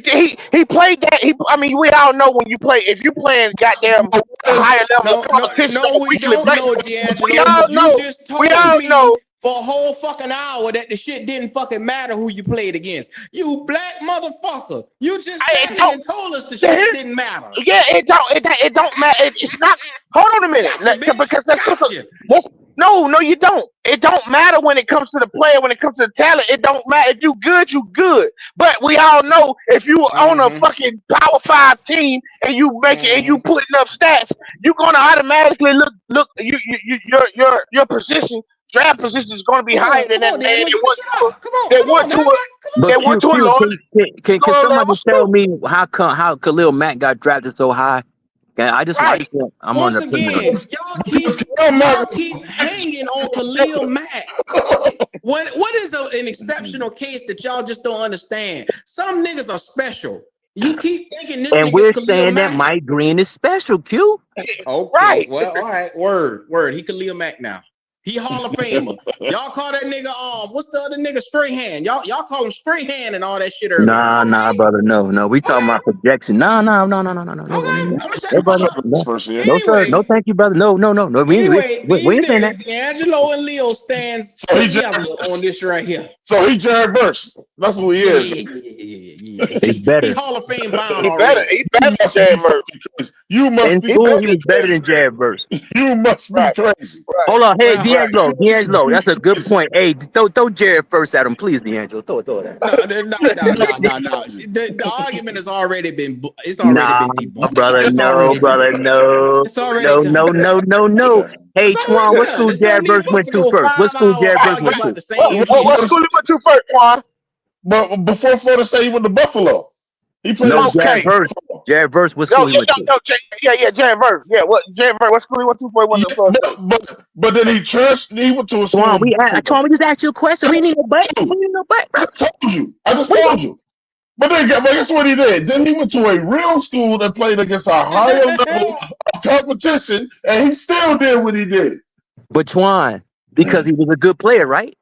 played that. I mean, we all know when you play, if you playing goddamn a higher level of No, no, competition no, on a we weekly don't know, basis, we D'Angelo, all because you know. just We told all me know. for a whole fucking hour that the shit didn't fucking matter who you played against. You black motherfucker. You just It sat here don't. and told us the shit Here's, didn't matter. yeah, it don't matter. It's not. Hold on a minute, Gotcha, bitch. because that's just Gotcha. let's, no, you don't. It don't matter when it comes to the player. When it comes to the talent, it don't matter. If you good, you good. But we all know if you on a Mm-hmm. fucking Power 5 team and you making and you Mm-hmm. putting up stats, you're gonna automatically look. Your position draft position is gonna be higher than Come that on, man D'Angelo, that give me went shut to up. that Come on, went to man. a Come But that went to a Q, lower can lower somebody level tell school. me how Khalil Mack got drafted so high? Yeah, I Right. just want I'm on Once the opinion of it. again, because Kyle y'all Mack keep hanging on Khalil Mack. What is an exceptional case that y'all just don't understand? Some niggas are special. You keep thinking this And nigga is we're Khalil saying that Mack. Mike Green is special, Q. Okay, Right. well, all right, word. He Khalil Mack now. He Hall of Famer. Y'all call that nigga what's the other nigga straight hand? Y'all call him straight hand and all that shit earlier. Nah, Okay, brother. No. We talking okay, about projection. No. okay. I'm gonna shut No, the brother. fuck shut up. up this No. first year. No, sir. No, Anyway, thank you, brother. No. We these ain't saying that. days, D'Angelo and Leo stands So he together Jared on Verse. this right here. So he Jared Verse. That's who he Yeah, is. yeah, yeah, yeah, yeah, yeah, yeah. He's He better. Hall of Fame bound He better. already. He You better than must be Jared Verse. fucking crazy. You must In be He school, better he than was fucking better Jared crazy. than Verse. Jared Verse. You must be Right. crazy. Right. Hold on. Hey, Well, Right. D'Angelo. You must D'Angelo. be That's a good crazy. point. Hey, throw Jared first at him, please, D'Angelo. Throw it at him. no, You must be crazy. The argument has already been Nah, debunked. brother. It's No, already done. brother. No. It's already done. No. Hey, It's Twan, already what done. school There's no Jared need Verse for us went to to go first? What school 5 hour Jared Verse argue went about to? the What, same what, shit. What what, school he went to first, Juan? but before Florida State, he went to Buffalo. He played No, at Jared Okay. Verse. Buffalo. Jared Verse, what No, school he went to? Jared Verse. Yeah, what Jared Verse? What school he went to before he went Yeah, to Florida State? but then he transferred. He went to a school Twan, in Buffalo. Twan, we just asked you a question. I We just need no butt. told We you. need no butt, I brother. told you. I just We told you. But guess what he did? Then he went to a real school that played against a higher level of competition, and he still did what he did. But Twan, because he was a good player, right?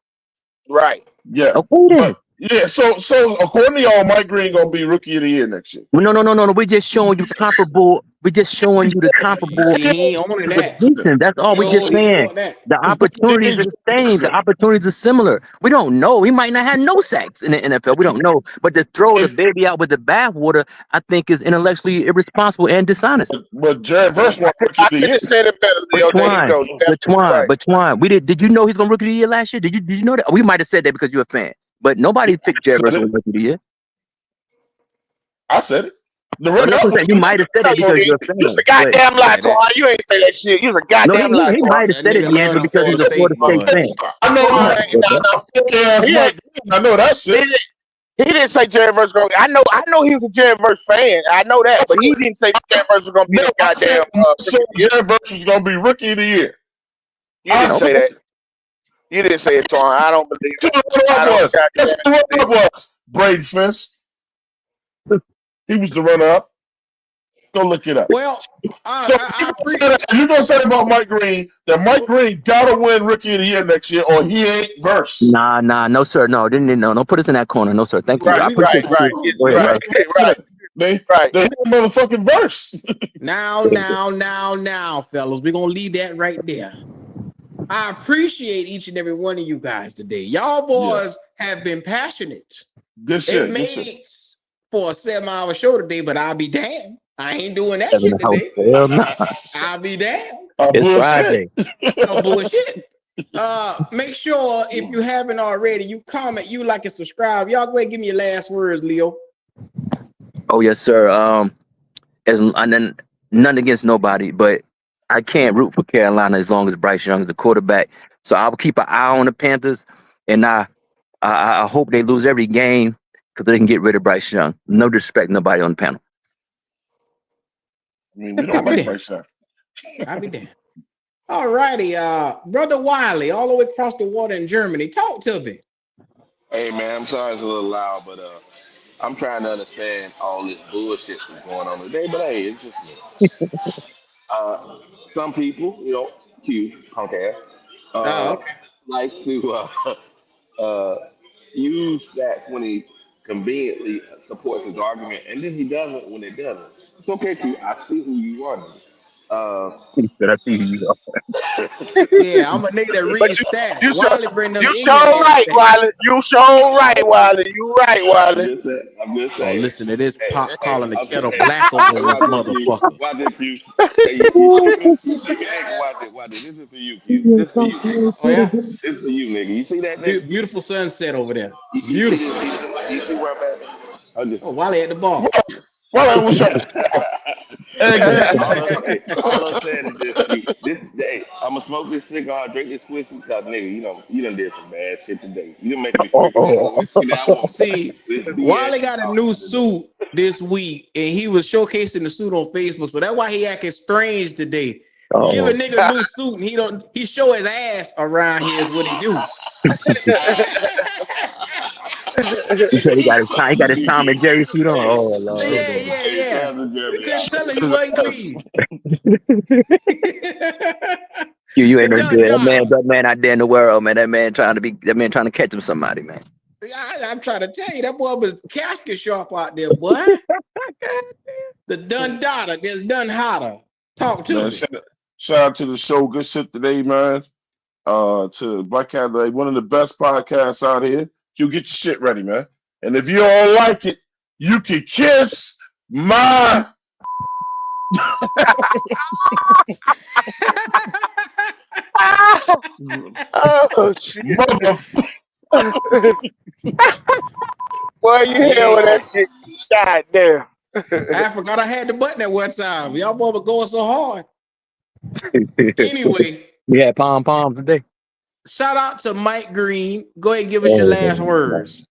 Right. Yeah, Okay then. but yeah. So according to y'all, Mike Green gonna be Rookie of the Year next year. No. We're just showing you comparable. We're just showing you the comparable See, he ain't owning that. position. That's all we're just He ain't saying. want that. The opportunities are the same. The opportunities are similar. We don't know. He might not have no sacks in the NFL. We don't know. But to throw the baby out with the bathwater, I think is intellectually irresponsible and dishonest. But Jared Verse won Rookie I of the couldn't Year. have said it better, But Leo. There you Twine, go. You're absolutely right. we did you know he's gonna rookie of the year last year? Did you know that? We might have said that because you're a fan. But nobody picked I Jared Verse said to it. win rookie of the year. I said it. The Oh, that's what I'm saying. You might have said No, it you because didn't. you're a You's fan. a But goddamn lie, Yeah, that Twan. You ain't say that shit. You's a no, goddamn lie, he Twan. might have that said it, nigga love D'Angelo, them because Florida he's a Florida State State boys. fan. I know He what might Twan have ain't said no, that. no. a fake ass He ain't. Mike Green. I know that shit. He, He didn't say Jerry Verse going. I know he was a Jerry Verse fan. I know that, but he didn't say Jerry Verse was going to be No, the I said goddamn rookie of the year. Jared Verse was gonna be rookie of the year. You I didn't Nope. said say that. You didn't say it, Twan. I don't believe guess it. who the I runner-up don't was. Guess goddamn who the believe runner-up was? Braden Fisk. He was the runner-up. Go look it up. Well, So I appreciate. you're gonna say about Mike Green that Mike Green gotta win rookie of the year next year, or he ain't Verse. Nah, no, sir. No, didn't no. Don't put us in that corner. No, sir. Thank it. you. Right, I We appreciate right, right, you. yeah, Go ahead, They right, bro. right, they right. they hit a motherfucking Verse. now, fellas. We're gonna leave that right there. I appreciate each and every one of you guys today. Y'all Yeah, boys have been passionate. good It shit. Good shit. made for a 7-hour show today, but I'll be damned. I ain't doing that Seven shit and a half. today. Hell no. I'll be damned. It's Bullshit. Friday. No bullshit. Make sure if you haven't already, you comment, you like and subscribe. Y'all go ahead and give me your last words, Leo. Oh yes, sir. And then none against nobody, but I can't root for Carolina as long as Bryce Young is the quarterback. So I will keep an eye on the Panthers, and I hope they lose every game because they can get rid of Bryce Young. No disrespect, nobody on the panel. I mean, we I'll don't be like damned. Bryce Young. I'll be damned. All righty, Brother Wiley, all the way across the water in Germany. Talk to me. Hey man, I'm sorry it's a little loud, but I'm trying to understand all this bullshit that's going on today. But hey, it's just me. Uh, some people, cute, punk ass, uh, Okay. like to uh, use that when he conveniently supports his argument, and then he doesn't when it doesn't. It's okay, Q. I see who you are. Uh, He said, "I see who you Yeah, I'm a nigga that But read stats. you so Wiley bring them you ignorant so ass right, stats. Wiley. You so right, Wiley. You right, I'm Wiley. just saying. I'm just Oh, saying. listen to this Hey, pot hey, calling the okay, kettle hey, black over hey, on this watch this, Q. motherfucker. Watch this, Q. Hey, you shaking, your head. Watch it, watch it. This is for you, Q. This is for you, nigga. Oh yeah, This is for you, nigga. You see that, nigga? beautiful sunset over there. You see Beautiful. this? You see where I'm at? I'm Oh, just. Wiley at the bar. Well, what's up? Hey, All I'm saying is this, Q. This day, I'ma smoke this cigar, drink this whiskey, cause nigga, you done did some bad shit today. You done make me forget the are." whiskey that I want. See, This BS Wiley you got a talking new about today. suit this week, and he was showcasing the suit on Facebook. So that's why he acting strange today. You give a Oh, nigga a new suit, and he show his ass around here is what he do. he said he got his Tom and Hey, Jerry suit on. Oh Lord, Yeah, here yeah, we yeah. Pastor We Jeremy couldn't out. tell him he wasn't yes. clean. go. You The ain't no done good. daughter. That man out there in the world, man. That man trying to catch him somebody, man. I'm trying to tell you, that boy was casket sharp out there, boy. The done daughter gets done hotter. Talk to Man, me. shout out to the show. Good shit today, man. To Black Cat, like one of the best podcasts out here. You get your shit ready, man. And if you don't like it, you can kiss my Oh shit. motherfucker. Boy, you hell with Yeah. that shit. God damn. I forgot I had the button at one time. Y'all boy was going so hard. Anyway, We had pom poms today. shout out to Mike Green. Go ahead and give us your Oh, last words.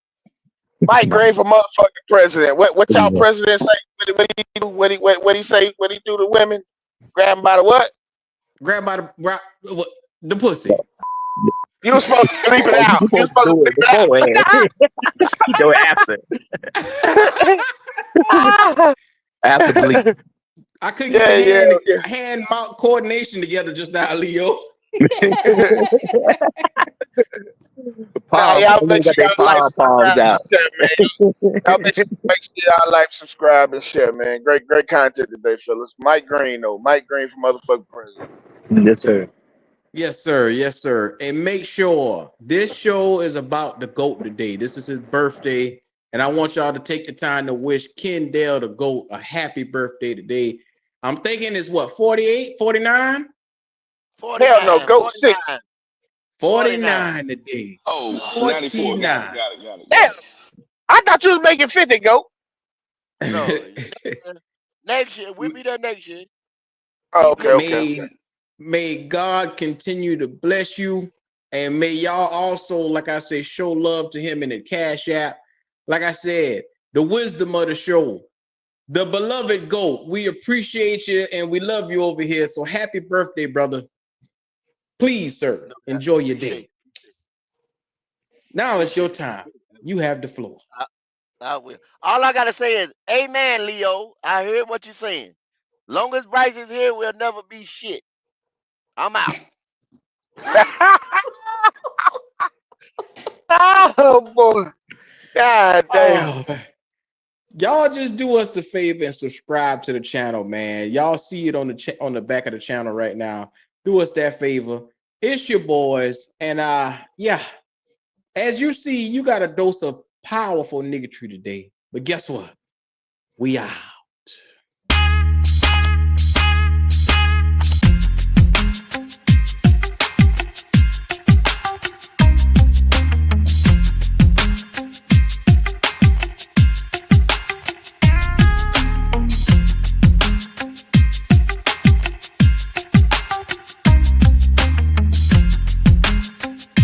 Mike my Green for motherfucking president. What y'all God. president say? What he do? What he say? What he do to women? Grab them by the what? Grab by the pussy. You was supposed to bleep it Oh, you out. You was supposed to supposed do to it beforehand. You do it after. bleep it After bleep. out. I couldn't get the Yeah, yeah, yeah. hand mouth coordination together just now, Leo. Nah, Pom y'all pom. make They sure got their y'all like, pom poms subscribe, and out. share, man. Y'all make sure y'all like, subscribe, and share, man. Great content today, fellas. Mike Green, though. Mike Green for motherfucking president. Yes, sir. Yes, sir. Yes, sir. And make sure this show is about the GOAT today. This is his birthday. And I want y'all to take the time to wish Kendall the GOAT a happy birthday today. I'm thinking it's what, 48, 49? Hell no, 49, go sick. 49, 49. 49 today. Oh, 94. Got it, 49. got it, got it, Damn, got it. I thought you was making 50, go. No, next year we'll be there next year. Oh, Keep listening. okay. may God continue to bless you. And may y'all also, like I say, show love to him in the Cash App. Like I said, the wisdom of the show. The beloved GOAT. We appreciate you and we love you over here. So happy birthday, brother. Please, sir, No doubt. enjoy your Appreciate day. Now it's your appreciate you. time. You have the floor. I will. All I gotta say is, Amen, Leo. I heard what you're saying. Long as Bryce is here, we'll never be shit. I'm out. Oh boy. God damn. Oh, man. Y'all just do us the favor and subscribe to the channel, man. Y'all see it on the back of the channel right now. Do us that favor. It's your boys, and yeah. As you see, you got a dose of powerful niggatry today. But guess what? We are.